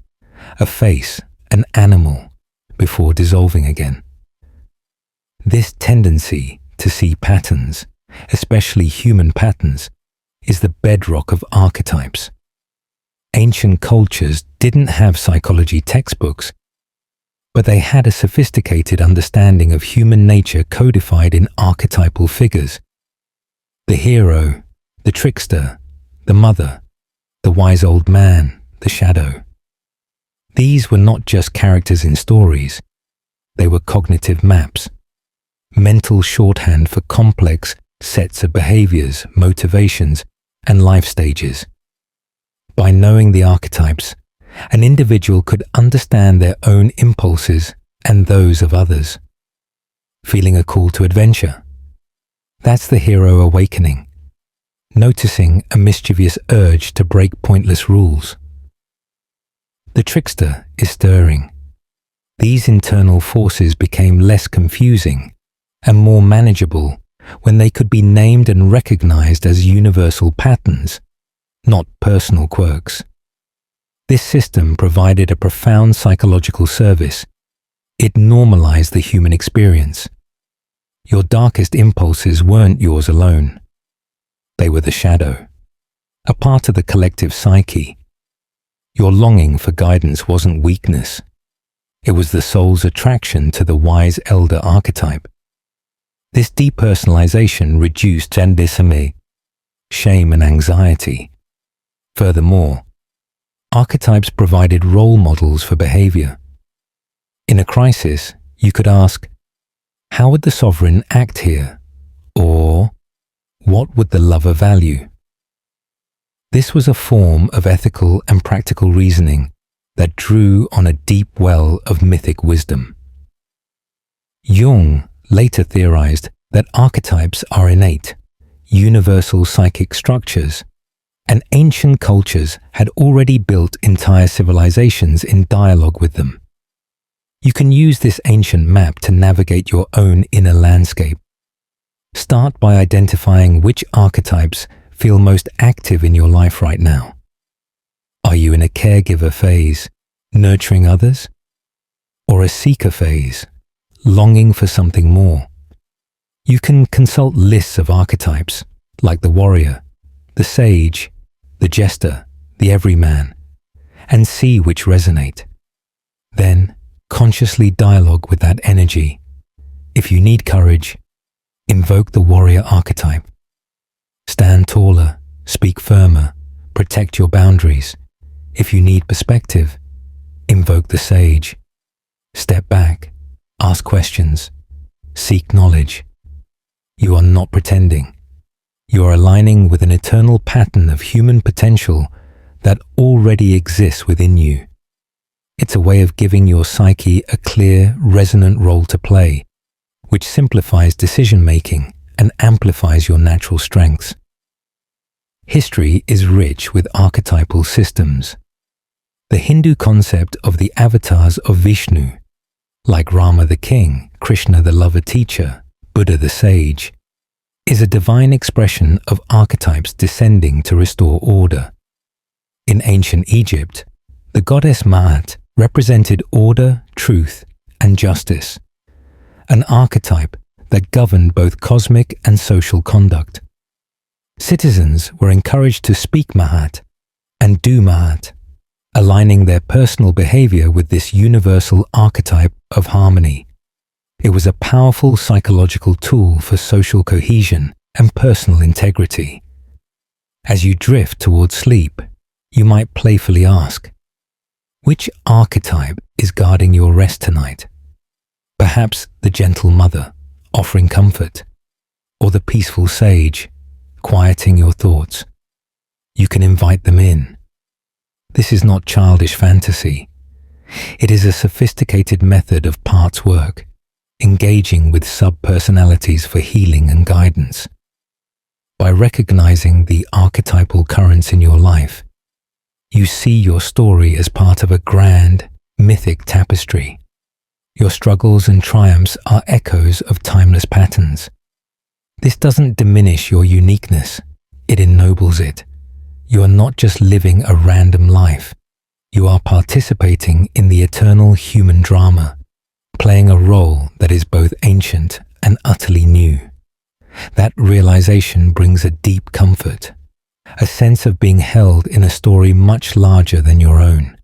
Speaker 1: a face, an animal, before dissolving again. This tendency to see patterns, especially human patterns, is the bedrock of archetypes. Ancient cultures didn't have psychology textbooks, but they had a sophisticated understanding of human nature codified in archetypal figures. The hero, the trickster, the mother, the wise old man, the shadow. These were not just characters in stories, they were cognitive maps, mental shorthand for complex sets of behaviors, motivations, and life stages. By knowing the archetypes, an individual could understand their own impulses and those of others. Feeling a call to adventure? That's the hero awakening, noticing a mischievous urge to break pointless rules. The trickster is stirring. These internal forces became less confusing and more manageable when they could be named and recognized as universal patterns, not personal quirks. This system provided a profound psychological service. It normalized the human experience. Your darkest impulses weren't yours alone. They were the shadow, a part of the collective psyche. Your longing for guidance wasn't weakness. It was the soul's attraction to the wise elder archetype. This depersonalization reduced genderisme, shame and anxiety. Furthermore, archetypes provided role models for behavior. In a crisis, you could ask, how would the sovereign act here? Or, what would the lover value? This was a form of ethical and practical reasoning that drew on a deep well of mythic wisdom. Jung later theorized that archetypes are innate, universal psychic structures, and ancient cultures had already built entire civilizations in dialogue with them. You can use this ancient map to navigate your own inner landscape. Start by identifying which archetypes feel most active in your life right now. Are you in a caregiver phase, nurturing others? Or a seeker phase, longing for something more? You can consult lists of archetypes, like the warrior, the sage, the jester, the everyman, and see which resonate. Then, consciously dialogue with that energy. If you need courage, invoke the warrior archetype. Stand taller, speak firmer, protect your boundaries. If you need perspective, invoke the sage. Step back, ask questions, seek knowledge. You are not pretending. You are aligning with an eternal pattern of human potential that already exists within you. It's a way of giving your psyche a clear, resonant role to play, which simplifies decision-making and amplifies your natural strengths. History is rich with archetypal systems. The Hindu concept of the avatars of Vishnu, like Rama the king, Krishna the lover teacher, Buddha the sage, is a divine expression of archetypes descending to restore order. In ancient Egypt, the goddess Ma'at represented order, truth, and justice, an archetype that governed both cosmic and social conduct. Citizens were encouraged to speak Ma'at and do Ma'at, aligning their personal behavior with this universal archetype of harmony. It was a powerful psychological tool for social cohesion and personal integrity. As you drift towards sleep, you might playfully ask, which archetype is guarding your rest tonight? Perhaps the gentle mother, offering comfort, or the peaceful sage, quieting your thoughts. You can invite them in. This is not childish fantasy. It is a sophisticated method of parts work, engaging with sub-personalities for healing and guidance. By recognizing the archetypal currents in your life, you see your story as part of a grand, mythic tapestry. Your struggles and triumphs are echoes of timeless patterns. This doesn't diminish your uniqueness, it ennobles it. You are not just living a random life. You are participating in the eternal human drama, playing a role that is both ancient and utterly new. That realization brings a deep comfort, a sense of being held in a story much larger than your own.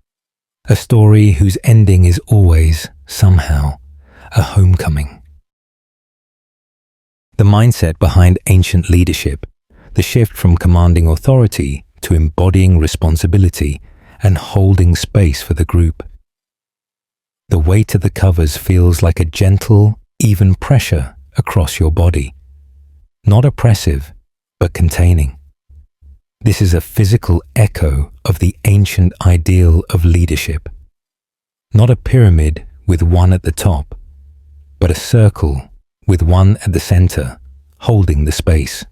Speaker 1: A story whose ending is always, somehow, a homecoming. The mindset behind ancient leadership, the shift from commanding authority to embodying responsibility and holding space for the group. The weight of the covers feels like a gentle, even pressure across your body. Not oppressive, but containing. This is a physical echo of the ancient ideal of leadership. Not a pyramid with one at the top, but a circle with one at the center, holding the space.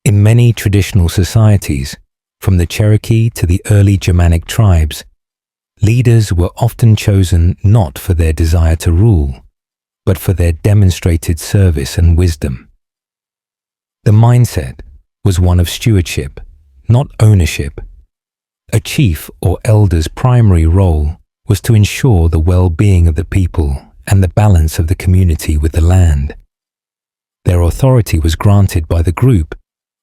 Speaker 1: In many traditional societies, from the Cherokee to the early Germanic tribes, leaders were often chosen not for their desire to rule, but for their demonstrated service and wisdom. The mindset was one of stewardship, not ownership. A chief or elder's primary role was to ensure the well-being of the people and the balance of the community with the land. Their authority was granted by the group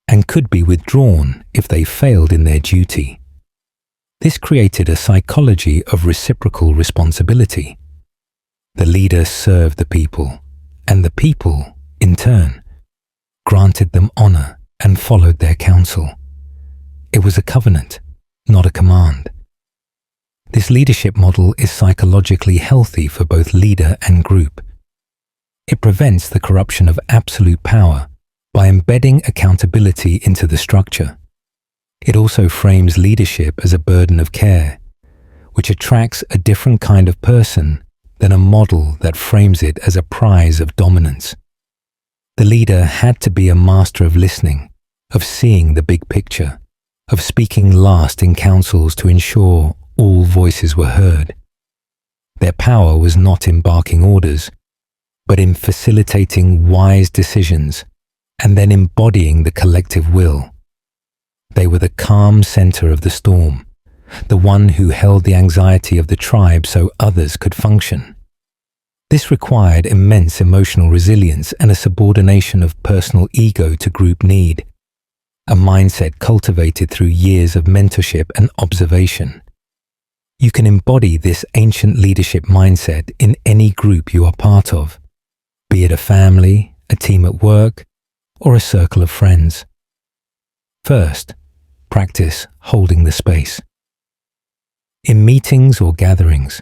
Speaker 1: and could be withdrawn if they failed in their duty. This created a psychology of reciprocal responsibility. The leader served the people, and the people, in turn, granted them honor and followed their counsel. It was a covenant, not a command. This leadership model is psychologically healthy for both leader and group. It prevents the corruption of absolute power by embedding accountability into the structure. It also frames leadership as a burden of care, which attracts a different kind of person than a model that frames it as a prize of dominance. The leader had to be a master of listening, of seeing the big picture, of speaking last in councils to ensure all voices were heard. Their power was not in barking orders, but in facilitating wise decisions and then embodying the collective will. They were the calm center of the storm, the one who held the anxiety of the tribe so others could function. This required immense emotional resilience and a subordination of personal ego to group need. a mindset cultivated through years of mentorship and observation. You can embody this ancient leadership mindset in any group you are part of, be it a family, a team at work, or a circle of friends. First, practice holding the space. In meetings or gatherings,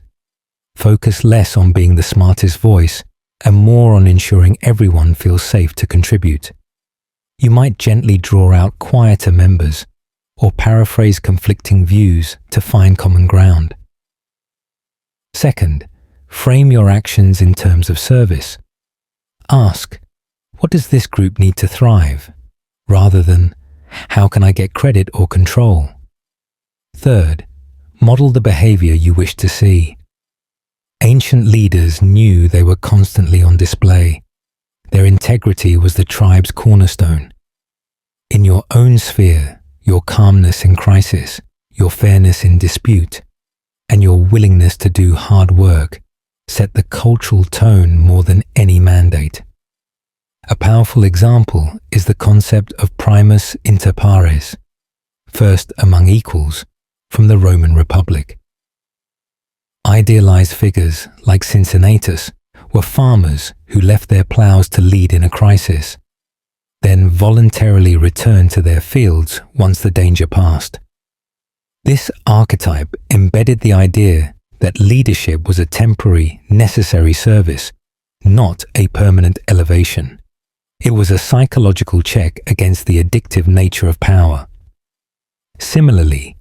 Speaker 1: focus less on being the smartest voice and more on ensuring everyone feels safe to contribute. You might gently draw out quieter members or paraphrase conflicting views to find common ground. Second, frame your actions in terms of service. Ask, what does this group need to thrive? Rather than, how can I get credit or control? Third, model the behavior you wish to see. Ancient leaders knew they were constantly on display. Their integrity was the tribe's cornerstone. In your own sphere, your calmness in crisis, your fairness in dispute, and your willingness to do hard work set the cultural tone more than any mandate. A powerful example is the concept of primus inter pares, first among equals, from the Roman Republic. Idealized figures like Cincinnatus were farmers who left their plows to lead in a crisis, then voluntarily returned to their fields once the danger passed. This archetype embedded the idea that leadership was a temporary, necessary service, not a permanent elevation. It was a psychological check against the addictive nature of power. Similarly,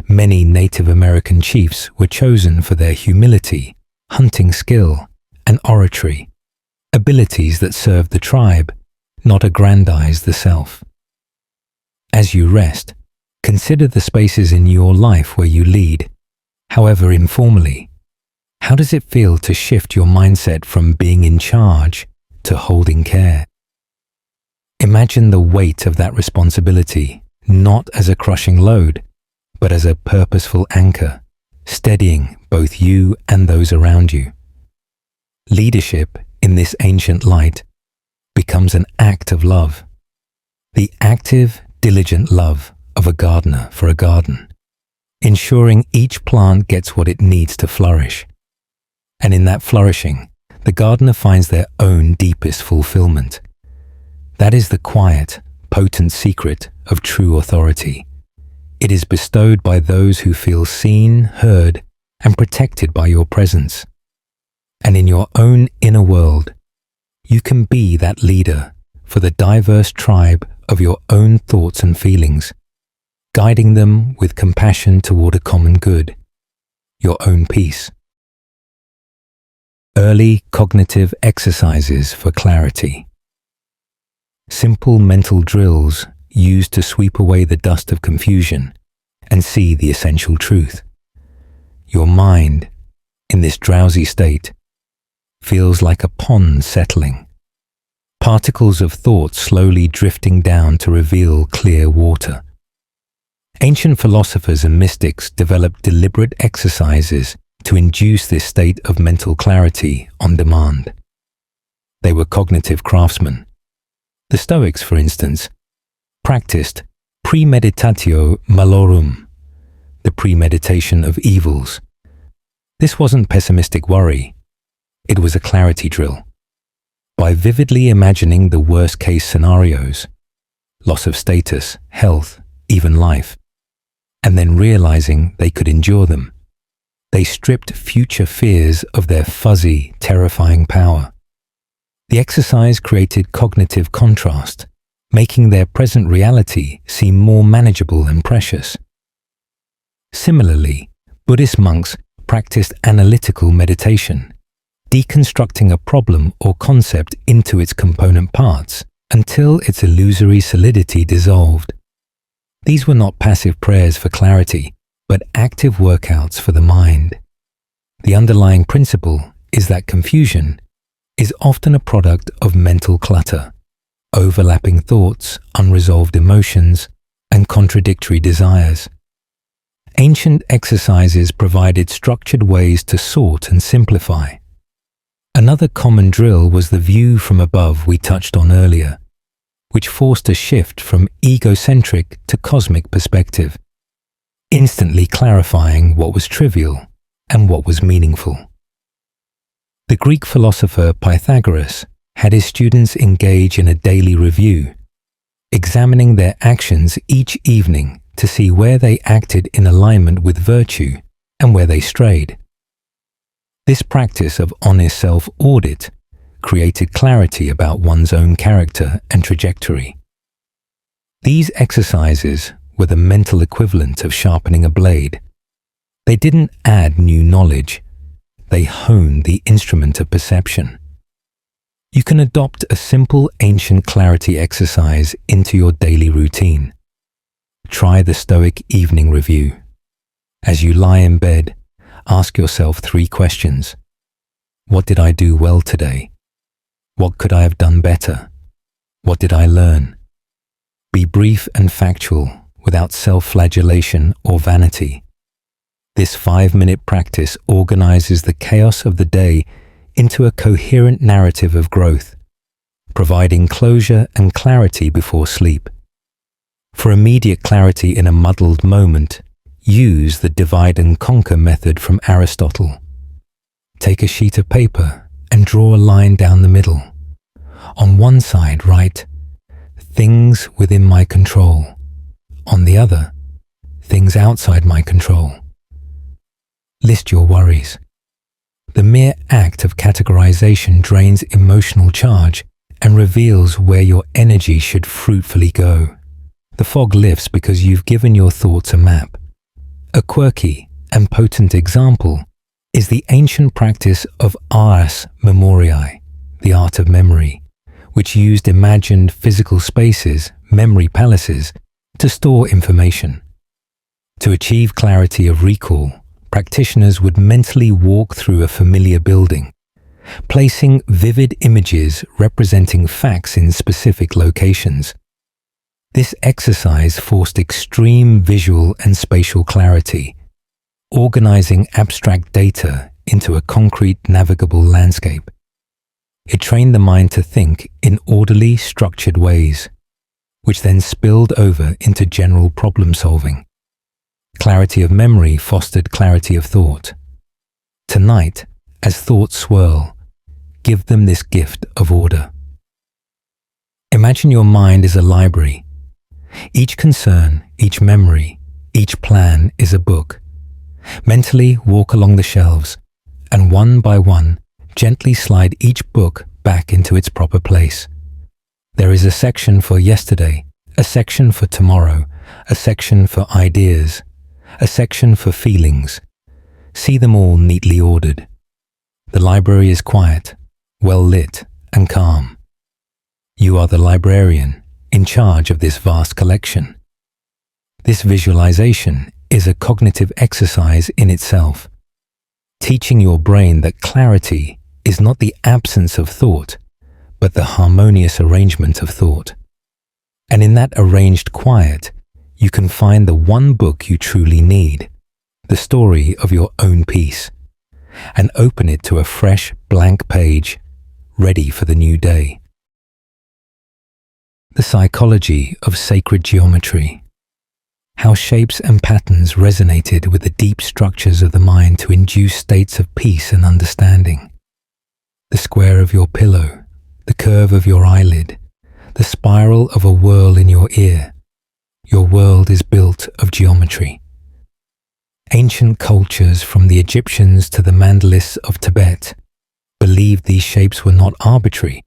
Speaker 1: many Native American chiefs were chosen for their humility, hunting skill, and oratory, abilities that served the tribe, not aggrandize the self. As you rest, consider the spaces in your life where you lead, however informally. How does it feel to shift your mindset from being in charge to holding care? Imagine the weight of that responsibility, not as a crushing load, but as a purposeful anchor, steadying both you and those around you. Leadership, in this ancient light, becomes an act of love, the active, diligent love of a gardener for a garden, ensuring each plant gets what it needs to flourish. And in that flourishing, the gardener finds their own deepest fulfillment. That is the quiet, potent secret of true authority. It is bestowed by those who feel seen, heard, and protected by your presence. And in your own inner world, you can be that leader for the diverse tribe of your own thoughts and feelings, guiding them with compassion toward a common good, your own peace. Early cognitive exercises for clarity. Simple mental drills used to sweep away the dust of confusion and see the essential truth. Your mind, in this drowsy state, feels like a pond settling, particles of thought slowly drifting down to reveal clear water. Ancient philosophers and mystics developed deliberate exercises to induce this state of mental clarity on demand. They were cognitive craftsmen. The Stoics, for instance, practiced premeditatio malorum, the premeditation of evils. This wasn't pessimistic worry. It was a clarity drill. By vividly imagining the worst-case scenarios, loss of status, health, even life, and then realizing they could endure them, they stripped future fears of their fuzzy, terrifying power. The exercise created cognitive contrast, making their present reality seem more manageable and precious. Similarly, Buddhist monks practiced analytical meditation, deconstructing a problem or concept into its component parts until its illusory solidity dissolved. These were not passive prayers for clarity, but active workouts for the mind. The underlying principle is that confusion is often a product of mental clutter, overlapping thoughts, unresolved emotions, and contradictory desires. Ancient exercises provided structured ways to sort and simplify. Another common drill was the view from above we touched on earlier, which forced a shift from egocentric to cosmic perspective, instantly clarifying what was trivial and what was meaningful. The Greek philosopher Pythagoras had his students engage in a daily review, examining their actions each evening to see where they acted in alignment with virtue and where they strayed. This practice of honest self-audit created clarity about one's own character and trajectory. These exercises were the mental equivalent of sharpening a blade. They didn't add new knowledge, they honed the instrument of perception. You can adopt a simple ancient clarity exercise into your daily routine. Try the Stoic evening review. As you lie in bed, ask yourself 3 questions. What did I do well today? What could I have done better? What did I learn? Be brief and factual without self-flagellation or vanity. This 5-minute practice organizes the chaos of the day into a coherent narrative of growth, providing closure and clarity before sleep. For immediate clarity in a muddled moment, use the divide and conquer method from Aristotle. Take a sheet of paper and draw a line down the middle. On one side, write, "Things within my control." On the other, "Things outside my control." List your worries. The mere act of categorization drains emotional charge and reveals where your energy should fruitfully go. The fog lifts because you've given your thoughts a map. A quirky and potent example is the ancient practice of ars memoriae, the art of memory, which used imagined physical spaces, memory palaces, to store information. To achieve clarity of recall, practitioners would mentally walk through a familiar building, placing vivid images representing facts in specific locations. This exercise forced extreme visual and spatial clarity, organizing abstract data into a concrete, navigable landscape. It trained the mind to think in orderly, structured ways, which then spilled over into general problem-solving. Clarity of memory fostered clarity of thought. Tonight, as thoughts swirl, give them this gift of order. Imagine your mind is a library. Each concern, each memory, each plan is a book. Mentally walk along the shelves, and one by one, gently slide each book back into its proper place. There is a section for yesterday, a section for tomorrow, a section for ideas, a section for feelings. See them all neatly ordered. The library is quiet, well lit, and calm. You are the librarian, in charge of this vast collection. This visualization is a cognitive exercise in itself, teaching your brain that clarity is not the absence of thought, but the harmonious arrangement of thought. And in that arranged quiet, you can find the one book you truly need, the story of your own peace, and open it to a fresh, blank page, ready for the new day. The psychology of sacred geometry. How shapes and patterns resonated with the deep structures of the mind to induce states of peace and understanding. The square of your pillow, the curve of your eyelid, the spiral of a whirl in your ear. Your world is built of geometry. Ancient cultures, from the Egyptians to the Mandalists of Tibet, believed these shapes were not arbitrary,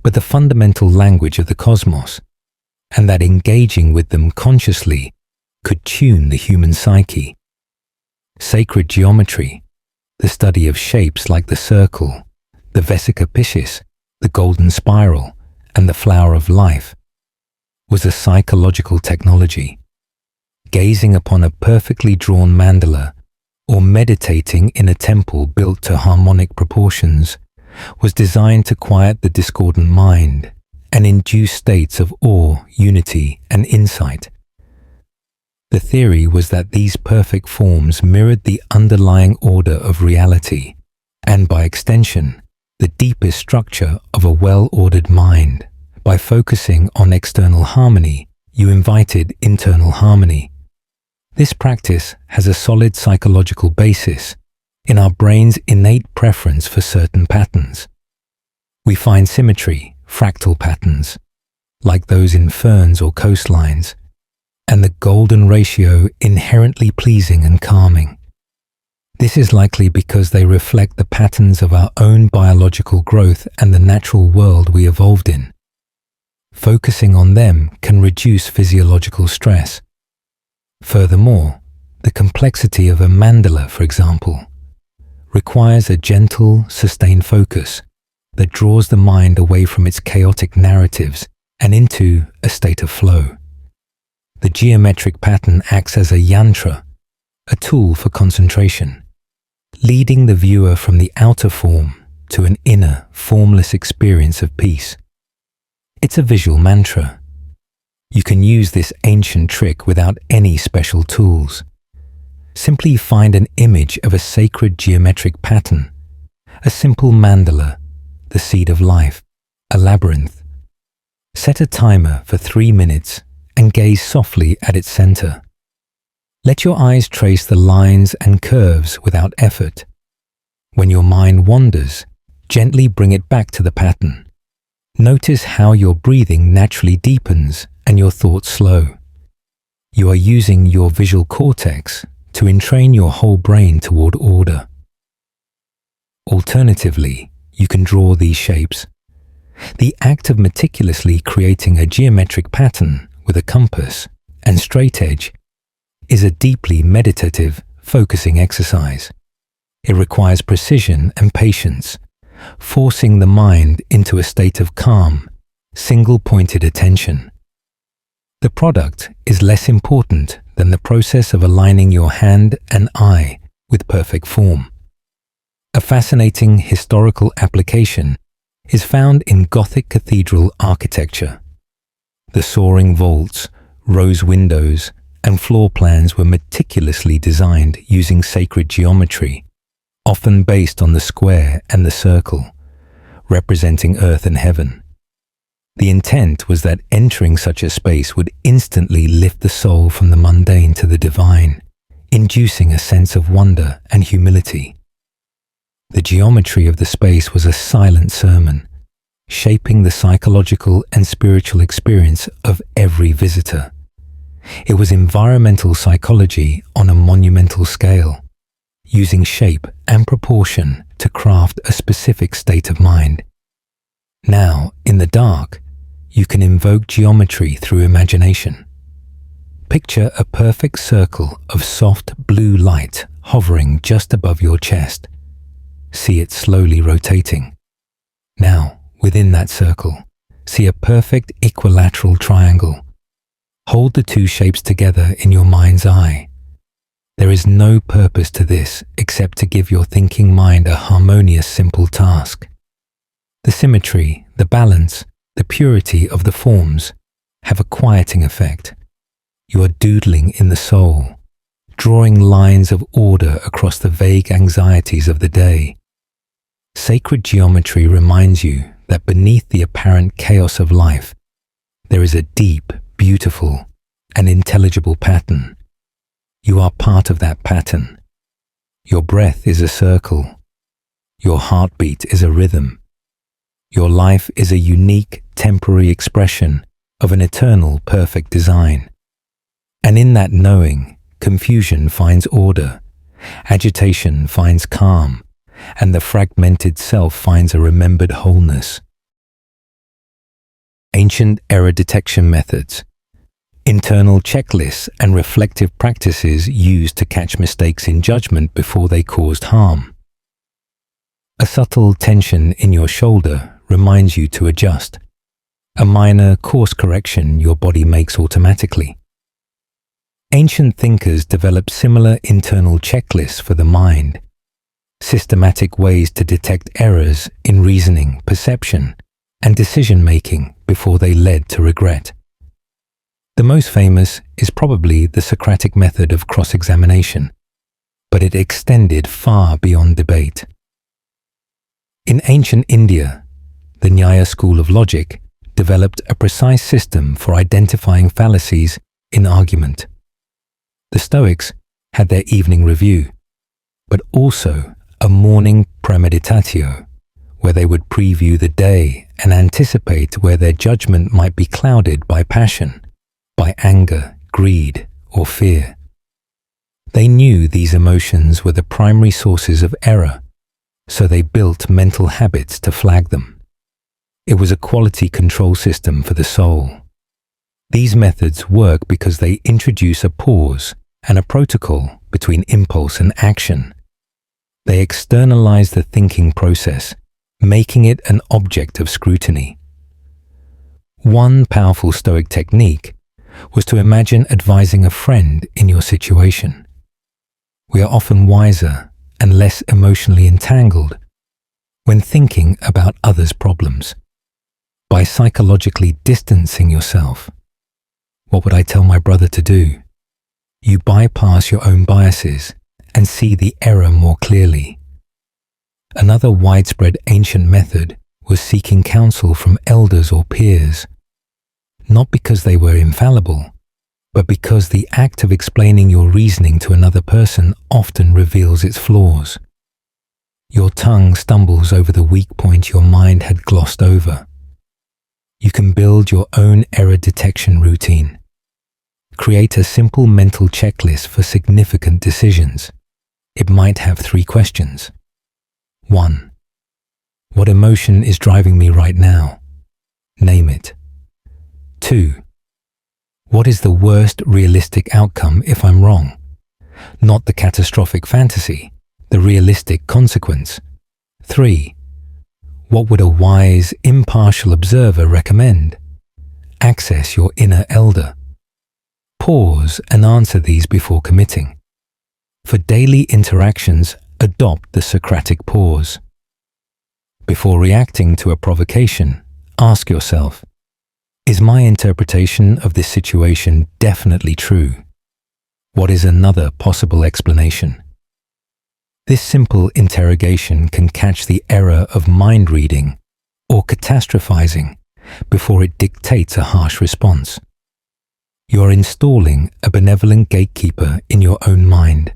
Speaker 1: but the fundamental language of the cosmos, and that engaging with them consciously could tune the human psyche. Sacred geometry, the study of shapes like the circle, the vesica piscis, the golden spiral, and the flower of life, was a psychological technology. Gazing upon a perfectly drawn mandala or meditating in a temple built to harmonic proportions was designed to quiet the discordant mind and induce states of awe, unity, and insight. The theory was that these perfect forms mirrored the underlying order of reality and, by extension, the deepest structure of a well-ordered mind, By focusing on external harmony, you invited internal harmony. This practice has a solid psychological basis in our brain's innate preference for certain patterns. We find symmetry, fractal patterns, like those in ferns or coastlines, and the golden ratio inherently pleasing and calming. This is likely because they reflect the patterns of our own biological growth and the natural world we evolved in. Focusing on them can reduce physiological stress. Furthermore, the complexity of a mandala, for example, requires a gentle, sustained focus that draws the mind away from its chaotic narratives and into a state of flow. The geometric pattern acts as a yantra, a tool for concentration, leading the viewer from the outer form to an inner, formless experience of peace. It's a visual mantra. You can use this ancient trick without any special tools. Simply find an image of a sacred geometric pattern, a simple mandala, the seed of life, a labyrinth. Set a timer for 3 minutes and gaze softly at its center. Let your eyes trace the lines and curves without effort. When your mind wanders, gently bring it back to the pattern. Notice how your breathing naturally deepens and your thoughts slow. You are using your visual cortex to entrain your whole brain toward order. Alternatively, you can draw these shapes. The act of meticulously creating a geometric pattern with a compass and straight edge is a deeply meditative, focusing exercise. It requires precision and patience, forcing the mind into a state of calm, single-pointed attention. The product is less important than the process of aligning your hand and eye with perfect form. A fascinating historical application is found in Gothic cathedral architecture. The soaring vaults, rose windows, and floor plans were meticulously designed using sacred geometry, often based on the square and the circle, representing earth and heaven. The intent was that entering such a space would instantly lift the soul from the mundane to the divine, inducing a sense of wonder and humility. The geometry of the space was a silent sermon, shaping the psychological and spiritual experience of every visitor. It was environmental psychology on a monumental scale, using shape and proportion to craft a specific state of mind. Now, in the dark, you can invoke geometry through imagination. Picture a perfect circle of soft blue light hovering just above your chest. See it slowly rotating. Now, within that circle, see a perfect equilateral triangle. Hold the two shapes together in your mind's eye. There is no purpose to this except to give your thinking mind a harmonious, simple task. The symmetry, the balance, the purity of the forms have a quieting effect. You are doodling in the soul, drawing lines of order across the vague anxieties of the day. Sacred geometry reminds you that beneath the apparent chaos of life, there is a deep, beautiful, and intelligible pattern. You are part of that pattern. Your breath is a circle. Your heartbeat is a rhythm. Your life is a unique, temporary expression of an eternal, perfect design. And in that knowing, confusion finds order, agitation finds calm, and the fragmented self finds a remembered wholeness. Ancient error detection methods. Internal checklists and reflective practices used to catch mistakes in judgment before they caused harm. A subtle tension in your shoulder reminds you to adjust. A minor course correction your body makes automatically. Ancient thinkers developed similar internal checklists for the mind, systematic ways to detect errors in reasoning, perception, and decision-making before they led to regret. The most famous is probably the Socratic method of cross-examination, but it extended far beyond debate. In ancient India, the Nyaya school of logic developed a precise system for identifying fallacies in argument. The Stoics had their evening review, but also a morning premeditatio, where they would preview the day and anticipate where their judgment might be clouded by passion, by anger, greed, or fear. They knew these emotions were the primary sources of error, so they built mental habits to flag them. It was a quality control system for the soul. These methods work because they introduce a pause and a protocol between impulse and action. They externalize the thinking process, making it an object of scrutiny. One powerful Stoic technique was to imagine advising a friend in your situation. We are often wiser and less emotionally entangled when thinking about others' problems. By psychologically distancing yourself, what would I tell my brother to do? You bypass your own biases and see the error more clearly. Another widespread ancient method was seeking counsel from elders or peers, not because they were infallible, but because the act of explaining your reasoning to another person often reveals its flaws. Your tongue stumbles over the weak point your mind had glossed over. You can build your own error detection routine. Create a simple mental checklist for significant decisions. It might have 3 questions. 1. What emotion is driving me right now? Name it. 2. What is the worst realistic outcome if I'm wrong? Not the catastrophic fantasy, the realistic consequence. 3. What would a wise, impartial observer recommend? Access your inner elder. Pause and answer these before committing. For daily interactions, adopt the Socratic pause. Before reacting to a provocation, ask yourself, is my interpretation of this situation definitely true? What is another possible explanation? This simple interrogation can catch the error of mind reading or catastrophizing before it dictates a harsh response. You are installing a benevolent gatekeeper in your own mind.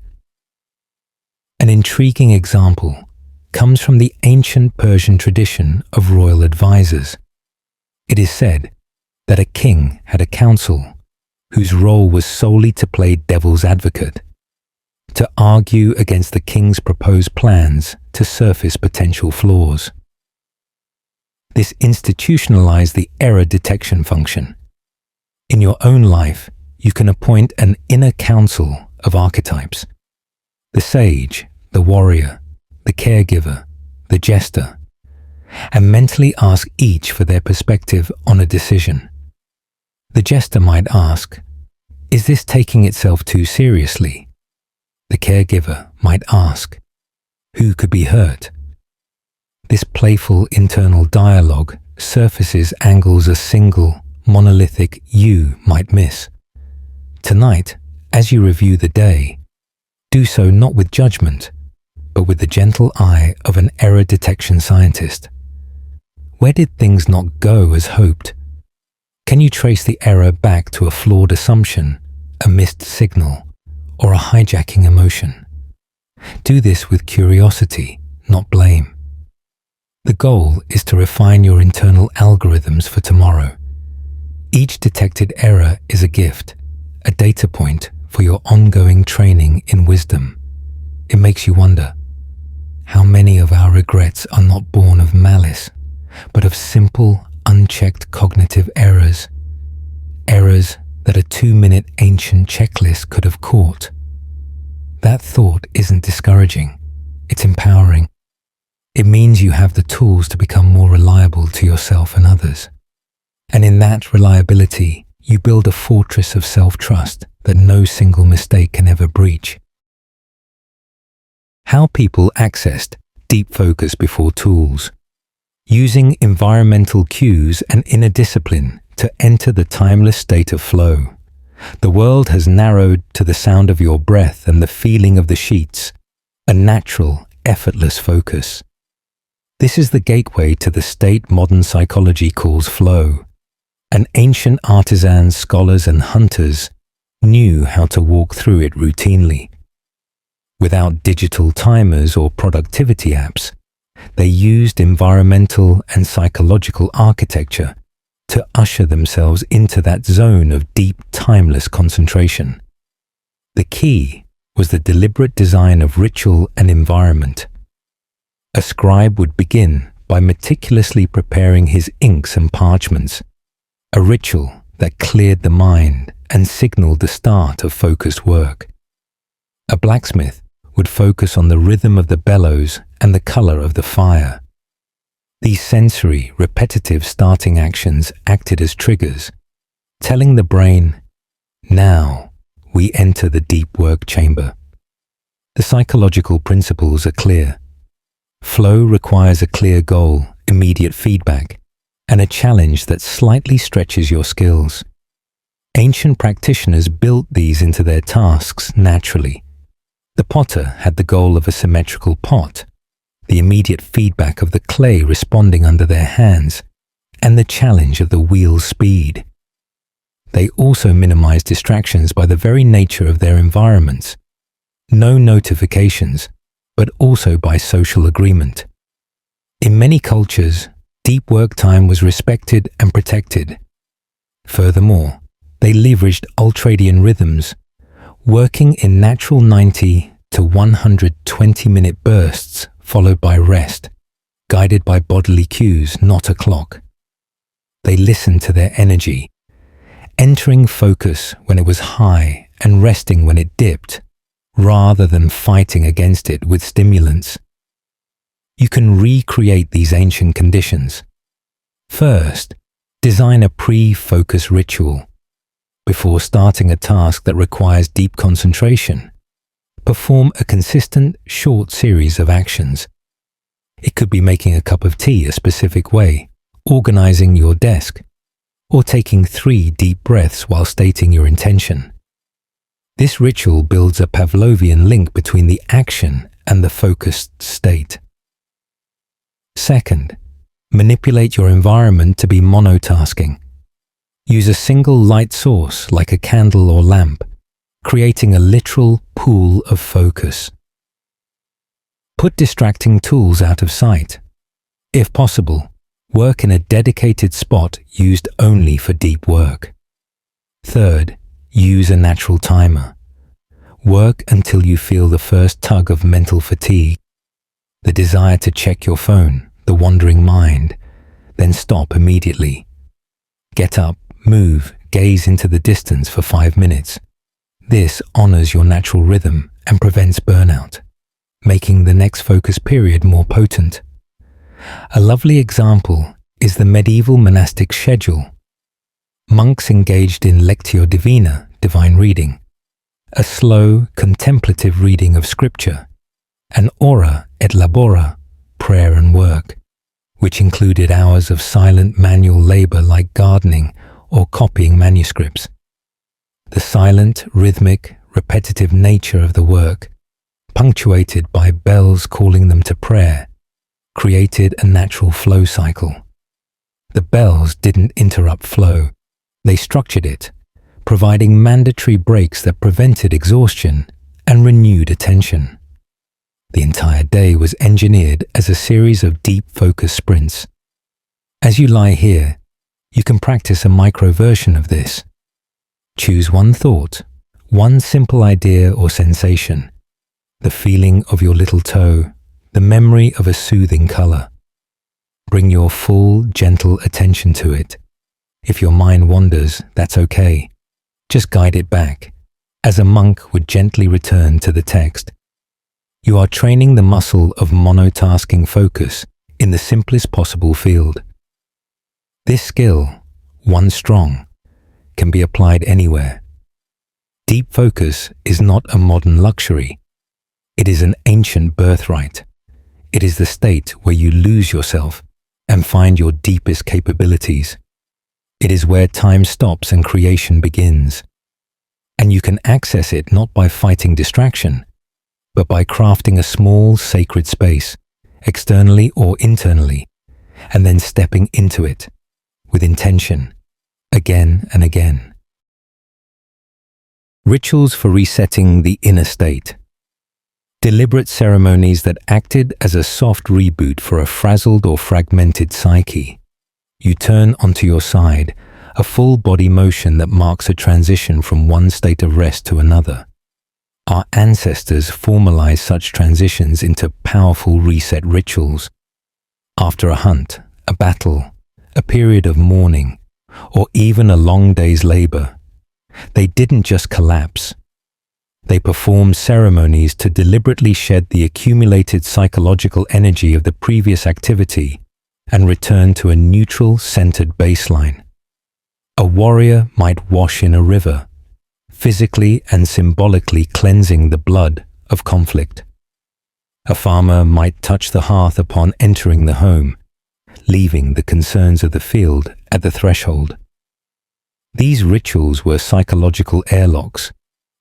Speaker 1: An intriguing example comes from the ancient Persian tradition of royal advisors. It is said that a king had a council whose role was solely to play devil's advocate, to argue against the king's proposed plans to surface potential flaws. This institutionalized the error detection function. In your own life, you can appoint an inner council of archetypes: the sage, the warrior, the caregiver, the jester, and mentally ask each for their perspective on a decision. The jester might ask, is this taking itself too seriously? The caregiver might ask, who could be hurt? This playful internal dialogue surfaces angles a single, monolithic you might miss. Tonight, as you review the day, do so not with judgment, but with the gentle eye of an error detection scientist. Where did things not go as hoped? Can you trace the error back to a flawed assumption, a missed signal, or a hijacking emotion? Do this with curiosity, not blame. The goal is to refine your internal algorithms for tomorrow. Each detected error is a gift, a data point for your ongoing training in wisdom. It makes you wonder, how many of our regrets are not born of malice, but of simple, unchecked cognitive errors? Errors that a 2-minute ancient checklist could have caught. That thought isn't discouraging, it's empowering. It means you have the tools to become more reliable to yourself and others. And in that reliability, you build a fortress of self-trust that no single mistake can ever breach. How people accessed deep focus before tools. Using environmental cues and inner discipline to enter the timeless state of flow. The world has narrowed to the sound of your breath and the feeling of the sheets, a natural, effortless focus. This is the gateway to the state modern psychology calls flow, and ancient artisans, scholars, and hunters knew how to walk through it routinely. Without digital timers or productivity apps, they used environmental and psychological architecture to usher themselves into that zone of deep, timeless concentration. The key was the deliberate design of ritual and environment. A scribe would begin by meticulously preparing his inks and parchments, a ritual that cleared the mind and signaled the start of focused work. A blacksmith would focus on the rhythm of the bellows and the color of the fire. These sensory, repetitive starting actions acted as triggers, telling the brain, "Now we enter the deep work chamber." The psychological principles are clear. Flow requires a clear goal, immediate feedback, and a challenge that slightly stretches your skills. Ancient practitioners built these into their tasks naturally. The potter had the goal of a symmetrical pot, the immediate feedback of the clay responding under their hands, and the challenge of the wheel's speed. They also minimized distractions by the very nature of their environments. No notifications, but also by social agreement. In many cultures, deep work time was respected and protected. Furthermore, they leveraged ultradian rhythms, working in natural 90 to 120-minute bursts followed by rest, guided by bodily cues, not a clock. They listened to their energy, entering focus when it was high and resting when it dipped, rather than fighting against it with stimulants. You can recreate these ancient conditions. First, design a pre-focus ritual. Before starting a task that requires deep concentration, perform a consistent, short series of actions. It could be making a cup of tea a specific way, organizing your desk, or taking 3 deep breaths while stating your intention. This ritual builds a Pavlovian link between the action and the focused state. Second, manipulate your environment to be monotasking. Use a single light source like a candle or lamp, creating a literal pool of focus. Put distracting tools out of sight. If possible, work in a dedicated spot used only for deep work. Third, use a natural timer. Work until you feel the first tug of mental fatigue, the desire to check your phone, the wandering mind, then stop immediately. Get up, move, gaze into the distance for 5 minutes. This honors your natural rhythm and prevents burnout, making the next focus period more potent. A lovely example is the medieval monastic schedule. Monks engaged in lectio divina, divine reading, a slow, contemplative reading of scripture, and ora et labora, prayer and work, which included hours of silent manual labor like gardening or copying manuscripts. The silent, rhythmic, repetitive nature of the work, punctuated by bells calling them to prayer, created a natural flow cycle. The bells didn't interrupt flow, they structured it, providing mandatory breaks that prevented exhaustion and renewed attention. The entire day was engineered as a series of deep focus sprints. As you lie here, you can practice a micro version of this. Choose one thought, one simple idea or sensation, the feeling of your little toe, the memory of a soothing color. Bring your full, gentle attention to it. If your mind wanders, that's okay. Just guide it back, as a monk would gently return to the text. You are training the muscle of monotasking focus in the simplest possible field. This skill, one strong, can be applied anywhere. Deep focus is not a modern luxury. It is an ancient birthright. It is the state where you lose yourself and find your deepest capabilities. It is where time stops and creation begins. And you can access it not by fighting distraction, but by crafting a small, sacred space, externally or internally, and then stepping into it with intention, again and again. Rituals for resetting the inner state. Deliberate ceremonies that acted as a soft reboot for a frazzled or fragmented psyche. You turn onto your side, a full body motion that marks a transition from one state of rest to another. Our ancestors formalized such transitions into powerful reset rituals. After a hunt, a battle, a period of mourning, or even a long day's labor, they didn't just collapse. They performed ceremonies to deliberately shed the accumulated psychological energy of the previous activity and return to a neutral, centered baseline. A warrior might wash in a river, physically and symbolically cleansing the blood of conflict. A farmer might touch the hearth upon entering the home, leaving the concerns of the field at the threshold. These rituals were psychological airlocks,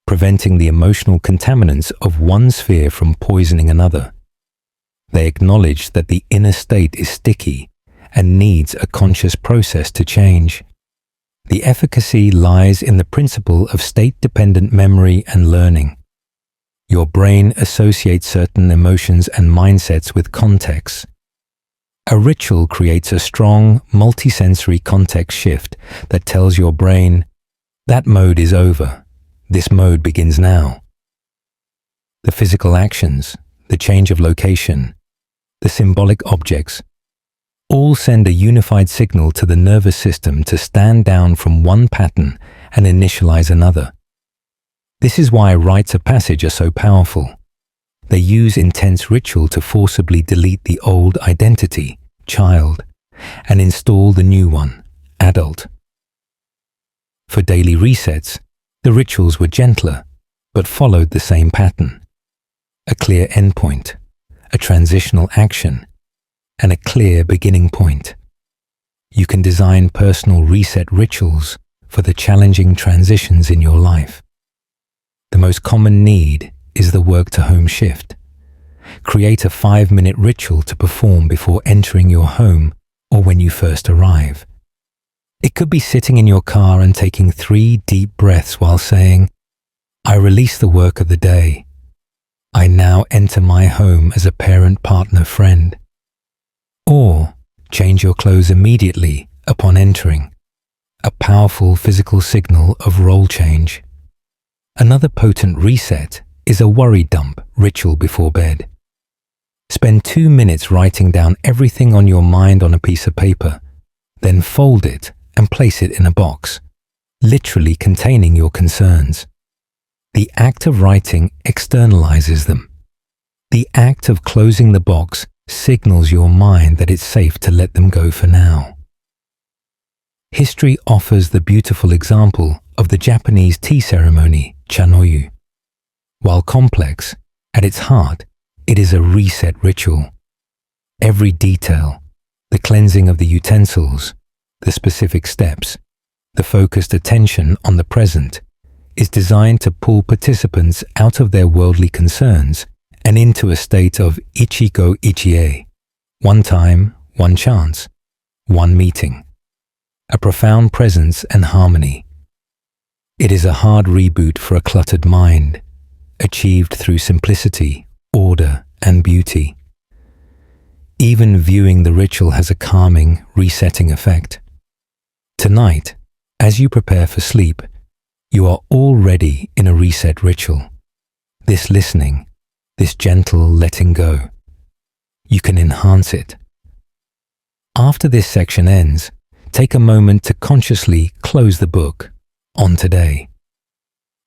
Speaker 1: preventing the emotional contaminants of one sphere from poisoning another. They acknowledge that the inner state is sticky and needs a conscious process to change. The efficacy lies in the principle of state-dependent memory and learning. Your brain associates certain emotions and mindsets with contexts. A ritual creates a strong, multisensory context shift that tells your brain, that mode is over. This mode begins now. The physical actions, the change of location, the symbolic objects, all send a unified signal to the nervous system to stand down from one pattern and initialize another. This is why rites of passage are so powerful. They use intense ritual to forcibly delete the old identity, child, and install the new one, adult. For daily resets, the rituals were gentler, but followed the same pattern. A clear endpoint, a transitional action, and a clear beginning point. You can design personal reset rituals for the challenging transitions in your life. The most common need is the work to home shift. Create a 5-minute ritual to perform before entering your home or when you first arrive. It could be sitting in your car and taking 3 deep breaths while saying, I release the work of the day. I now enter my home as a parent, partner, friend. Or change your clothes immediately upon entering, a powerful physical signal of role change. Another potent reset is a worry dump ritual before bed. Spend 2 minutes writing down everything on your mind on a piece of paper, then fold it and place it in a box, literally containing your concerns. The act of writing externalizes them. The act of closing the box signals your mind that it's safe to let them go for now. History offers the beautiful example of the Japanese tea ceremony, chanoyu. While complex, at its heart, it is a reset ritual. Every detail, the cleansing of the utensils, the specific steps, the focused attention on the present, is designed to pull participants out of their worldly concerns and into a state of ichiko ichie, one time, one chance, one meeting, a profound presence and harmony. It is a hard reboot for a cluttered mind, achieved through simplicity, order, and beauty. Even viewing the ritual has a calming, resetting effect. Tonight, as you prepare for sleep, you are already in a reset ritual. This listening, this gentle letting go. You can enhance it. After this section ends, take a moment to consciously close the book on today.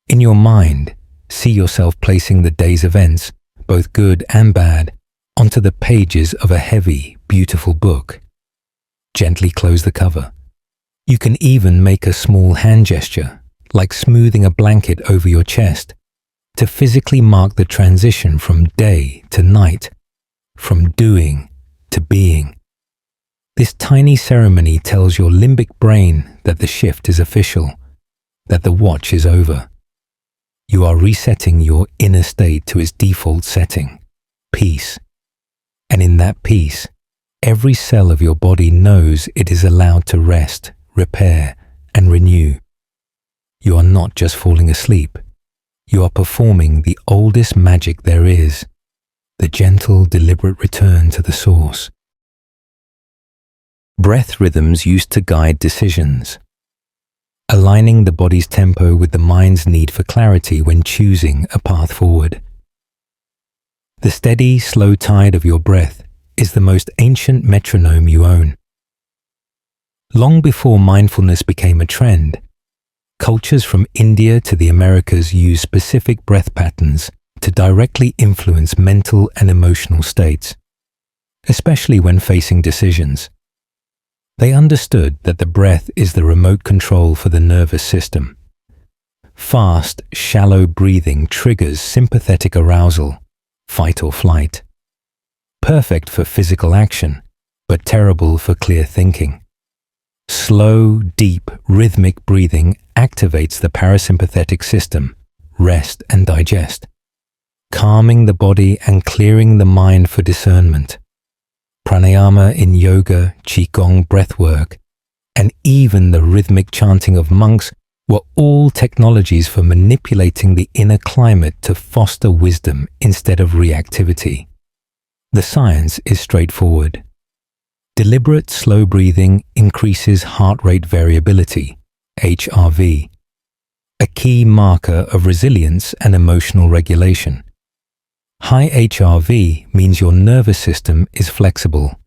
Speaker 1: In your mind, see yourself placing the day's events, both good and bad, onto the pages of a heavy, beautiful book. Gently close the cover. You can even make a small hand gesture, like smoothing a blanket over your chest, to physically mark the transition from day to night, from doing to being. This tiny ceremony tells your limbic brain that the shift is official, that the watch is over. You are resetting your inner state to its default setting, peace. And in that peace, every cell of your body knows it is allowed to rest, repair, and renew. You are not just falling asleep. You are performing the oldest magic there is, the gentle, deliberate return to the source. Breath rhythms used to guide decisions, aligning the body's tempo with the mind's need for clarity when choosing a path forward. The steady, slow tide of your breath is the most ancient metronome you own. Long before mindfulness became a trend, cultures from India to the Americas used specific breath patterns to directly influence mental and emotional states, especially when facing decisions. They understood that the breath is the remote control for the nervous system. Fast, shallow breathing triggers sympathetic arousal, fight or flight. Perfect for physical action, but terrible for clear thinking. Slow, deep, rhythmic breathing activates the parasympathetic system, rest and digest, calming the body and clearing the mind for discernment. Pranayama in yoga, qigong, breathwork, and even the rhythmic chanting of monks were all technologies for manipulating the inner climate to foster wisdom instead of reactivity. The science is straightforward. Deliberate slow breathing increases heart rate variability, HRV, a key marker of resilience and emotional regulation. High HRV means your nervous system is flexible,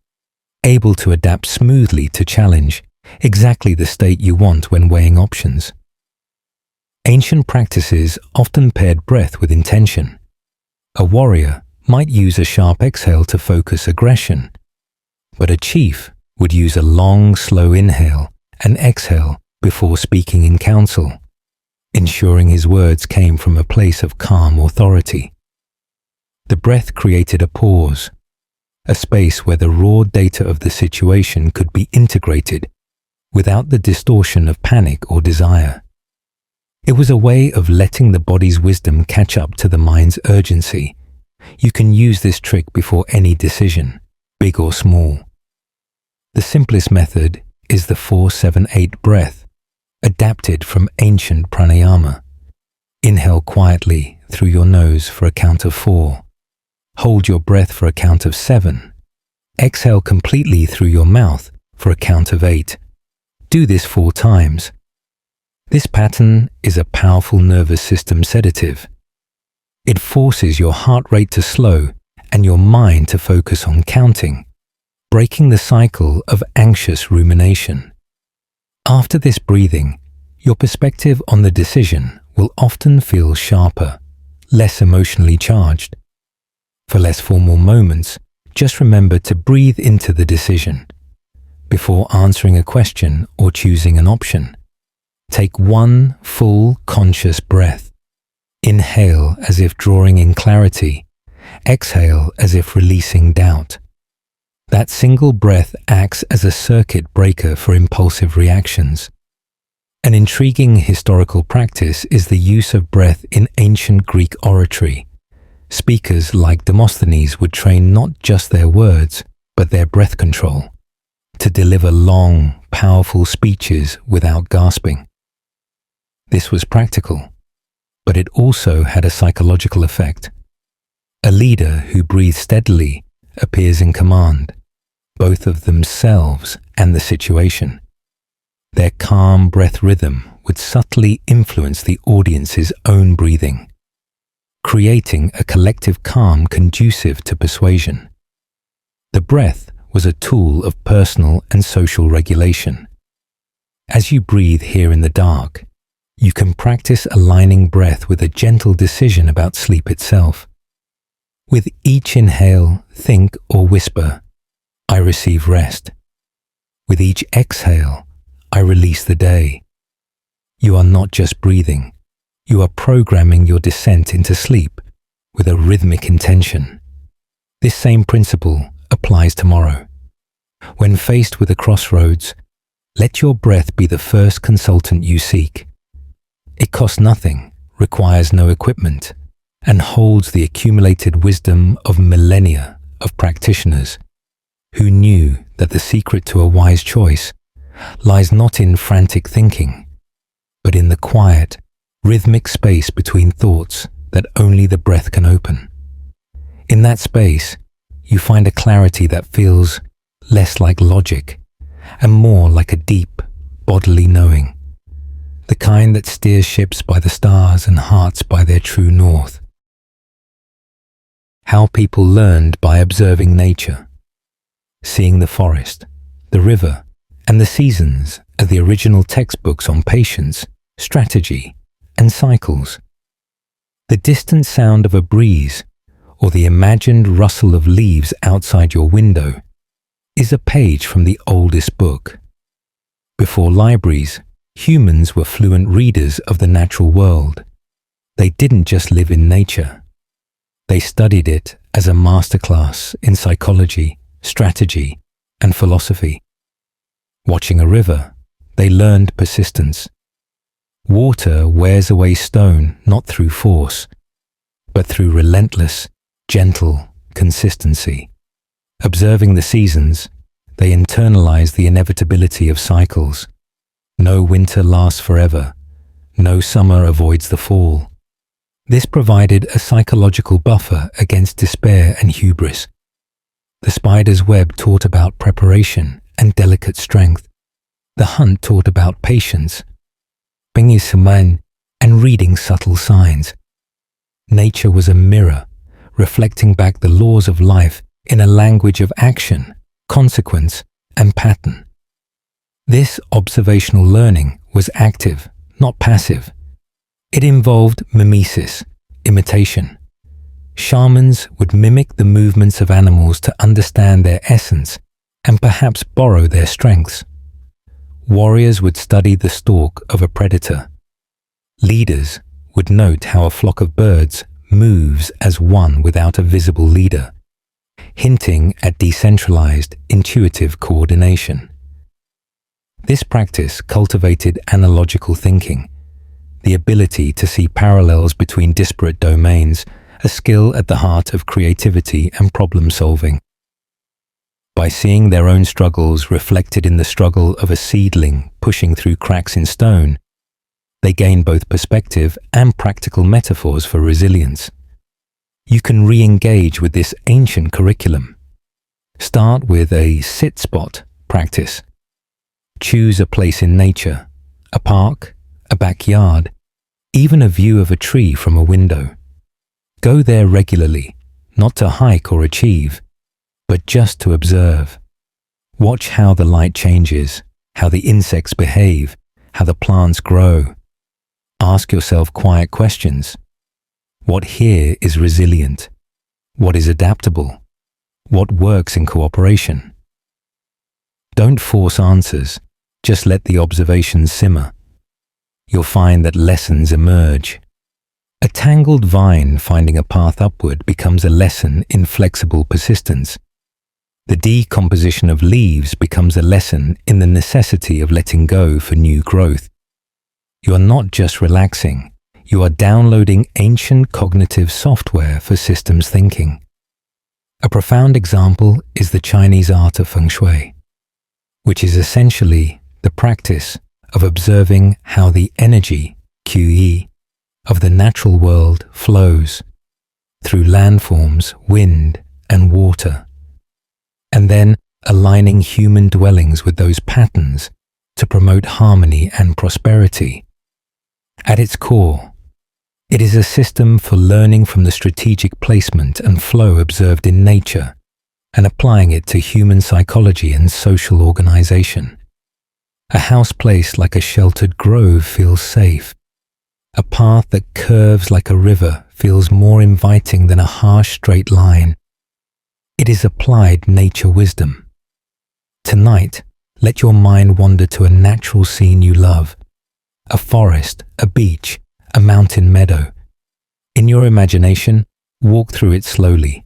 Speaker 1: able to adapt smoothly to challenge, exactly the state you want when weighing options. Ancient practices often paired breath with intention. A warrior might use a sharp exhale to focus aggression, but a chief would use a long, slow inhale and exhale before speaking in council, ensuring his words came from a place of calm authority. The breath created a pause, a space where the raw data of the situation could be integrated without the distortion of panic or desire. It was a way of letting the body's wisdom catch up to the mind's urgency. You can use this trick before any decision, big or small. The simplest method is the 4-7-8 breath, adapted from ancient pranayama. Inhale quietly through your nose for a count of 4. Hold your breath for a count of 7. Exhale completely through your mouth for a count of 8. Do this 4 times. This pattern is a powerful nervous system sedative. It forces your heart rate to slow and your mind to focus on counting, breaking the cycle of anxious rumination. After this breathing, your perspective on the decision will often feel sharper, less emotionally charged. For less formal moments, just remember to breathe into the decision. Before answering a question or choosing an option, take one full conscious breath. Inhale as if drawing in clarity. Exhale as if releasing doubt. That single breath acts as a circuit breaker for impulsive reactions. An intriguing historical practice is the use of breath in ancient Greek oratory. Speakers like Demosthenes would train not just their words, but their breath control, to deliver long, powerful speeches without gasping. This was practical, but it also had a psychological effect. A leader who breathes steadily appears in command, both of themselves and the situation. Their calm breath rhythm would subtly influence the audience's own breathing, creating a collective calm conducive to persuasion. The breath was a tool of personal and social regulation. As you breathe here in the dark, you can practice aligning breath with a gentle decision about sleep itself. With each inhale, think or whisper, "I receive rest." With each exhale, "I release the day." You are not just breathing, you are programming your descent into sleep with a rhythmic intention. This same principle applies tomorrow. When faced with a crossroads, let your breath be the first consultant you seek. It costs nothing, requires no equipment, and holds the accumulated wisdom of millennia of practitioners who knew that the secret to a wise choice lies not in frantic thinking, but in the quiet, rhythmic space between thoughts that only the breath can open. In that space, you find a clarity that feels less like logic and more like a deep, bodily knowing, the kind that steers ships by the stars and hearts by their true north. How people learned by observing nature, seeing the forest, the river, and the seasons as the original textbooks on patience, strategy, and cycles. The distant sound of a breeze or the imagined rustle of leaves outside your window is a page from the oldest book. Before libraries, humans were fluent readers of the natural world. They didn't just live in nature. They studied it as a masterclass in psychology, strategy, and philosophy. Watching a river, they learned persistence. Water wears away stone not through force, but through relentless, gentle consistency. Observing the seasons, they internalize the inevitability of cycles. No winter lasts forever. No summer avoids the fall. This provided a psychological buffer against despair and hubris. The spider's web taught about preparation and delicate strength. The hunt taught about patience, and reading subtle signs. Nature was a mirror, reflecting back the laws of life in a language of action, consequence, and pattern. This observational learning was active, not passive. It involved mimesis, imitation. Shamans would mimic the movements of animals to understand their essence and perhaps borrow their strengths. Warriors would study the stalk of a predator. Leaders would note how a flock of birds moves as one without a visible leader, hinting at decentralized, intuitive coordination. This practice cultivated analogical thinking, the ability to see parallels between disparate domains, a skill at the heart of creativity and problem-solving. By seeing their own struggles reflected in the struggle of a seedling pushing through cracks in stone, they gain both perspective and practical metaphors for resilience. You can re-engage with this ancient curriculum. Start with a sit spot practice. Choose a place in nature, a park, a backyard, even a view of a tree from a window. Go there regularly, not to hike or achieve, but just to observe. Watch how the light changes, how the insects behave, how the plants grow. Ask yourself quiet questions. What here is resilient? What is adaptable? What works in cooperation? Don't force answers, just let the observations simmer. You'll find that lessons emerge. A tangled vine finding a path upward becomes a lesson in flexible persistence. The decomposition of leaves becomes a lesson in the necessity of letting go for new growth. You are not just relaxing, you are downloading ancient cognitive software for systems thinking. A profound example is the Chinese art of feng shui, which is essentially the practice of observing how the energy, QE, of the natural world flows through landforms, wind, and water, and then aligning human dwellings with those patterns to promote harmony and prosperity. At its core, it is a system for learning from the strategic placement and flow observed in nature and applying it to human psychology and social organization. A house placed like a sheltered grove feels safe. A path that curves like a river feels more inviting than a harsh straight line. It is applied nature wisdom. Tonight, let your mind wander to a natural scene you love. A forest, a beach, a mountain meadow. In your imagination, walk through it slowly.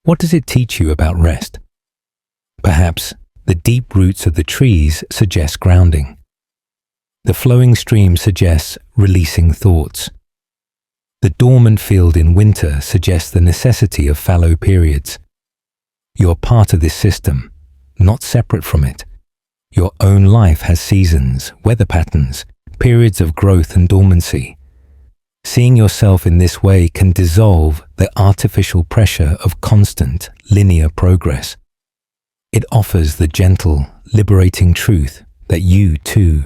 Speaker 1: What does it teach you about rest? Perhaps the deep roots of the trees suggest grounding. The flowing stream suggests releasing thoughts. The dormant field in winter suggests the necessity of fallow periods. You are part of this system, not separate from it. Your own life has seasons, weather patterns, periods of growth and dormancy. Seeing yourself in this way can dissolve the artificial pressure of constant, linear progress. It offers the gentle, liberating truth that you, too,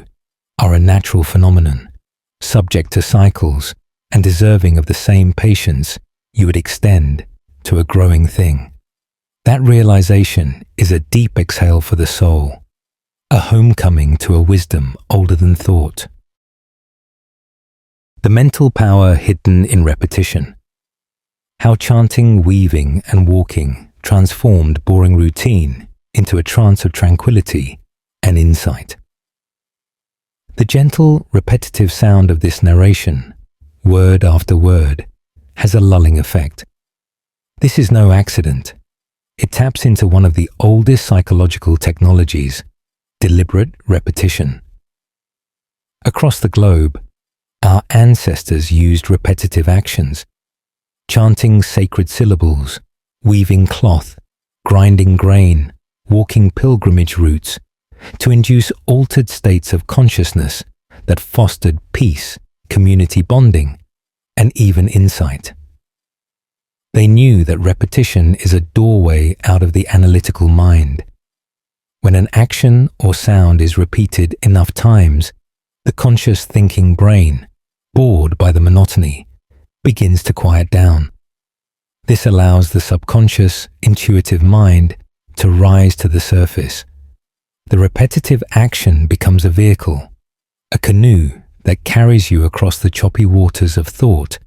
Speaker 1: are a natural phenomenon, subject to cycles and deserving of the same patience you would extend to a growing thing. That realization is a deep exhale for the soul, a homecoming to a wisdom older than thought. The mental power hidden in repetition. How chanting, weaving, and walking transformed boring routine into a trance of tranquility and insight. The gentle, repetitive sound of this narration, word after word, has a lulling effect. This is no accident. It taps into one of the oldest psychological technologies, deliberate repetition. Across the globe, our ancestors used repetitive actions, chanting sacred syllables, weaving cloth, grinding grain, walking pilgrimage routes, to induce altered states of consciousness that fostered peace, community bonding, and even insight. They knew that repetition is a doorway out of the analytical mind. When an action or sound is repeated enough times, the conscious thinking brain, bored by the monotony, begins to quiet down. This allows the subconscious, intuitive mind to rise to the surface. The repetitive action becomes a vehicle, a canoe that carries you across the choppy waters of thought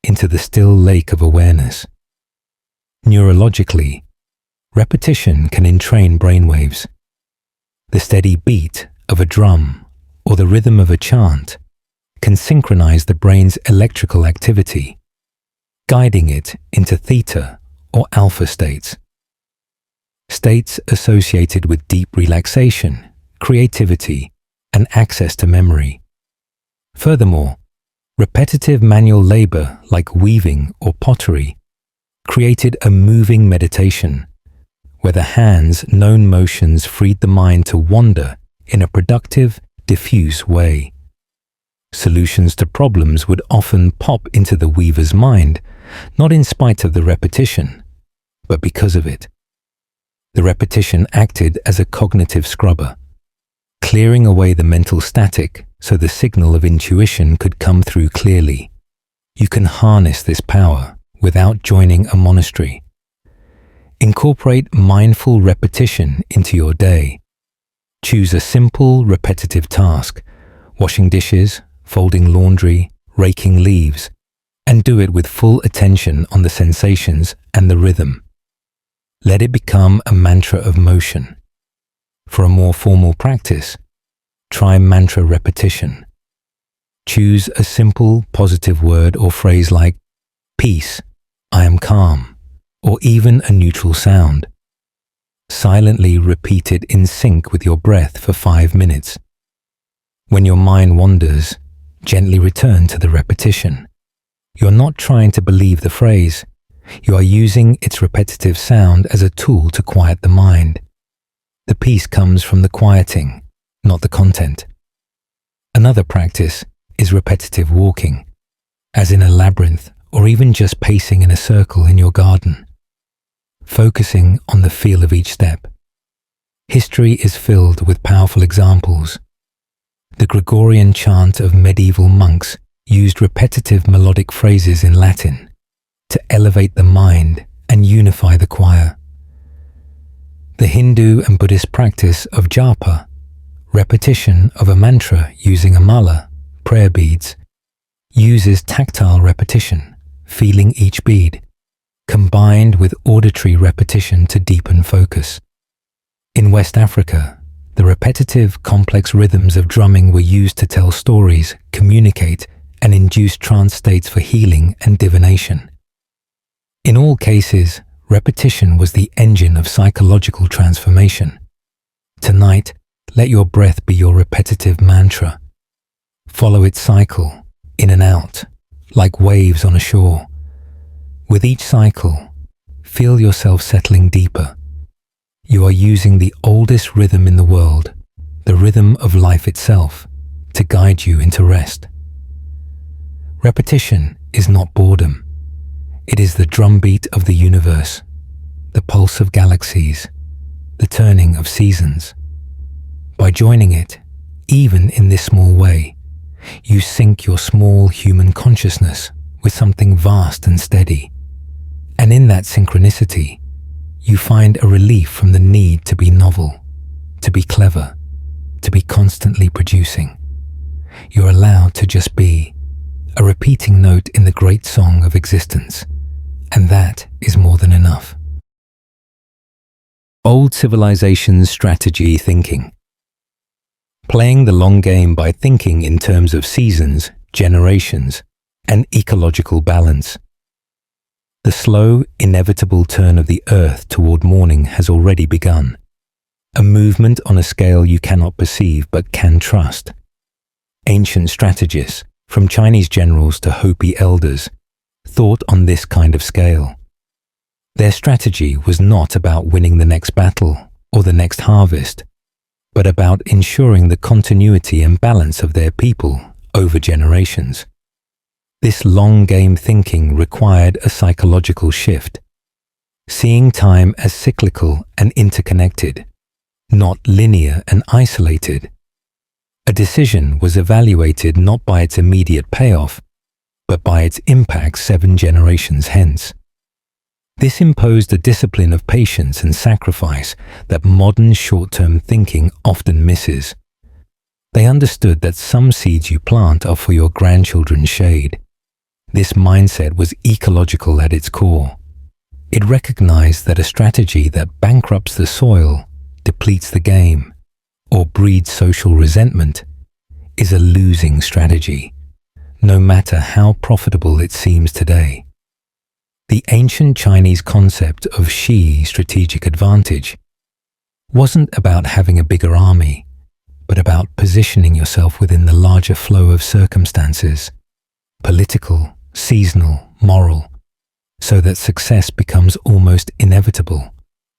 Speaker 1: into the still lake of awareness. Neurologically, repetition can entrain brainwaves. The steady beat of a drum or the rhythm of a chant can synchronize the brain's electrical activity, guiding it into theta or alpha states. States associated with deep relaxation, creativity, and access to memory. Furthermore, repetitive manual labor like weaving or pottery created a moving meditation, where the hands' known motions freed the mind to wander in a productive, diffuse way. Solutions to problems would often pop into the weaver's mind, not in spite of the repetition, but because of it. The repetition acted as a cognitive scrubber, clearing away the mental static so the signal of intuition could come through clearly. You can harness this power without joining a monastery. Incorporate mindful repetition into your day. Choose a simple, repetitive task, washing dishes, folding laundry, raking leaves, and do it with full attention on the sensations and the rhythm. Let it become a mantra of motion. For a more formal practice, try mantra repetition. Choose a simple, positive word or phrase like peace, I am calm, or even a neutral sound. Silently repeat it in sync with your breath for 5 minutes. When your mind wanders, gently return to the repetition. You're not trying to believe the phrase. You are using its repetitive sound as a tool to quiet the mind. The peace comes from the quieting, not the content. Another practice is repetitive walking, as in a labyrinth or even just pacing in a circle in your garden, focusing on the feel of each step. History is filled with powerful examples. The Gregorian chant of medieval monks used repetitive melodic phrases in Latin to elevate the mind and unify the choir. The Hindu and Buddhist practice of japa, repetition of a mantra using a mala, prayer beads, uses tactile repetition, feeling each bead, combined with auditory repetition to deepen focus. In West Africa, the repetitive, complex rhythms of drumming were used to tell stories, communicate, and induce trance states for healing and divination. In all cases, repetition was the engine of psychological transformation. Tonight, let your breath be your repetitive mantra. Follow its cycle, in and out, like waves on a shore. With each cycle, feel yourself settling deeper. You are using the oldest rhythm in the world, the rhythm of life itself, to guide you into rest. Repetition is not boredom. It is the drumbeat of the universe, the pulse of galaxies, the turning of seasons. By joining it, even in this small way, you sync your small human consciousness with something vast and steady. And in that synchronicity, you find a relief from the need to be novel, to be clever, to be constantly producing. You're allowed to just be, a repeating note in the great song of existence, and that is more than enough. Old civilizations' strategy thinking. Playing the long game by thinking in terms of seasons, generations, and ecological balance. The slow, inevitable turn of the earth toward morning has already begun. A movement on a scale you cannot perceive but can trust. Ancient strategists, from Chinese generals to Hopi elders, thought on this kind of scale. Their strategy was not about winning the next battle or the next harvest, but about ensuring the continuity and balance of their people over generations. This long game thinking required a psychological shift, seeing time as cyclical and interconnected, not linear and isolated. A decision was evaluated not by its immediate payoff, but by its impact 7 generations hence. This imposed a discipline of patience and sacrifice that modern short-term thinking often misses. They understood that some seeds you plant are for your grandchildren's shade. This mindset was ecological at its core. It recognized that a strategy that bankrupts the soil, depletes the game, or breeds social resentment is a losing strategy, no matter how profitable it seems today. The ancient Chinese concept of Shi strategic advantage wasn't about having a bigger army, but about positioning yourself within the larger flow of circumstances, political, seasonal, moral, so that success becomes almost inevitable,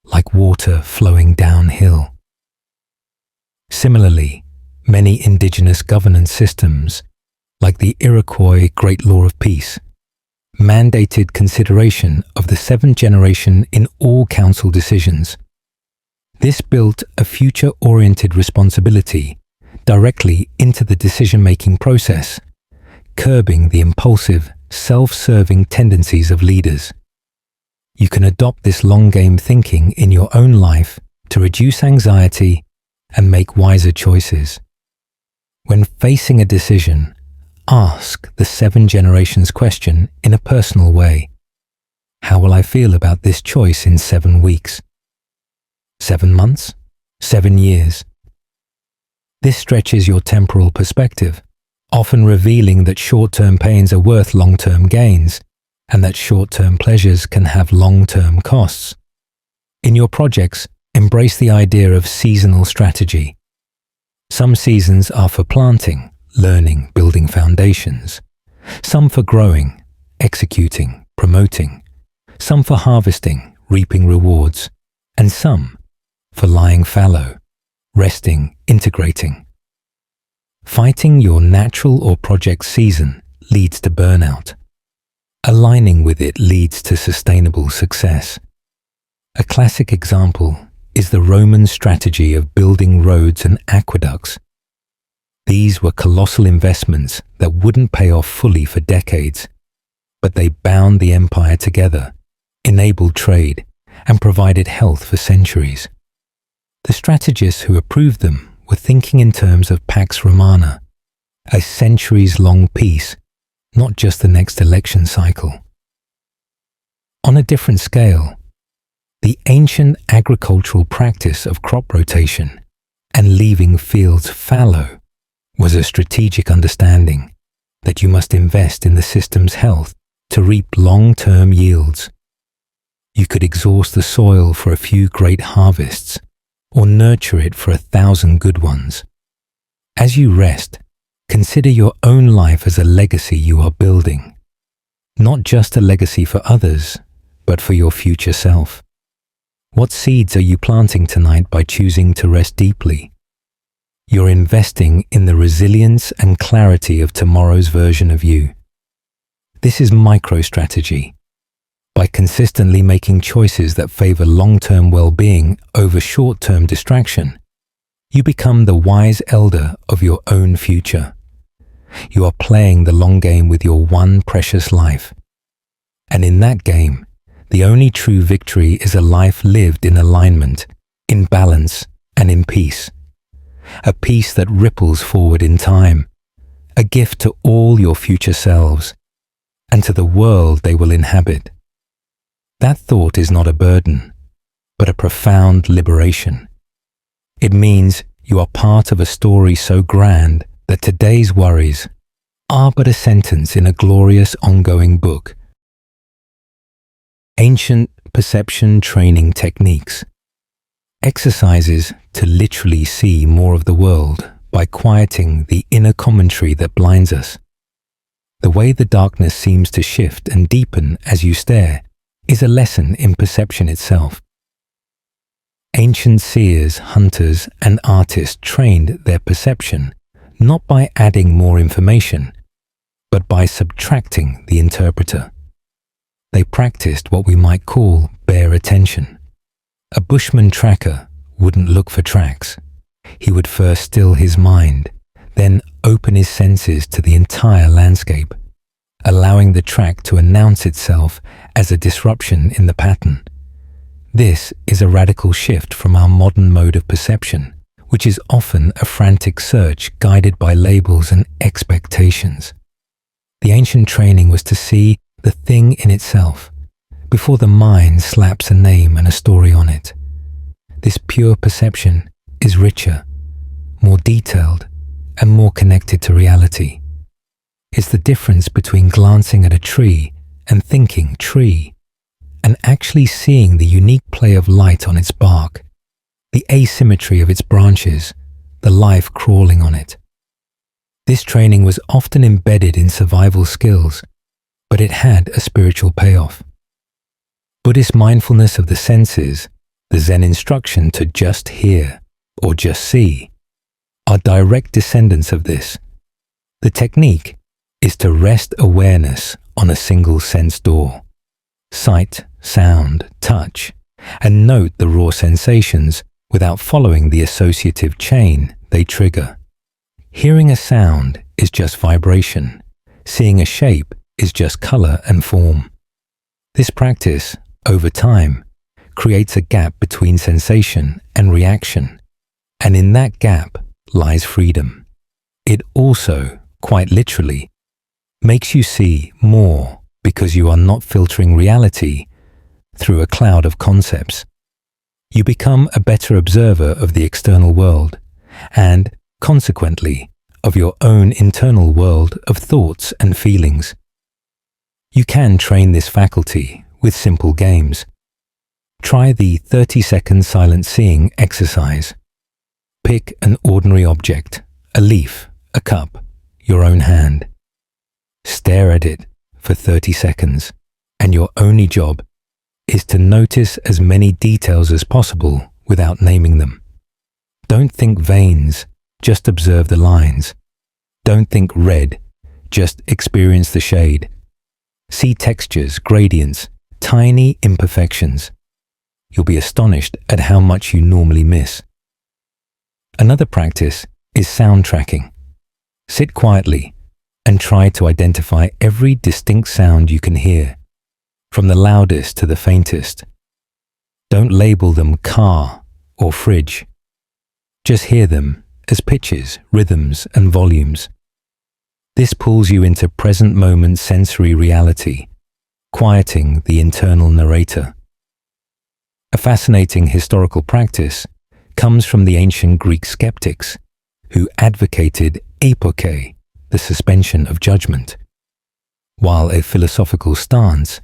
Speaker 1: like water flowing downhill. Similarly, many indigenous governance systems, like the Iroquois Great Law of Peace, mandated consideration of the 7th generation in all council decisions. This built a future-oriented responsibility directly into the decision-making process, curbing the impulsive, self-serving tendencies of leaders. You can adopt this long-game thinking in your own life to reduce anxiety and make wiser choices. When facing a decision, ask the 7 generations question in a personal way. How will I feel about this choice in 7 weeks? 7 months? 7 years? This stretches your temporal perspective, often revealing that short-term pains are worth long-term gains, and that short-term pleasures can have long-term costs. In your projects, embrace the idea of seasonal strategy. Some seasons are for planting, learning, building foundations. Some for growing, executing, promoting. Some for harvesting, reaping rewards. And some for lying fallow, resting, integrating. Fighting your natural or project season leads to burnout. Aligning with it leads to sustainable success. A classic example is the Roman strategy of building roads and aqueducts. These were colossal investments that wouldn't pay off fully for decades, but they bound the empire together, enabled trade, and provided health for centuries. The strategists who approved them were thinking in terms of Pax Romana, a centuries-long peace, not just the next election cycle. On a different scale, the ancient agricultural practice of crop rotation and leaving fields fallow was a strategic understanding that you must invest in the system's health to reap long-term yields. You could exhaust the soil for a few great harvests or nurture it for 1,000 good ones. As you rest, consider your own life as a legacy you are building, not just a legacy for others, but for your future self. What seeds are you planting tonight by choosing to rest deeply? you're investing in the resilience and clarity of tomorrow's version of you. This is micro-strategy. By consistently making choices that favor long-term well-being over short-term distraction, you become the wise elder of your own future. You are playing the long game with your one precious life. And in that game, the only true victory is a life lived in alignment, in balance, and in peace. A peace that ripples forward in time, a gift to all your future selves, and to the world they will inhabit. That thought is not a burden, but a profound liberation. It means you are part of a story so grand that today's worries are but a sentence in a glorious ongoing book. Ancient perception training techniques. Exercises to literally see more of the world by quieting the inner commentary that blinds us. The way the darkness seems to shift and deepen as you stare is a lesson in perception itself. Ancient seers, hunters, and artists trained their perception not by adding more information, but by subtracting the interpreter. They practiced what we might call bare attention. A bushman tracker wouldn't look for tracks. He would first still his mind, then open his senses to the entire landscape, allowing the track to announce itself as a disruption in the pattern. This is a radical shift from our modern mode of perception, which is often a frantic search guided by labels and expectations. The ancient training was to see the thing in itself, before the mind slaps a name and a story on it. This pure perception is richer, more detailed, and more connected to reality. It's the difference between glancing at a tree and thinking tree, and actually seeing the unique play of light on its bark, the asymmetry of its branches, the life crawling on it. This training was often embedded in survival skills, but it had a spiritual payoff. Buddhist mindfulness of the senses, the Zen instruction to just hear or just see, are direct descendants of this. The technique is to rest awareness on a single sense door, sight, sound, touch, and note the raw sensations without following the associative chain they trigger. Hearing a sound is just vibration. Seeing a shape is just color and form. This practice, over time, creates a gap between sensation and reaction, and in that gap lies freedom. It also, quite literally, makes you see more because you are not filtering reality through a cloud of concepts. You become a better observer of the external world and, consequently, of your own internal world of thoughts and feelings. You can train this faculty with simple games. Try the 30-second silent seeing exercise. Pick an ordinary object, a leaf, a cup, your own hand. Stare at it for 30 seconds, and your only job is to notice as many details as possible without naming them. Don't think veins, just observe the lines. Don't think red, just experience the shade. See textures, gradients, tiny imperfections. You'll be astonished at how much you normally miss. Another practice is sound tracking. Sit quietly and try to identify every distinct sound you can hear, from the loudest to the faintest. Don't label them car or fridge. Just hear them as pitches, rhythms, and volumes. This pulls you into present moment sensory reality, quieting the internal narrator. A fascinating historical practice comes from the ancient Greek skeptics, who advocated apoke, the suspension of judgment. While a philosophical stance,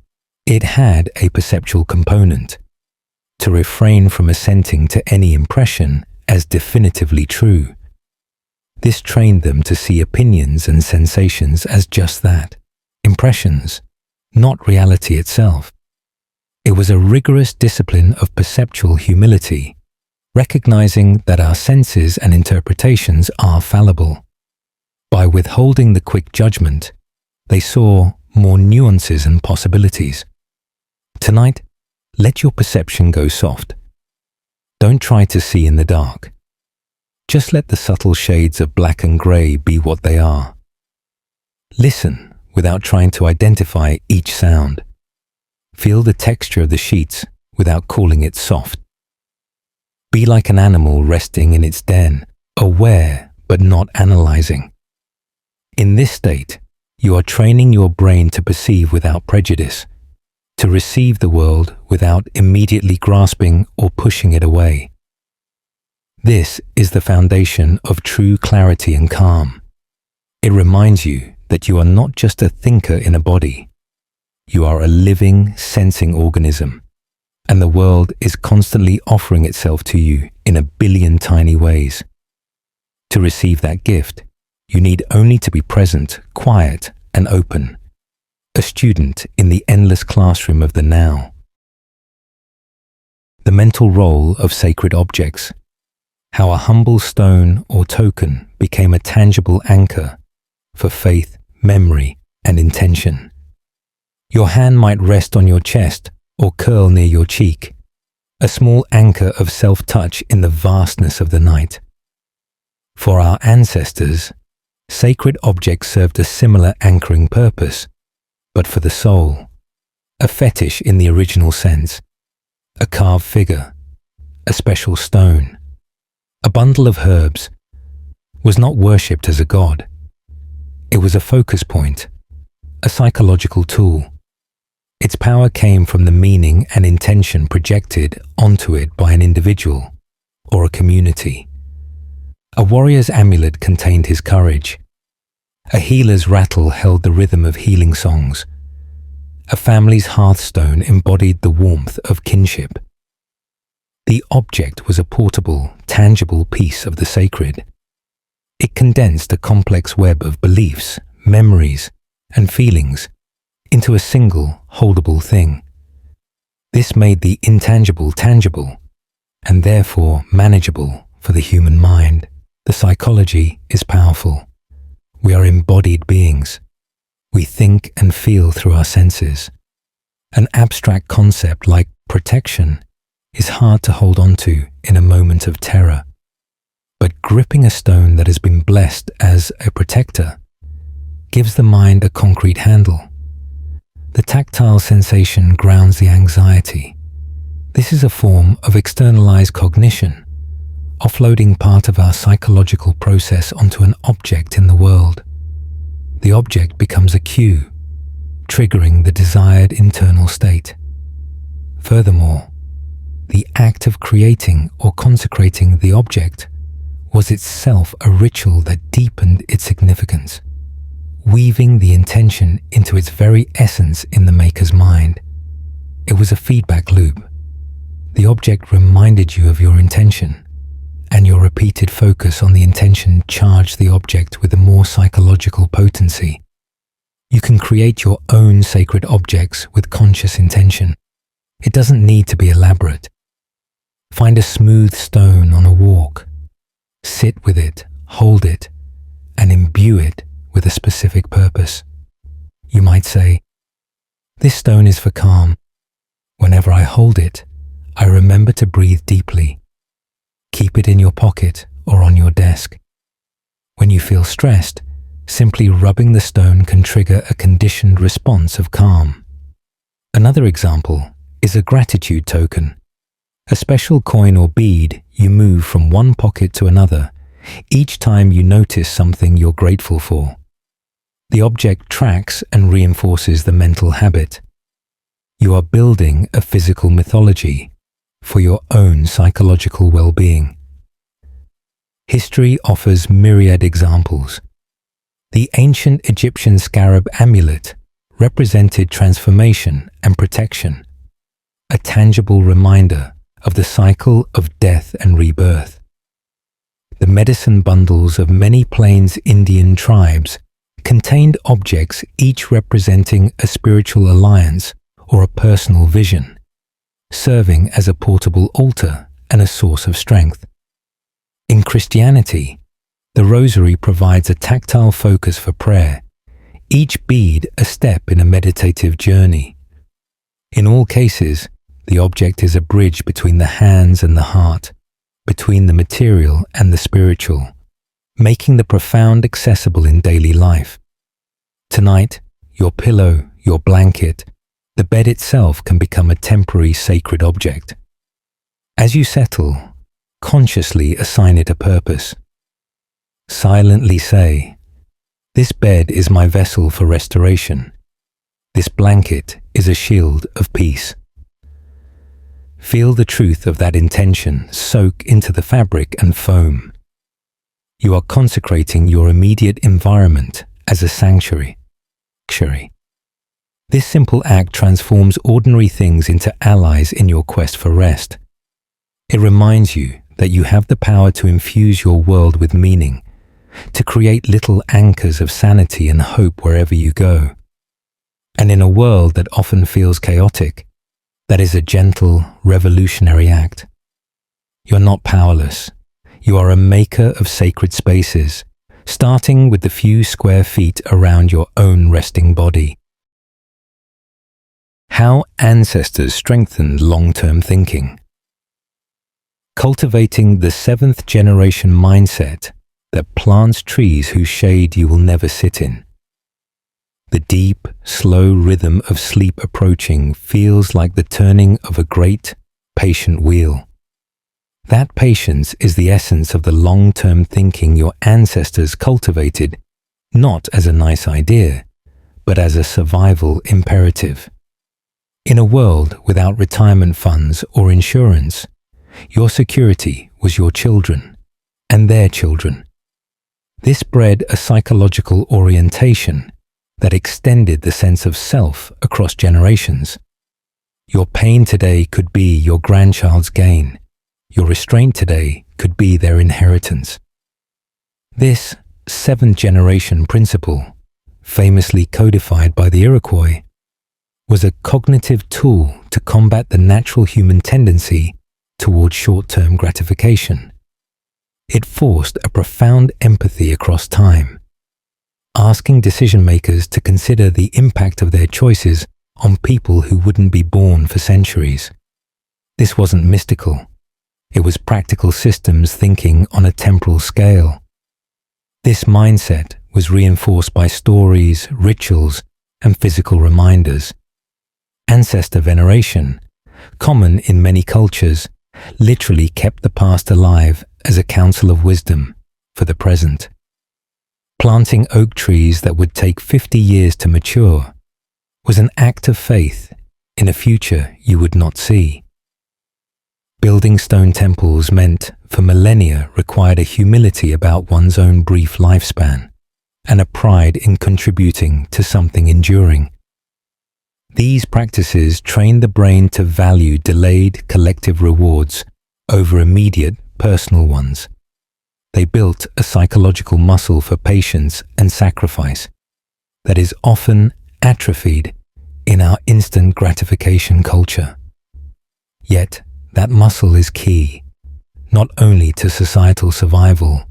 Speaker 1: it had a perceptual component, to refrain from assenting to any impression as definitively true. This trained them to see opinions and sensations as just that, impressions, not reality itself. It was a rigorous discipline of perceptual humility, recognizing that our senses and interpretations are fallible. By withholding the quick judgment, they saw more nuances and possibilities. Tonight, let your perception go soft. Don't try to see in the dark. Just let the subtle shades of black and grey be what they are. Listen without trying to identify each sound. Feel the texture of the sheets without calling it soft. Be like an animal resting in its den, aware but not analyzing. In this state, you are training your brain to perceive without prejudice, to receive the world without immediately grasping or pushing it away. This is the foundation of true clarity and calm. It reminds you that you are not just a thinker in a body. You are a living, sensing organism, and the world is constantly offering itself to you in a billion tiny ways. To receive that gift, you need only to be present, quiet, and open, a student in the endless classroom of the now. The mental role of sacred objects. How a humble stone or token became a tangible anchor for faith, memory, and intention. Your hand might rest on your chest or curl near your cheek, a small anchor of self-touch in the vastness of the night. For our ancestors, sacred objects served a similar anchoring purpose, but for the soul, a fetish in the original sense, a carved figure, a special stone, a bundle of herbs, was not worshipped as a god. It was a focus point, a psychological tool. Its power came from the meaning and intention projected onto it by an individual or a community. A warrior's amulet contained his courage. A healer's rattle held the rhythm of healing songs. A family's hearthstone embodied the warmth of kinship. The object was a portable, tangible piece of the sacred. It condensed a complex web of beliefs, memories, and feelings into a single, holdable thing. This made the intangible tangible, and therefore manageable for the human mind. The psychology is powerful. We are embodied beings. We think and feel through our senses. An abstract concept like protection is hard to hold on to in a moment of terror. But gripping a stone that has been blessed as a protector gives the mind a concrete handle. The tactile sensation grounds the anxiety. This is a form of externalized cognition, offloading part of our psychological process onto an object in the world. The object becomes a cue, triggering the desired internal state. Furthermore, the act of creating or consecrating the object was itself a ritual that deepened its significance, weaving the intention into its very essence in the maker's mind. It was a feedback loop. The object reminded you of your intention, and your repeated focus on the intention charged the object with a more psychological potency. You can create your own sacred objects with conscious intention. It doesn't need to be elaborate. Find a smooth stone on a walk. Sit with it, hold it, and imbue it with a specific purpose. You might say, "This stone is for calm. Whenever I hold it, I remember to breathe deeply." Keep it in your pocket or on your desk. When you feel stressed, simply rubbing the stone can trigger a conditioned response of calm. Another example is a gratitude token, a special coin or bead you move from one pocket to another each time you notice something you're grateful for. The object tracks and reinforces the mental habit. You are building a physical mythology for your own psychological well-being. History offers myriad examples. The ancient Egyptian scarab amulet represented transformation and protection, a tangible reminder of the cycle of death and rebirth. The medicine bundles of many Plains Indian tribes contained objects each representing a spiritual alliance or a personal vision, serving as a portable altar and a source of strength. In Christianity, the rosary provides a tactile focus for prayer, each bead a step in a meditative journey. In all cases, the object is a bridge between the hands and the heart, between the material and the spiritual, making the profound accessible in daily life. Tonight, your pillow, your blanket, the bed itself can become a temporary sacred object. As you settle, consciously assign it a purpose. Silently say, "This bed is my vessel for restoration. This blanket is a shield of peace." Feel the truth of that intention soak into the fabric and foam. You are consecrating your immediate environment as a sanctuary. This simple act transforms ordinary things into allies in your quest for rest. It reminds you that you have the power to infuse your world with meaning, to create little anchors of sanity and hope wherever you go. And in a world that often feels chaotic, that is a gentle, revolutionary act. You're not powerless. You are a maker of sacred spaces, starting with the few square feet around your own resting body. How ancestors strengthened long-term thinking. Cultivating the seventh-generation mindset that plants trees whose shade you will never sit in. The deep, slow rhythm of sleep approaching feels like the turning of a great, patient wheel. That patience is the essence of the long-term thinking your ancestors cultivated, not as a nice idea, but as a survival imperative. In a world without retirement funds or insurance, your security was your children and their children. This bred a psychological orientation that extended the sense of self across generations. Your pain today could be your grandchild's gain. Your restraint today could be their inheritance. This seventh-generation principle, famously codified by the Iroquois, was a cognitive tool to combat the natural human tendency toward short-term gratification. It forced a profound empathy across time, asking decision-makers to consider the impact of their choices on people who wouldn't be born for centuries. This wasn't mystical. It was practical systems thinking on a temporal scale. This mindset was reinforced by stories, rituals, and physical reminders. Ancestor veneration, common in many cultures, literally kept the past alive as a counsel of wisdom for the present. Planting oak trees that would take 50 years to mature was an act of faith in a future you would not see. Building stone temples meant for millennia required a humility about one's own brief lifespan and a pride in contributing to something enduring. These practices trained the brain to value delayed collective rewards over immediate personal ones. They built a psychological muscle for patience and sacrifice that is often atrophied in our instant gratification culture. Yet, that muscle is key, not only to societal survival,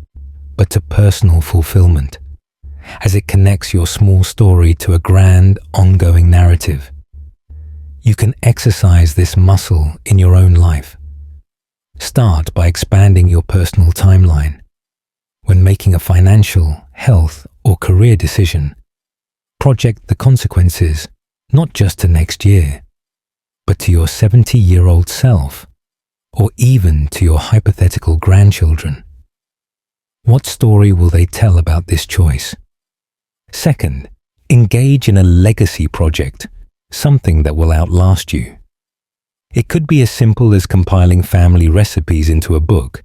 Speaker 1: but to personal fulfillment, as it connects your small story to a grand, ongoing narrative. You can exercise this muscle in your own life. Start by expanding your personal timeline. When making a financial, health, or career decision, project the consequences not just to next year, but to your 70-year-old self, or even to your hypothetical grandchildren. What story will they tell about this choice? Second, engage in a legacy project, something that will outlast you. It could be as simple as compiling family recipes into a book,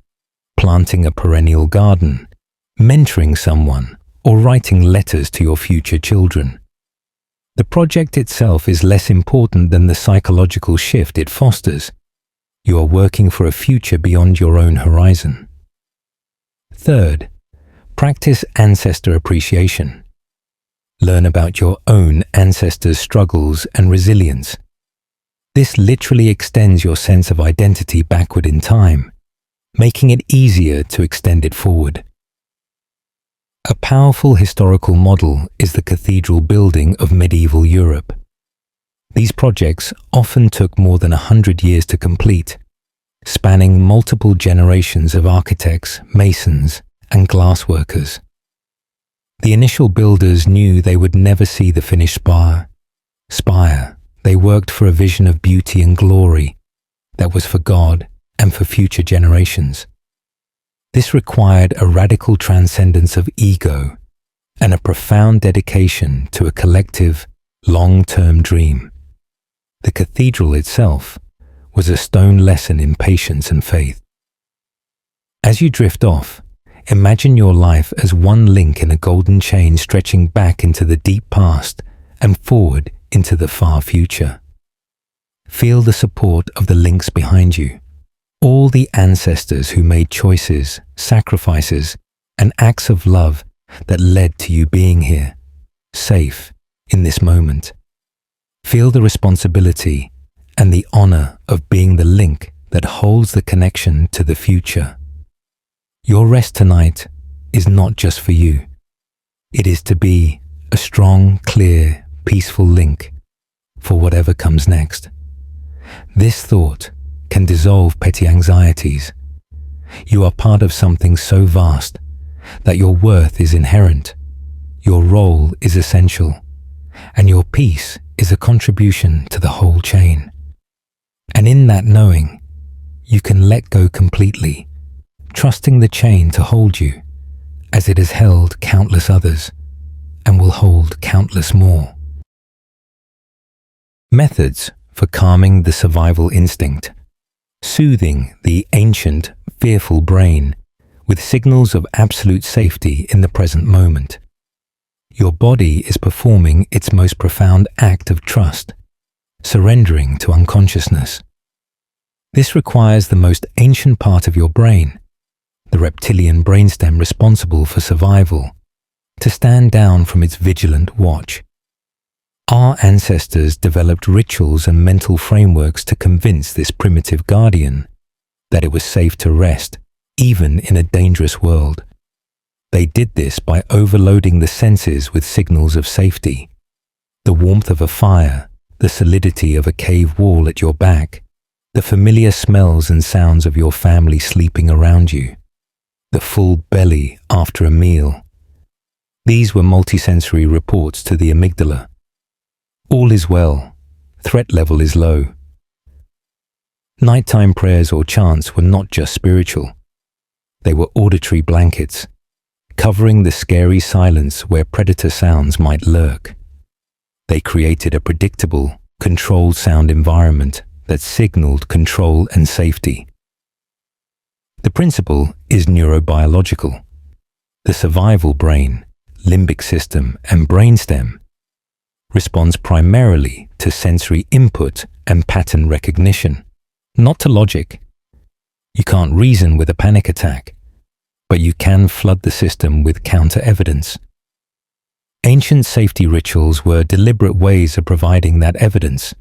Speaker 1: planting a perennial garden, mentoring someone, or writing letters to your future children. The project itself is less important than the psychological shift it fosters. You are working for a future beyond your own horizon. Third, practice ancestor appreciation. Learn about your own ancestors' struggles and resilience. This literally extends your sense of identity backward in time, making it easier to extend it forward. A powerful historical model is the cathedral building of medieval Europe. These projects often took more than 100 years to complete, spanning multiple generations of architects, masons, and glassworkers. The initial builders knew they would never see the finished spire. They worked for a vision of beauty and glory that was for God and for future generations. This required a radical transcendence of ego and a profound dedication to a collective, long-term dream. The cathedral itself was a stone lesson in patience and faith. As you drift off, imagine your life as one link in a golden chain stretching back into the deep past and forward into the far future. Feel the support of the links behind you, all the ancestors who made choices, sacrifices, and acts of love that led to you being here, safe in this moment. Feel the responsibility and the honor of being the link that holds the connection to the future. Your rest tonight is not just for you. It is to be a strong, clear, peaceful link for whatever comes next. This thought can dissolve petty anxieties. You are part of something so vast that your worth is inherent, your role is essential, and your peace is a contribution to the whole chain. And in that knowing, you can let go completely, trusting the chain to hold you, as it has held countless others and will hold countless more. Methods for calming the survival instinct, soothing the ancient, fearful brain with signals of absolute safety in the present moment. Your body is performing its most profound act of trust, surrendering to unconsciousness. This requires the most ancient part of your brain, the reptilian brainstem responsible for survival, to stand down from its vigilant watch. Our ancestors developed rituals and mental frameworks to convince this primitive guardian that it was safe to rest, even in a dangerous world. They did this by overloading the senses with signals of safety: the warmth of a fire, the solidity of a cave wall at your back, the familiar smells and sounds of your family sleeping around you, the full belly after a meal. These were multisensory reports to the amygdala. All is well, threat level is low. Nighttime prayers or chants were not just spiritual. They were auditory blankets, covering the scary silence where predator sounds might lurk. They created a predictable, controlled sound environment that signaled control and safety. The principle is neurobiological. The survival brain, limbic system, and brainstem responds primarily to sensory input and pattern recognition, not to logic. You can't reason with a panic attack, but you can flood the system with counter-evidence. Ancient safety rituals were deliberate ways of providing that evidence.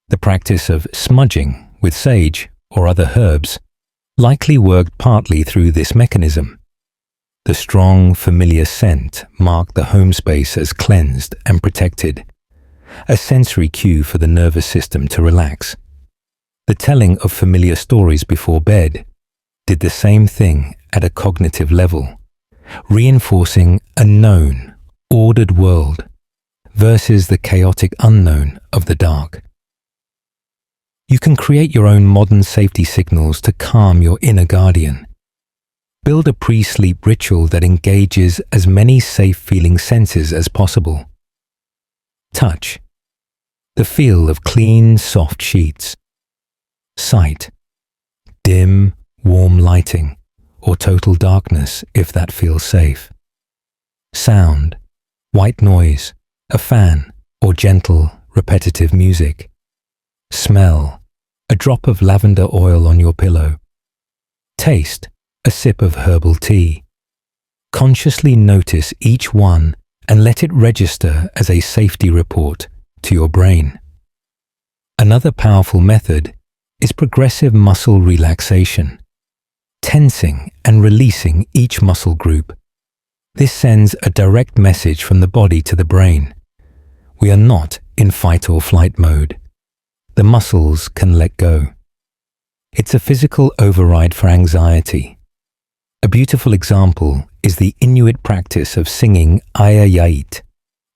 Speaker 1: The practice of smudging with sage or other herbs likely worked partly through this mechanism. The strong, familiar scent marked the home space as cleansed and protected, a sensory cue for the nervous system to relax. The telling of familiar stories before bed did the same thing at a cognitive level, reinforcing a known, ordered world versus the chaotic unknown of the dark. You can create your own modern safety signals to calm your inner guardian. Build a pre-sleep ritual that engages as many safe-feeling senses as possible. Touch. The feel of clean, soft sheets. Sight. Dim, warm lighting, or total darkness if that feels safe. Sound. White noise, a fan, or gentle, repetitive music. Smell. A drop of lavender oil on your pillow. Taste. A sip of herbal tea. Consciously notice each one and let it register as a safety report to your brain. Another powerful method is progressive muscle relaxation, tensing and releasing each muscle group. This sends a direct message from the body to the brain. We are not in fight or flight mode. The muscles can let go. It's a physical override for anxiety. A beautiful example is the Inuit practice of singing ayayait,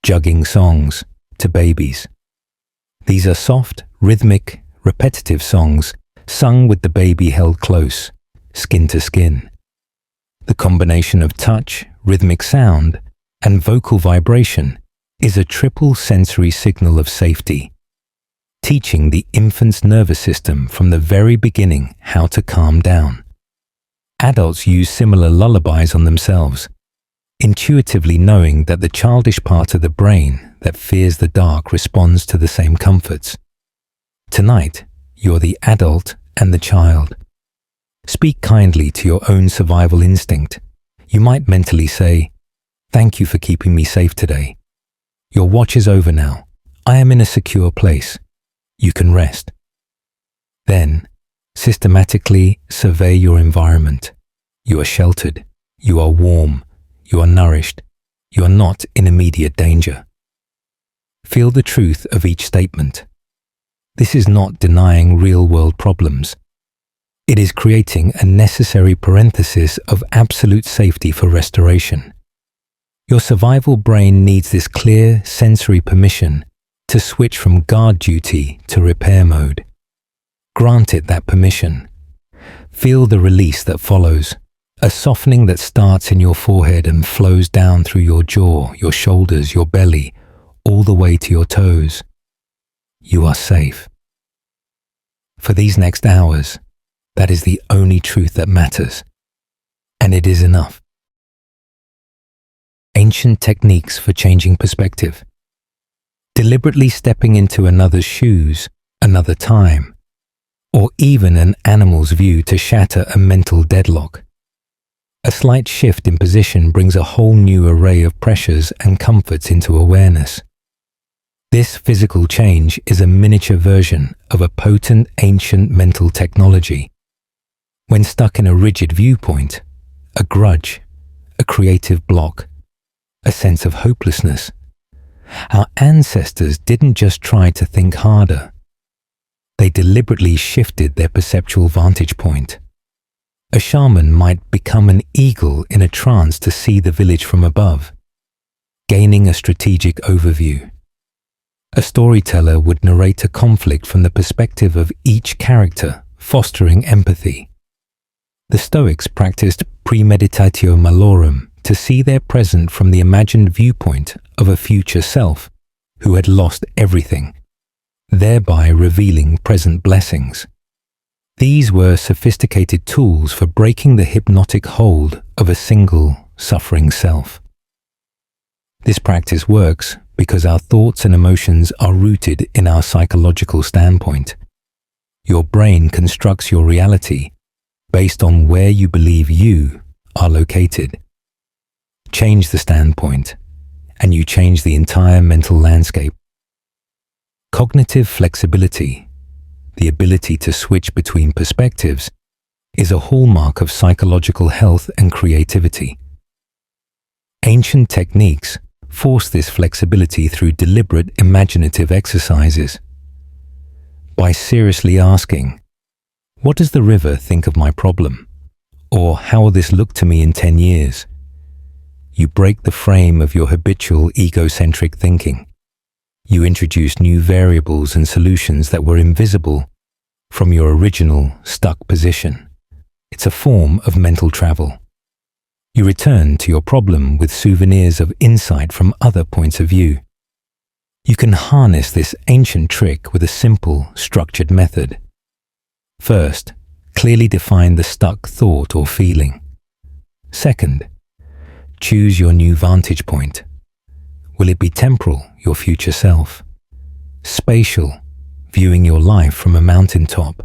Speaker 1: jugging songs, to babies. These are soft, rhythmic, repetitive songs sung with the baby held close, skin to skin. The combination of touch, rhythmic sound, and vocal vibration is a triple sensory signal of safety, teaching the infant's nervous system from the very beginning how to calm down. Adults use similar lullabies on themselves, intuitively knowing that the childish part of the brain that fears the dark responds to the same comforts. Tonight, you're the adult and the child. Speak kindly to your own survival instinct. You might mentally say, "Thank you for keeping me safe today. Your watch is over now. I am in a secure place. You can rest." Then, systematically survey your environment. You are sheltered. You are warm. You are nourished. You are not in immediate danger. Feel the truth of each statement. This is not denying real-world problems. It is creating a necessary parenthesis of absolute safety for restoration. Your survival brain needs this clear sensory permission to switch from guard duty to repair mode. Grant it that permission. Feel the release that follows, a softening that starts in your forehead and flows down through your jaw, your shoulders, your belly, all the way to your toes. You are safe. For these next hours, that is the only truth that matters, and it is enough. Ancient techniques for changing perspective. Deliberately stepping into another's shoes, another time, or even an animal's view to shatter a mental deadlock. A slight shift in position brings a whole new array of pressures and comforts into awareness. This physical change is a miniature version of a potent ancient mental technology. When stuck in a rigid viewpoint, a grudge, a creative block, a sense of hopelessness, our ancestors didn't just try to think harder. They deliberately shifted their perceptual vantage point. A shaman might become an eagle in a trance to see the village from above, gaining a strategic overview. A storyteller would narrate a conflict from the perspective of each character, fostering empathy. The Stoics practiced premeditatio malorum to see their present from the imagined viewpoint of a future self who had lost everything, thereby revealing present blessings. These were sophisticated tools for breaking the hypnotic hold of a single, suffering self. This practice works because our thoughts and emotions are rooted in our psychological standpoint. Your brain constructs your reality based on where you believe you are located. Change the standpoint, and you change the entire mental landscape. Cognitive flexibility, the ability to switch between perspectives, is a hallmark of psychological health and creativity. Ancient techniques force this flexibility through deliberate imaginative exercises. By seriously asking, "What does the river think of my problem?" or "How will this look to me in 10 years?" you break the frame of your habitual egocentric thinking. You introduce new variables and solutions that were invisible from your original stuck position. It's a form of mental travel. You return to your problem with souvenirs of insight from other points of view. You can harness this ancient trick with a simple, structured method. First, clearly define the stuck thought or feeling. Second, choose your new vantage point. Will it be temporal, your future self? Spatial, viewing your life from a mountaintop?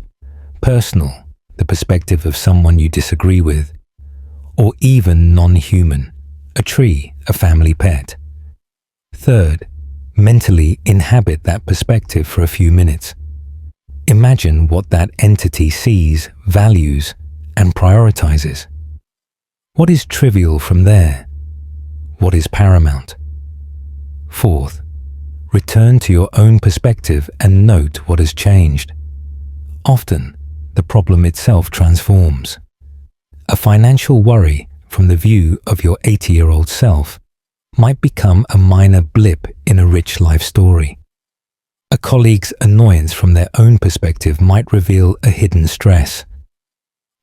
Speaker 1: Personal, the perspective of someone you disagree with? Or even non-human, a tree, a family pet? Third, mentally inhabit that perspective for a few minutes. Imagine what that entity sees, values, and prioritizes. What is trivial from there? What is paramount? Fourth, return to your own perspective and note what has changed. Often, the problem itself transforms. A financial worry from the view of your 80-year-old self might become a minor blip in a rich life story. A colleague's annoyance from their own perspective might reveal a hidden stress.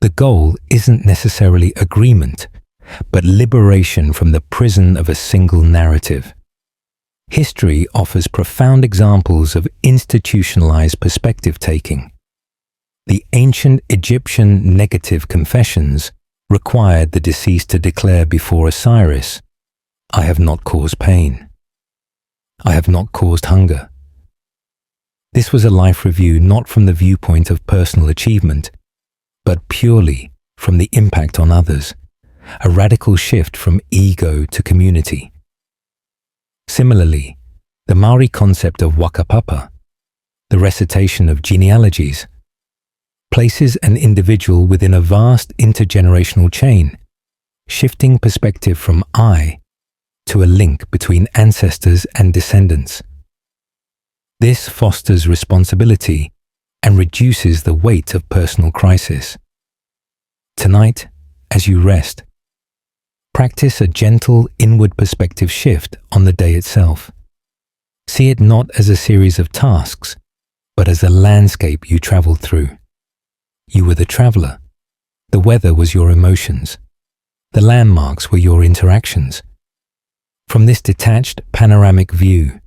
Speaker 1: The goal isn't necessarily agreement, but liberation from the prison of a single narrative. History offers profound examples of institutionalized perspective taking. The ancient Egyptian negative confessions required the deceased to declare before Osiris, "I have not caused pain. I have not caused hunger." This was a life review not from the viewpoint of personal achievement, but purely from the impact on others, a radical shift from ego to community. Similarly, the Maori concept of wakapapa, the recitation of genealogies, places an individual within a vast intergenerational chain, shifting perspective from I to a link between ancestors and descendants. This fosters responsibility and reduces the weight of personal crisis. Tonight, as you rest, practice a gentle inward perspective shift on the day itself. See it not as a series of tasks, but as a landscape you traveled through. You were the traveler. The weather was your emotions. The landmarks were your interactions. From this detached panoramic view,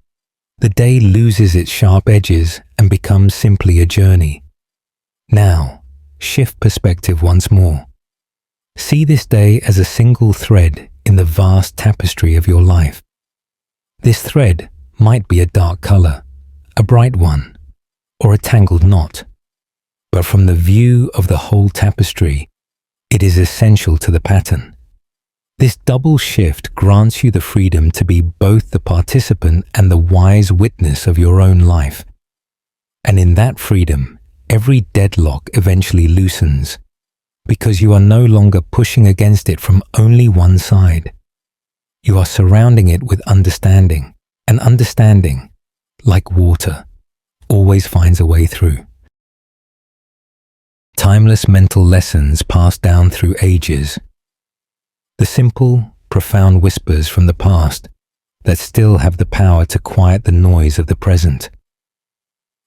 Speaker 1: the day loses its sharp edges and becomes simply a journey. Now, shift perspective once more. See this day as a single thread in the vast tapestry of your life. This thread might be a dark color, a bright one, or a tangled knot. But from the view of the whole tapestry, it is essential to the pattern. This double shift grants you the freedom to be both the participant and the wise witness of your own life. And in that freedom, every deadlock eventually loosens, because you are no longer pushing against it from only one side. You are surrounding it with understanding, and understanding, like water, always finds a way through. Timeless mental lessons passed down through ages. The simple, profound whispers from the past that still have the power to quiet the noise of the present.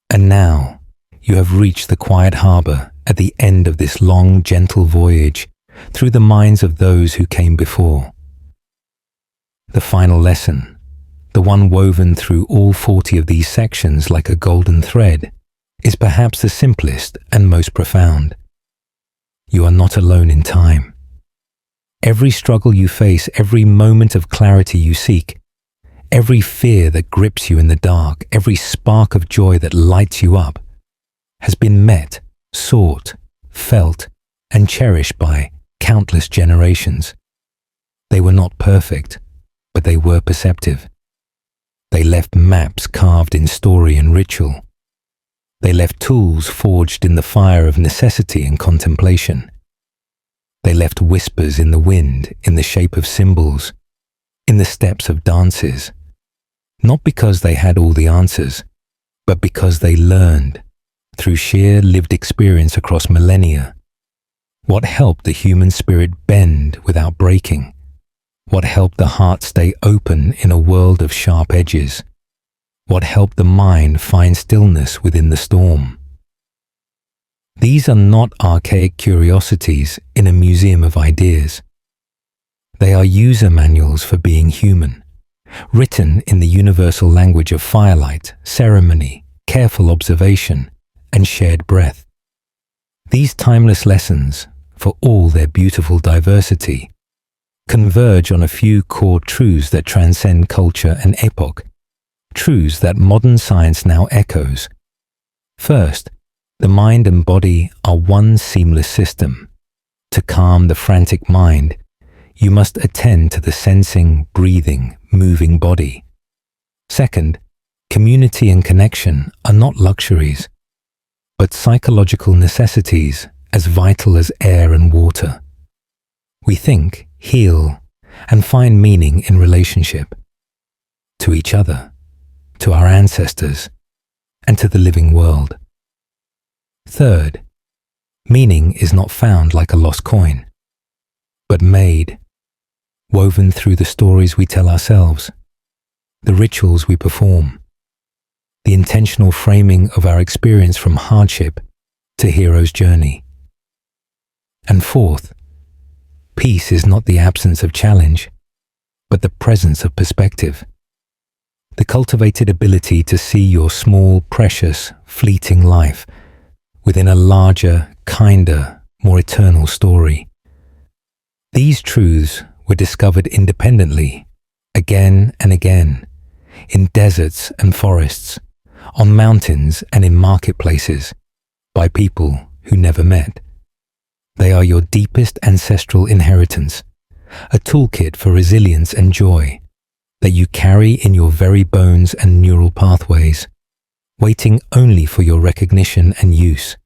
Speaker 1: And now, you have reached the quiet harbor at the end of this long, gentle voyage through the minds of those who came before. The final lesson, the one woven through all 40 of these sections like a golden thread, is perhaps the simplest and most profound. You are not alone in time. Every struggle you face, every moment of clarity you seek, every fear that grips you in the dark, every spark of joy that lights you up, has been met, sought, felt, and cherished by countless generations. They were not perfect, but they were perceptive. They left maps carved in story and ritual. They left tools forged in the fire of necessity and contemplation. They left whispers in the wind, in the shape of symbols, in the steps of dances, not because they had all the answers, but because they learned, through sheer lived experience across millennia, what helped the human spirit bend without breaking, what helped the heart stay open in a world of sharp edges, what helped the mind find stillness within the storm. These are not archaic curiosities in a museum of ideas. They are user manuals for being human, written in the universal language of firelight, ceremony, careful observation, and shared breath. These timeless lessons, for all their beautiful diversity, converge on a few core truths that transcend culture and epoch, truths that modern science now echoes. First, the mind and body are one seamless system. To calm the frantic mind, you must attend to the sensing, breathing, moving body. Second, community and connection are not luxuries. but psychological necessities as vital as air and water. We think, heal, and find meaning in relationship, to each other, to our ancestors, and to the living world. Third, meaning is not found like a lost coin, but made, woven through the stories we tell ourselves, the rituals we perform, the intentional framing of our experience from hardship to hero's journey. And fourth, peace is not the absence of challenge, but the presence of perspective. The cultivated ability to see your small, precious, fleeting life within a larger, kinder, more eternal story. These truths were discovered independently, again and again, in deserts and forests, on mountains and in marketplaces, by people who never met. They are your deepest ancestral inheritance, a toolkit for resilience and joy that you carry in your very bones and neural pathways, waiting only for your recognition and use.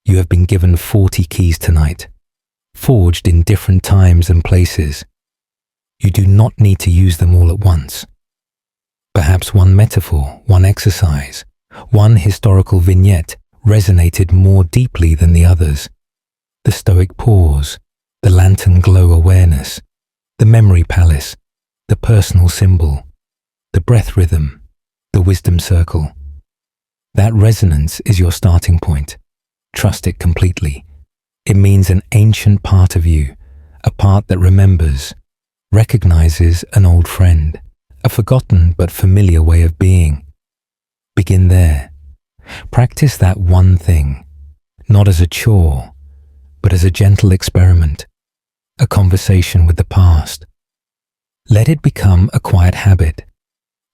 Speaker 1: You have been given 40 keys tonight, forged in different times and places. You do not need to use them all at once. Perhaps one metaphor, one exercise, one historical vignette resonated more deeply than the others. The stoic pause, the lantern glow awareness, the memory palace, the personal symbol, the breath rhythm, the wisdom circle. That resonance is your starting point. Trust it completely. It means an ancient part of you, a part that remembers, recognizes an old friend, a forgotten but familiar way of being. Begin there. Practice that one thing, not as a chore, but as a gentle experiment, a conversation with the past. Let it become a quiet habit,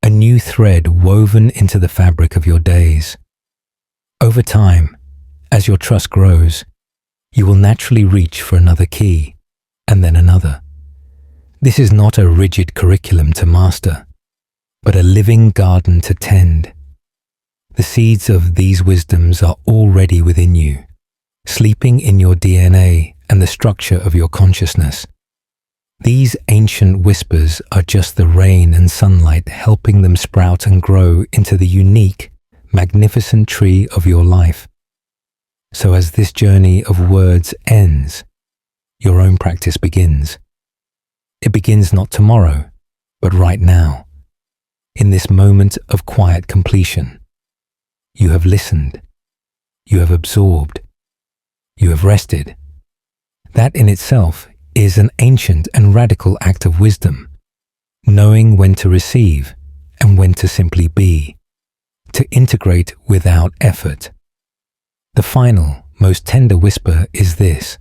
Speaker 1: a new thread woven into the fabric of your days. Over time, as your trust grows, you will naturally reach for another key, and then another. This is not a rigid curriculum to master, but a living garden to tend. The seeds of these wisdoms are already within you, sleeping in your DNA and the structure of your consciousness. These ancient whispers are just the rain and sunlight helping them sprout and grow into the unique, magnificent tree of your life. So as this journey of words ends, your own practice begins. It begins not tomorrow, but right now, in this moment of quiet completion. You have listened. You have absorbed. You have rested. That in itself is an ancient and radical act of wisdom, knowing when to receive and when to simply be, to integrate without effort. The final, most tender whisper is this: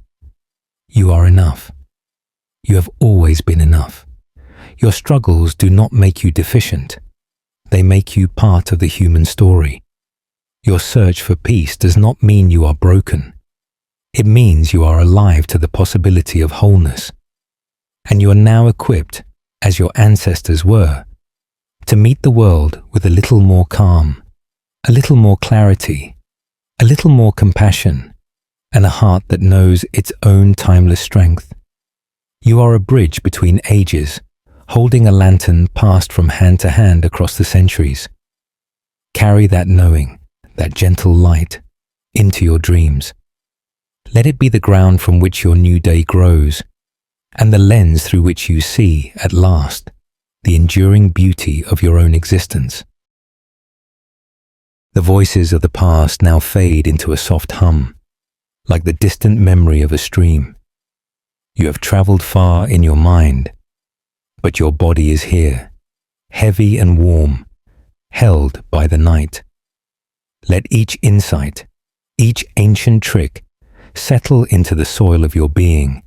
Speaker 1: you are enough. You have always been enough. Your struggles do not make you deficient. They make you part of the human story. Your search for peace does not mean you are broken. It means you are alive to the possibility of wholeness. And you are now equipped, as your ancestors were, to meet the world with a little more calm, a little more clarity, a little more compassion, and a heart that knows its own timeless strength. You are a bridge between ages, holding a lantern passed from hand to hand across the centuries. Carry that knowing, that gentle light, into your dreams. Let it be the ground from which your new day grows, and the lens through which you see, at last, the enduring beauty of your own existence. The voices of the past now fade into a soft hum, like the distant memory of a stream. You have traveled far in your mind, but your body is here, heavy and warm, held by the night. Let each insight, each ancient trick, settle into the soil of your being.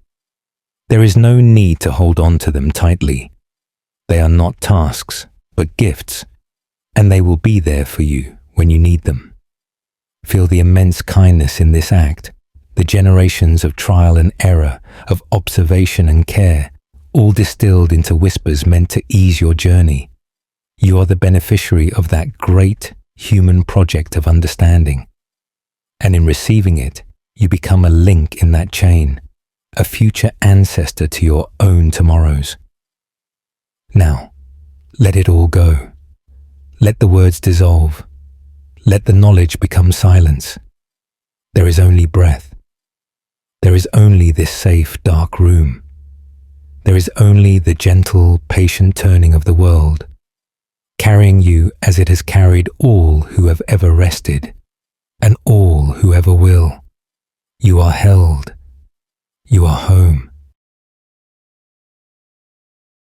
Speaker 1: There is no need to hold on to them tightly. They are not tasks, but gifts, and they will be there for you when you need them. Feel the immense kindness in this act, the generations of trial and error, of observation and care, all distilled into whispers meant to ease your journey. You are the beneficiary of that great human project of understanding. And in receiving it, you become a link in that chain, a future ancestor to your own tomorrows. Now, let it all go. Let the words dissolve. Let the knowledge become silence. There is only breath. There is only this safe, dark room. There is only the gentle, patient turning of the world, carrying you as it has carried all who have ever rested, and all who ever will. You are held. You are home.